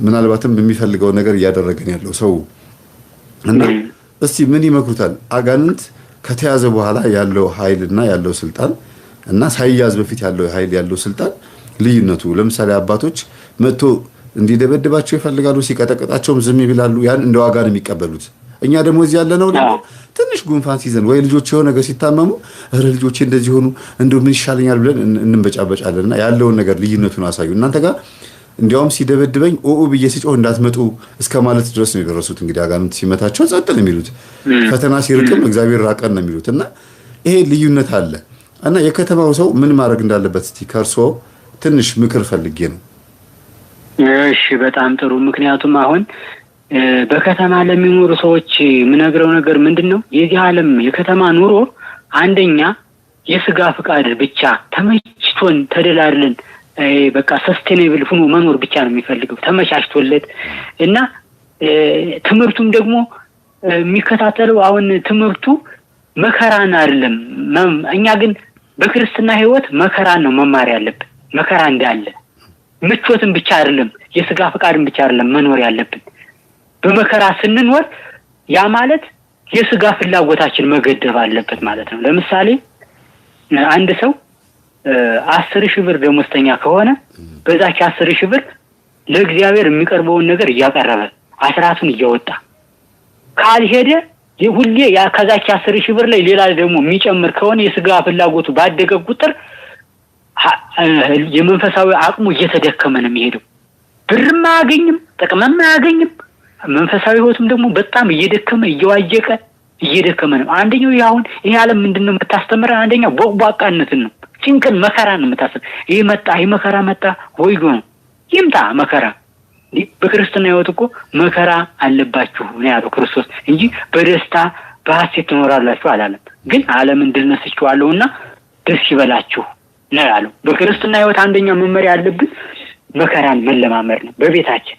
ምናልባትም የሚፈልገው ነገር እያደረገ ነው ያለው ሰው። እና እስቲ ምን ይመክሩታል? አጋንንት ከተያዘ በኋላ ያለው ኃይልና ያለው ስልጣን እና ሳይያዝ በፊት ያለው ኃይል ያለው ስልጣን ልዩነቱ። ለምሳሌ አባቶች መጥቶ እንዲደበድባቸው ይፈልጋሉ፣ ሲቀጠቅጣቸውም ዝም ይላሉ። ያን እንደ ዋጋ ነው የሚቀበሉት። እኛ ደግሞ እዚህ ያለ ነው ደግሞ ትንሽ ጉንፋን ሲዘን ወይ ልጆች የሆነ ነገር ሲታመሙ ልጆቼ እንደዚህ ሆኑ እንደው ምን ይሻለኛል ብለን እንበጫበጫለንና ያለውን ነገር ልዩነቱን አሳዩ። እናንተ ጋር እንዲያውም ሲደበድበኝ ብዬ ሲጮህ እንዳትመጡ እስከ ማለት ድረስ ነው የደረሱት። እንግዲህ አጋንንት ሲመታቸው ጸጥ ነው የሚሉት፣ ፈተና ሲርቅም እግዚአብሔር ራቀን ነው የሚሉት። እና ይሄ ልዩነት አለ። እና የከተማው ሰው ምን ማድረግ እንዳለበት እስቲ ከርሶ ትንሽ ምክር ፈልጌ ነው። እሺ፣ በጣም ጥሩ። ምክንያቱም አሁን በከተማ ለሚኖሩ ሰዎች የምነግረው ነገር ምንድነው? የዚህ ዓለም የከተማ ኑሮ አንደኛ የስጋ ፍቃድ ብቻ ተመችቶን ተደላድለን በቃ ሰስቴኔብል ሆኖ መኖር ብቻ ነው የሚፈልገው ተመቻችቶለት። እና ትምህርቱም ደግሞ የሚከታተለው አሁን ትምህርቱ መከራን አይደለም። እኛ ግን በክርስትና ህይወት መከራን ነው መማር ያለብን። መከራ እንዳለ ምቾትን ብቻ አይደለም፣ የስጋ ፍቃድን ብቻ አይደለም መኖር ያለብን። በመከራ ስንኖር ያ ማለት የስጋ ፍላጎታችን መገደብ አለበት ማለት ነው። ለምሳሌ አንድ ሰው 10,000 ብር ደሞዝተኛ ከሆነ በዛች 10,000 ብር ለእግዚአብሔር የሚቀርበውን ነገር እያቀረበ አስራቱን እያወጣ ካልሄደ ሁሌ ያ ከዛች 10,000 ብር ላይ ሌላ ደግሞ የሚጨምር ከሆነ የስጋ ፍላጎቱ ባደገ ቁጥር የመንፈሳዊ አቅሙ እየተደከመ ነው የሚሄደው። ብርም አያገኝም፣ ጥቅምም አያገኝም። መንፈሳዊ ህይወቱም ደግሞ በጣም እየደከመ እየደከመ ነው። አንደኛው ያሁን ይሄ ዓለም ምንድነው የምታስተምረን? አንደኛው ቦቅቧቃነትን ነው፣ ጭንቅን መከራን ነው የምታስተምረን። ይሄ መጣ፣ ይሄ መከራ መጣ፣ ወይጎ ነው ይምጣ መከራ። በክርስትና ህይወት እኮ መከራ አለባችሁ ነው ያለው ክርስቶስ እንጂ በደስታ በሐሴት ትኖራላችሁ አላለም። ግን ዓለምን ድል ነስቼዋለሁና ደስ ይበላችሁ ነው ያለው። በክርስትና ህይወት አንደኛው መመሪያ ያለብን መከራን መለማመድ ነው። በቤታችን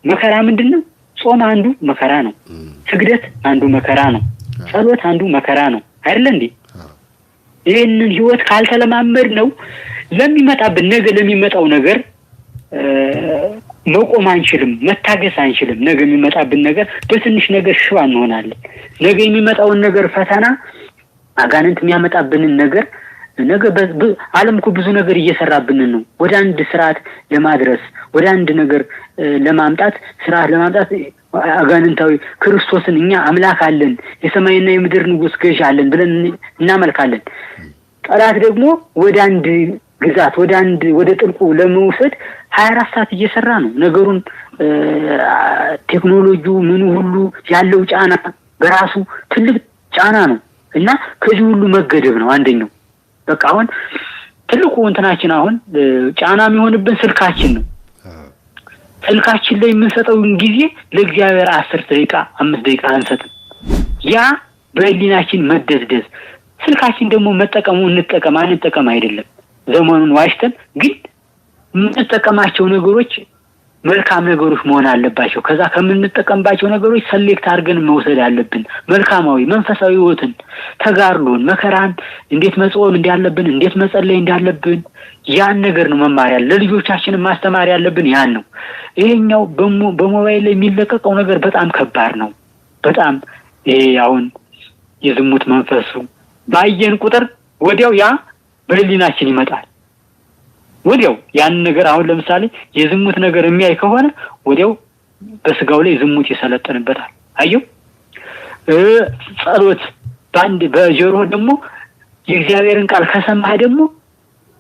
መከራ ምንድነው? ጾም አንዱ መከራ ነው። ስግደት አንዱ መከራ ነው። ጸሎት አንዱ መከራ ነው አይደል እንዴ? ይሄንን ህይወት ካልተለማመድ ነው ለሚመጣብን ነገ ለሚመጣው ነገር መቆም አንችልም፣ መታገስ አንችልም። ነገ የሚመጣብን ነገር በትንሽ ነገር ሽባ እንሆናለን። ነገ የሚመጣውን ነገር ፈተና አጋንንት የሚያመጣብንን ነገር ነገ ዓለም እኮ ብዙ ነገር እየሰራብን ነው። ወደ አንድ ስርዓት ለማድረስ ወደ አንድ ነገር ለማምጣት ስርዓት ለማምጣት አጋንንታዊ ክርስቶስን እኛ አምላክ አለን የሰማይና የምድር ንጉስ ገዥ አለን ብለን እናመልካለን። ጠላት ደግሞ ወደ አንድ ግዛት ወደ ጥልቁ ለመውሰድ 24 ሰዓት እየሰራ ነው። ነገሩን ቴክኖሎጂው ምኑ ሁሉ ያለው ጫና በራሱ ትልቅ ጫና ነው እና ከዚህ ሁሉ መገደብ ነው አንደኛው። በቃ አሁን ትልቁ እንትናችን አሁን ጫና የሚሆንብን ስልካችን ነው። ስልካችን ላይ የምንሰጠውን ጊዜ ለእግዚአብሔር 10 ደቂቃ 5 ደቂቃ አንሰጥም። ያ በህሊናችን መደዝደዝ። ስልካችን ደግሞ እንጠቀም አንጠቀም አይደለም። ዘመኑን ዋሽተን ግን የምንጠቀማቸው ነገሮች መልካም ነገሮች መሆን አለባቸው። ከዛ ከምንጠቀምባቸው ነገሮች ሰሌክት አድርገን መውሰድ አለብን። መልካማዊ መንፈሳዊ ህይወትን፣ ተጋድሎን፣ መከራን እንዴት መጾም እንዳለብን፣ እንዴት መጸለይ እንዳለብን ያን ነገር ነው መማር ያለ ለልጆቻችን ማስተማር ያለብን ያን ነው። ይሄኛው በሞባይል ላይ የሚለቀቀው ነገር በጣም ከባድ ነው። በጣም አሁን የዝሙት መንፈሱ ባየን ቁጥር ወዲያው ያ በህሊናችን ይመጣል። ወዲያው ያን ነገር አሁን ለምሳሌ የዝሙት ነገር የሚያይ ከሆነ ወዲያው በስጋው ላይ ዝሙት ይሰለጥንበታል። አየው ጸሎት በጆሮ ደግሞ የእግዚአብሔርን ቃል ከሰማህ ደግሞ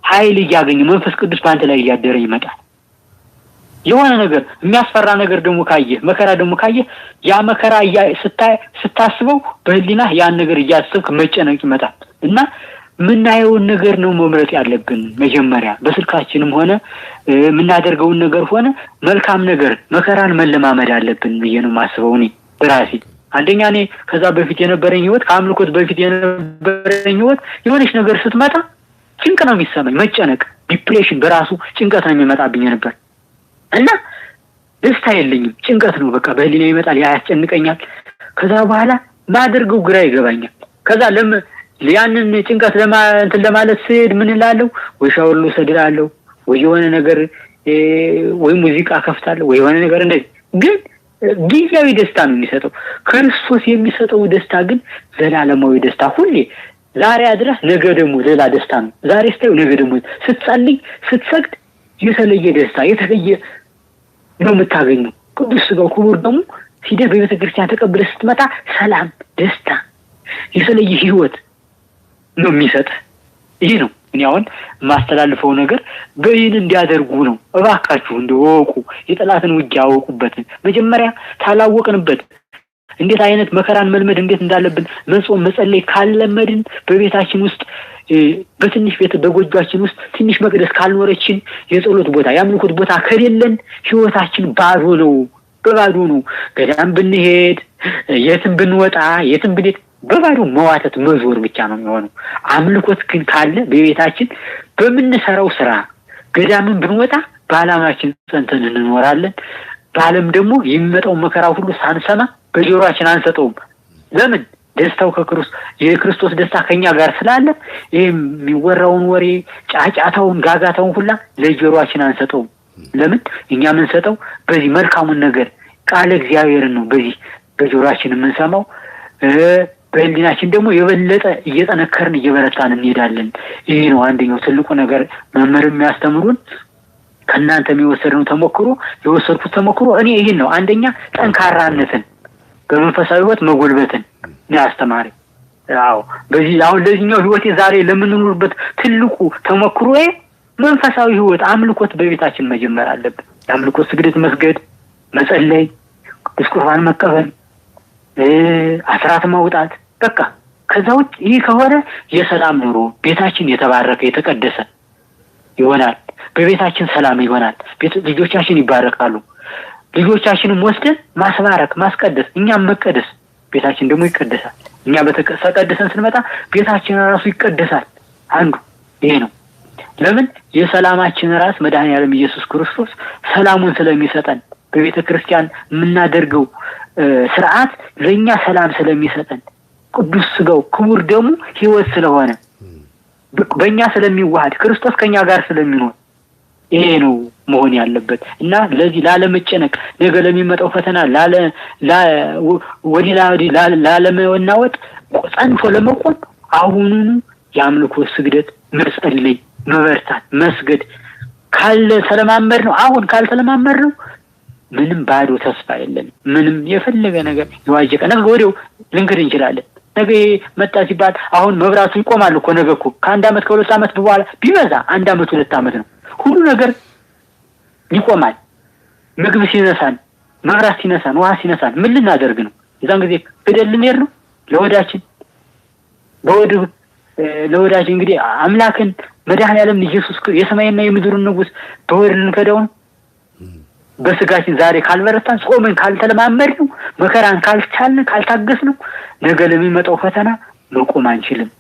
ኃይል እያገኘ መንፈስ ቅዱስ ባንተ ላይ እያደረ ይመጣል። የሆነ ነገር የሚያስፈራ ነገር ደግሞ ካየህ መከራ ደግሞ ካየህ ያ መከራ ስታስበው በህሊና ያን ነገር እያሰብክ መጨነቅ ይመጣል እና ምናየውን ነገር ነው መምረጥ ያለብን። መጀመሪያ በስልካችንም ሆነ የምናደርገውን ነገር ሆነ መልካም ነገር መከራን መለማመድ አለብን ብዬ ነው የማስበው እኔ በራሴ። አንደኛ እኔ ከዛ በፊት የነበረኝ ህይወት ከአምልኮት በፊት የነበረኝ ህይወት የሆነች ነገር ስትመጣ ጭንቅ ነው የሚሰማኝ፣ መጨነቅ፣ ዲፕሬሽን በራሱ ጭንቀት ነው የሚመጣብኝ ነበር እና ደስታ የለኝም፣ ጭንቀት ነው በቃ በህሊና ይመጣል፣ ያስጨንቀኛል። ከዛ በኋላ ማደርገው ግራ ይገባኛል። ከዛ ያንን ጭንቀት ለማለት ስሄድ ምን እላለሁ? ወይ ሻወር ልወስዳለሁ፣ ወይ የሆነ ነገር ወይ ሙዚቃ ከፍታለሁ፣ ወይ የሆነ ነገር እንደዚህ። ግን ጊዜያዊ ደስታ ነው የሚሰጠው። ክርስቶስ የሚሰጠው ደስታ ግን ዘላለማዊ ደስታ ሁሌ ዛሬ አድረህ ነገ ደግሞ ሌላ ደስታ ነው። ዛሬ ስታዩ ነገ ደግሞ ስትጸልይ ስትሰግድ የተለየ ደስታ የተለየ ነው የምታገኘው። ቅዱስ ሥጋው ክቡር ደግሞ ሲደህ በቤተክርስቲያን ተቀብለህ ስትመጣ ሰላም፣ ደስታ፣ የተለየ ህይወት ነው የሚሰጥ። ይሄ ነው እኔ አሁን ማስተላልፈው ነገር በይን እንዲያደርጉ ነው። እባካችሁ እንደወቁ የጠላትን ውጊያ አወቁበት። መጀመሪያ ታላወቅንበት እንዴት አይነት መከራን መልመድ እንዴት እንዳለብን መጾም መጸለይ ካልለመድን በቤታችን ውስጥ በትንሽ ቤት በጎጇችን ውስጥ ትንሽ መቅደስ ካልኖረችን የጸሎት ቦታ የአምልኮት ቦታ ከሌለን ህይወታችን ባዶ ነው፣ በባዶ ነው። ገዳም ብንሄድ የትም ብንወጣ የትም ብንሄድ በባዶ መዋተት መዞር ብቻ ነው የሚሆነው። አምልኮት ግን ካለ በቤታችን በምንሰራው ስራ ገዳምን ብንወጣ በዓላማችን ጸንተን እንኖራለን። በዓለም ደግሞ የሚመጣው መከራ ሁሉ ሳንሰማ በጆሮአችን አንሰጠውም። ለምን? ደስታው የክርስቶስ ደስታ ከኛ ጋር ስላለ ይሄ የሚወራውን ወሬ ጫጫታውን ጋጋታውን ሁላ ለጆሮአችን አንሰጠውም። ለምን? እኛ የምንሰጠው በዚህ መልካሙን ነገር ቃል እግዚአብሔርን ነው በዚህ በጆሮአችን የምንሰማው። በህሊናችን ደግሞ የበለጠ እየጠነከርን እየበረታን እንሄዳለን። ይሄ ነው አንደኛው ትልቁ ነገር መምህር የሚያስተምሩን። ከእናንተ የሚወሰደው የወሰድኩት ተሞክሮ እኔ ይሄን ነው። አንደኛ ጠንካራነትን በመንፈሳዊ ህይወት መጎልበትን ነው ያስተማረኝ። በዚህ አሁን ለዚህኛው ህይወቴ ዛሬ ለምንኖርበት ትልቁ ተሞክሮዬ መንፈሳዊ ህይወት አምልኮት በቤታችን መጀመር አለብን። የአምልኮት ስግደት መስገድ፣ መጸለይ፣ ቅዱስ ቁርባን መቀበል፣ አስራት ማውጣት በቃ። ከዛ ውጭ ይህ ከሆነ የሰላም ኑሮ ቤታችን የተባረከ የተቀደሰ ይሆናል። በቤታችን ሰላም ይሆናል። ልጆቻችን ይባረካሉ። ልጆቻችንን ወስደን ማስባረክ ማስቀደስ እኛም መቀደስ ቤታችን ደግሞ ይቀደሳል። እኛ በተቀደሰን ስንመጣ ቤታችን ራሱ ይቀደሳል። አንዱ ይሄ ነው። ለምን የሰላማችን ራስ መድኃኒዓለም ኢየሱስ ክርስቶስ ሰላሙን ስለሚሰጠን በቤተ ክርስቲያን የምናደርገው ስርዓት ለኛ ሰላም ስለሚሰጠን ቅዱስ ሥጋው ክቡር ደሙ ሕይወት ስለሆነ በእኛ ስለሚዋሃድ ክርስቶስ ከኛ ጋር ስለሚኖር ይሄ ነው መሆን ያለበት እና ለዚህ ላለመጨነቅ ነገ ለሚመጣው ፈተና ላለመናወጥ ጸንቶ ለመቆም አሁኑኑ የአምልኮ ስግደት መጸለይ መበርታት መስገድ ካልተለማመድ ነው። አሁን ካልተለማመድ ነው ምንም ባዶ ተስፋ የለም። ምንም የፈለገ ነገር ይዋጀቀ ነገ ወዲያው ልንገድ እንችላለን። ነገ መጣ ሲባል አሁን መብራቱ ይቆማል እኮ ነገ እኮ ከአንድ አመት ከሁለት አመት በኋላ ቢበዛ አንድ አመት ሁለት አመት ነው ሁሉ ነገር ይቆማል። ምግብ ሲነሳን መብራት ሲነሳን ውሃ ሲነሳን ምን ልናደርግ ነው? የዛን ጊዜ ፍደል ልንሄድ ነው ለወዳችን ለወዳችን እንግዲህ አምላክን መድኃኒዓለም ኢየሱስ የሰማይና የምድሩን ንጉስ በወድ ልንከዳው ነው። በስጋችን ዛሬ ካልበረታን ጾምን ካልተለማመድ ነው መከራን ካልቻልን ካልታገስ ነው ነገ ለሚመጣው ፈተና መቆም አንችልም።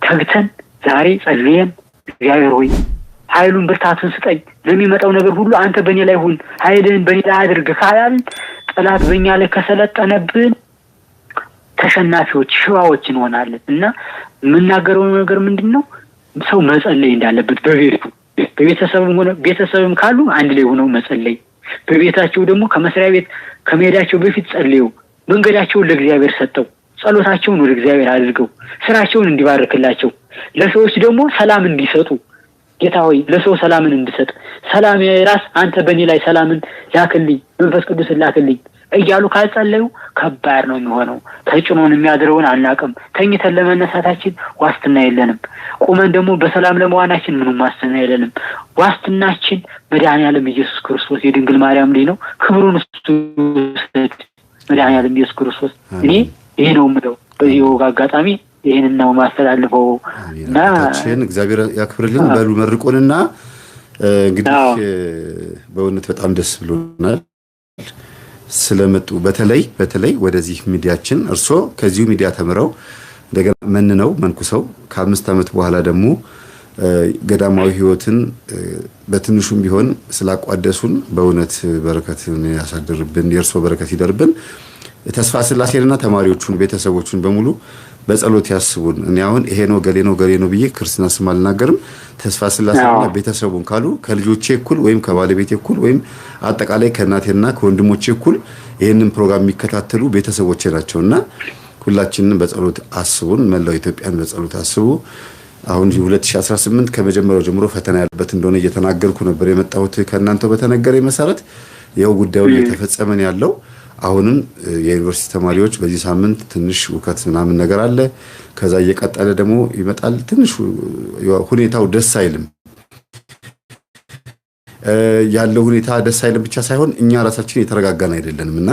ተግተን ዛሬ ጸልየን እግዚአብሔር ሆይ ኃይሉን ብርታቱን ስጠኝ ለሚመጣው ነገር ሁሉ አንተ በእኔ ላይ ሁን ኃይልን በእኔ ላይ አድርግ ካላልን ጠላት በእኛ ላይ ከሰለጠነብን ተሸናፊዎች ሽዋዎች እንሆናለን። እና የምናገረው ነገር ምንድነው? ሰው መጸለይ እንዳለበት በቤቱ በቤተሰብም ሆነ ቤተሰብም ካሉ አንድ ላይ ሆነው መጸለይ በቤታቸው ደግሞ ከመስሪያ ቤት ከመሄዳቸው በፊት ጸልየው መንገዳቸውን ለእግዚአብሔር ሰጠው ጸሎታቸውን ወደ እግዚአብሔር አድርገው ስራቸውን እንዲባርክላቸው ለሰዎች ደግሞ ሰላም እንዲሰጡ ጌታ ሆይ ለሰው ሰላምን እንድሰጥ ሰላም የራስ አንተ በእኔ ላይ ሰላምን ላክልኝ መንፈስ ቅዱስ ላክልኝ እያሉ ካልጸለዩ ከባድ ነው የሚሆነው። ተጭኖን የሚያድረውን አናውቅም። ተኝተን ለመነሳታችን ዋስትና የለንም። ቁመን ደግሞ በሰላም ለመዋናችን ምንም ዋስትና የለንም። ዋስትናችን መድኃኒዓለም ኢየሱስ ክርስቶስ የድንግል ማርያም ልጅ ነው። ክብሩን እሱ መድኃኒዓለም ኢየሱስ ክርስቶስ እኔ ይሄ ነው የምለው በዚህ ወግ አጋጣሚ ይሄንን ነው ማስተላልፈው እና እግዚአብሔር ያክብርልን። በሉ መርቆንና እንግዲህ በእውነት በጣም ደስ ብሎናል ስለመጡ በተለይ ወደዚህ ሚዲያችን እርሶ ከዚሁ ሚዲያ ተምረው እንደገና መንነው መንኩሰው ከ5 አመት በኋላ ደግሞ ገዳማዊ ህይወትን በትንሹም ቢሆን ስላቋደሱን በእውነት በረከትን ያሳድርብን። የእርሶ በረከት ይደርብን። ተስፋ ስላሴና ተማሪዎቹን ቤተሰቦቹን በሙሉ በጸሎት ያስቡን። እኔ አሁን ይሄ ነው ገሌ ነው ብዬ ክርስትና ስም አልናገርም። ተስፋ ስላሴና ቤተሰቡን ካሉ ከልጆቼ እኩል ወይም ከባለቤቴ እኩል ወይም አጠቃላይ ከእናቴና ከወንድሞቼ እኩል ይሄንን ፕሮግራም የሚከታተሉ ቤተሰቦቼ ናቸውና ሁላችንን በጸሎት አስቡን። መላው ኢትዮጵያን በጸሎት አስቡ። አሁን 2018 ከመጀመሪያው ጀምሮ ፈተና ያለበት እንደሆነ እየተናገርኩ ነበር የመጣሁት ከእናንተው በተነገረኝ መሰረት ይሄው ጉዳዩ እየተፈጸመ ያለው። አሁንም የዩኒቨርሲቲ ተማሪዎች በዚህ ሳምንት ትንሽ ውከት ምናምን ነገር አለ። ከዛ እየቀጠለ ደግሞ ይመጣል። ትንሽ ሁኔታው ደስ አይልም። ያለው ሁኔታ ደስ አይልም ብቻ ሳይሆን እኛ ራሳችን የተረጋጋን አይደለንምና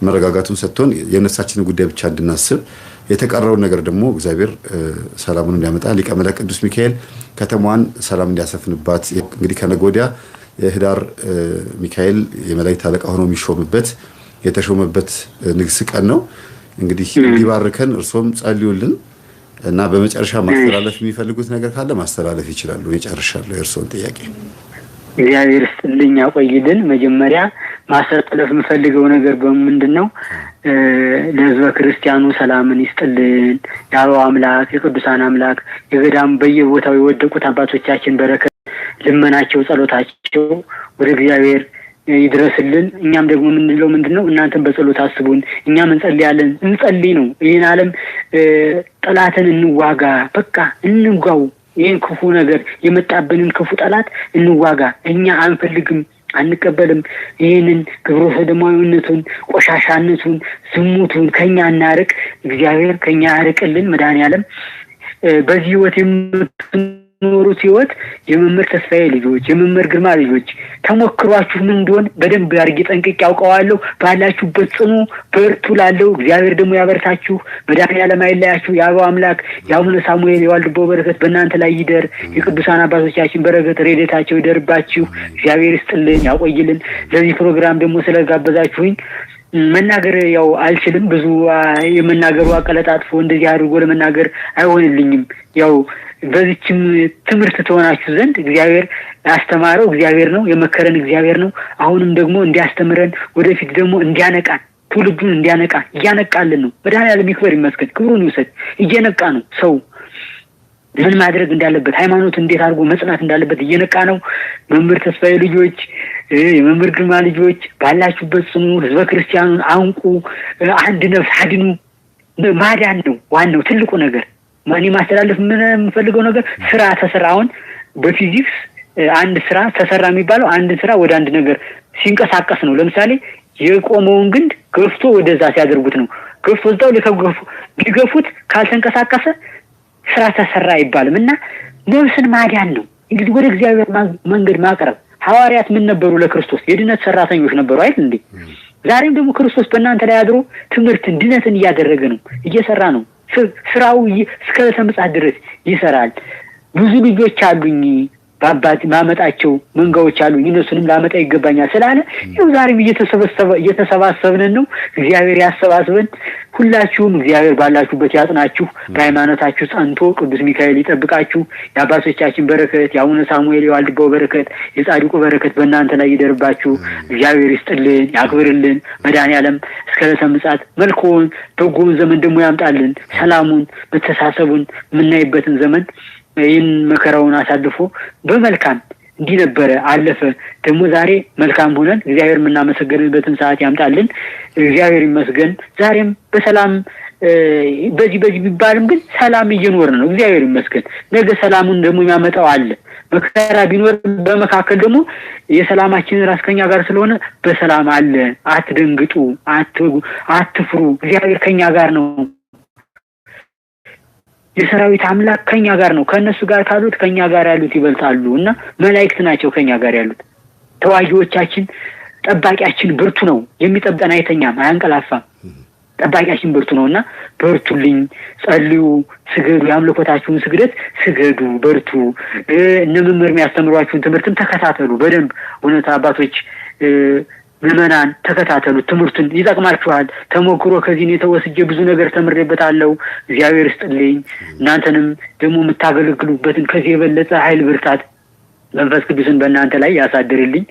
መረጋጋቱን ሰጥቶን የነፍሳችንን ጉዳይ ብቻ እንድናስብ የተቀረውን ነገር ደግሞ እግዚአብሔር ሰላሙን እንዲያመጣ ሊቀ መላእክት ቅዱስ ሚካኤል ከተማዋን ሰላም እንዲያሰፍንባት እንግዲህ ከነገ ወዲያ የህዳር ሚካኤል የመላእክት አለቃ ሆኖ የሚሾምበት የተሾመበት ንግስ ቀን ነው። እንግዲህ እንዲባርከን እርሶም ጸልዩልን እና በመጨረሻ ማስተላለፍ የሚፈልጉት ነገር ካለ ማስተላለፍ ይችላሉ። እጨርሻለሁ የእርሶን ጥያቄ። እግዚአብሔር ይስጥልኝ ያቆይልን። መጀመሪያ ማስተላለፍ የምፈልገው ነገር በምንድነው ለህዝበ ክርስቲያኑ ሰላምን ይስጥልን። ያለው አምላክ የቅዱሳን አምላክ የገዳም በየቦታው የወደቁት አባቶቻችን በረከት ልመናቸው ጸሎታቸው ወደ እግዚአብሔር ይድረስልን። እኛም ደግሞ ምንለው ምንድነው እናንተም በጸሎት አስቡን እኛም እንጸልያለን። እንጸልይ ነው ይሄን ዓለም ጠላትን እንዋጋ። በቃ እንዋጋው። ይሄን ክፉ ነገር የመጣብንን ክፉ ጠላት እንዋጋ። እኛ አንፈልግም አንቀበልም። ይሄንን ግብረ ሰዶማዊነቱን ቆሻሻነቱን ዝሙቱን ከኛ እናርቅ። እግዚአብሔር ከኛ ያርቅልን። መድኃኒዓለም በዚህ ህይወት ኖሩት ህይወት የመምህር ተስፋዬ ልጆች የመምህር ግርማ ልጆች ተሞክሯችሁ ምን እንደሆነ በደንብ አድርጌ ጠንቅቄ ያውቀዋለሁ። ባላችሁበት ጽኑ በርቱ ላለው እግዚአብሔር ደግሞ ያበርታችሁ። መድኃኔዓለም አይለያችሁ። የአበው አምላክ የአቡነ ሳሙኤል የዋልድባው በረከት በእናንተ ላይ ይደር። የቅዱሳን አባቶቻችን በረከት ረድኤታቸው ይደርባችሁ። እግዚአብሔር ይስጥልን ያቆይልን። ለዚህ ፕሮግራም ደግሞ ስለጋበዛችሁኝ መናገር ያው አልችልም። ብዙ የመናገሩ አቀለጣጥፎ እንደዚህ አድርጎ ለመናገር አይሆንልኝም። ያው በዚህም ትምህርት ተሆናችሁ ዘንድ እግዚአብሔር ያስተማረው እግዚአብሔር ነው፣ የመከረን እግዚአብሔር ነው። አሁንም ደግሞ እንዲያስተምረን ወደፊት ደግሞ እንዲያነቃን ትውልዱን እንዲያነቃን እያነቃልን ነው። መድኃኔዓለም ይክበር ይመስገን፣ ክብሩን ይውሰድ። እየነቃ ነው ሰው ምን ማድረግ እንዳለበት ሃይማኖት እንዴት አድርጎ መጽናት እንዳለበት እየነቃ ነው። መምህር ተስፋዬ ልጆች የመምህር ግርማ ልጆች ባላችሁበት ጽኑ። ህዝበ ክርስቲያኑን አንቁ። አንድ ነፍስ አድኑ። ማዳን ነው ዋናው ትልቁ ነገር። ማን ማስተላለፍ ምን የምፈልገው ነገር ስራ ተሰራ። አሁን በፊዚክስ አንድ ስራ ተሰራ የሚባለው አንድ ስራ ወደ አንድ ነገር ሲንቀሳቀስ ነው። ለምሳሌ የቆመውን ግንድ ገፍቶ ወደዛ ሲያደርጉት ነው። ገፍቶ እዛው ሊገፉት ካልተንቀሳቀሰ ስራ ተሰራ አይባልም። እና ነፍስን ማዳን ነው እንግዲህ ወደ እግዚአብሔር መንገድ ማቅረብ። ሐዋርያት ምን ነበሩ? ለክርስቶስ የድነት ሰራተኞች ነበሩ አይደል እንዴ? ዛሬም ደግሞ ክርስቶስ በእናንተ ላይ አድሮ ትምህርትን ድነትን እያደረገ ነው፣ እየሰራ ነው። ስራው እስከ ምጽአት ድረስ ይሰራል። ብዙ ልጆች አሉኝ በአባት ማመጣቸው መንጋዎች አሉኝ፣ እነሱንም ላመጣ ይገባኛል ስላለ ይኸው ዛሬም እየተሰባሰብን ነው። እግዚአብሔር ያሰባስበን። ሁላችሁም እግዚአብሔር ባላችሁበት ያጽናችሁ፣ በሃይማኖታችሁ ጸንቶ ቅዱስ ሚካኤል ይጠብቃችሁ። የአባቶቻችን በረከት የአቡነ ሳሙኤል የዋልድባው በረከት የጻድቁ በረከት በእናንተ ላይ ይደርባችሁ። እግዚአብሔር ይስጥልን ያክብርልን። መድኃኔዓለም እስከ ምጽአት መልካሙን በጎውን ዘመን ደግሞ ያምጣልን። ሰላሙን መተሳሰቡን የምናይበትን ዘመን ይህን መከራውን አሳልፎ በመልካም እንዲህ ነበረ አለፈ። ደግሞ ዛሬ መልካም ሆነን እግዚአብሔር የምናመሰግንበትን ሰዓት ያምጣልን። እግዚአብሔር ይመስገን። ዛሬም በሰላም በዚህ ቢባልም ግን ሰላም እየኖርን ነው። እግዚአብሔር ይመስገን። ነገ ሰላሙን ደግሞ የሚያመጣው አለ። መከራ ቢኖር በመካከል ደግሞ የሰላማችን ራስ ከኛ ጋር ስለሆነ በሰላም አለ። አትደንግጡ፣ አትፍሩ። እግዚአብሔር ከኛ ጋር ነው። የሰራዊት አምላክ ከኛ ጋር ነው። ከነሱ ጋር ካሉት ከኛ ጋር ያሉት ይበልጣሉ እና መላእክት ናቸው ከኛ ጋር ያሉት። ተዋጊዎቻችን ጠባቂያችን ብርቱ ነው። የሚጠብቀን አይተኛም፣ አያንቀላፋም። ጠባቂያችን ብርቱ ነውና በርቱልኝ፣ ጸልዩ፣ ስገዱ። የአምልኮታችሁን ስግደት ስገዱ፣ በርቱ። እነ መምህር የሚያስተምሯችሁን ትምህርትም ተከታተሉ በደንብ። እውነት አባቶች ምዕመናን ተከታተሉ፣ ትምህርቱን ይጠቅማችኋል። ተሞክሮ ከዚህ የተወስጄ ብዙ ነገር ተምሬበታለሁ። እግዚአብሔር ይስጥልኝ። እናንተንም ደግሞ የምታገለግሉበትን ከዚህ የበለጠ ኃይል ብርታት መንፈስ ቅዱስን በእናንተ ላይ ያሳድርልኝ።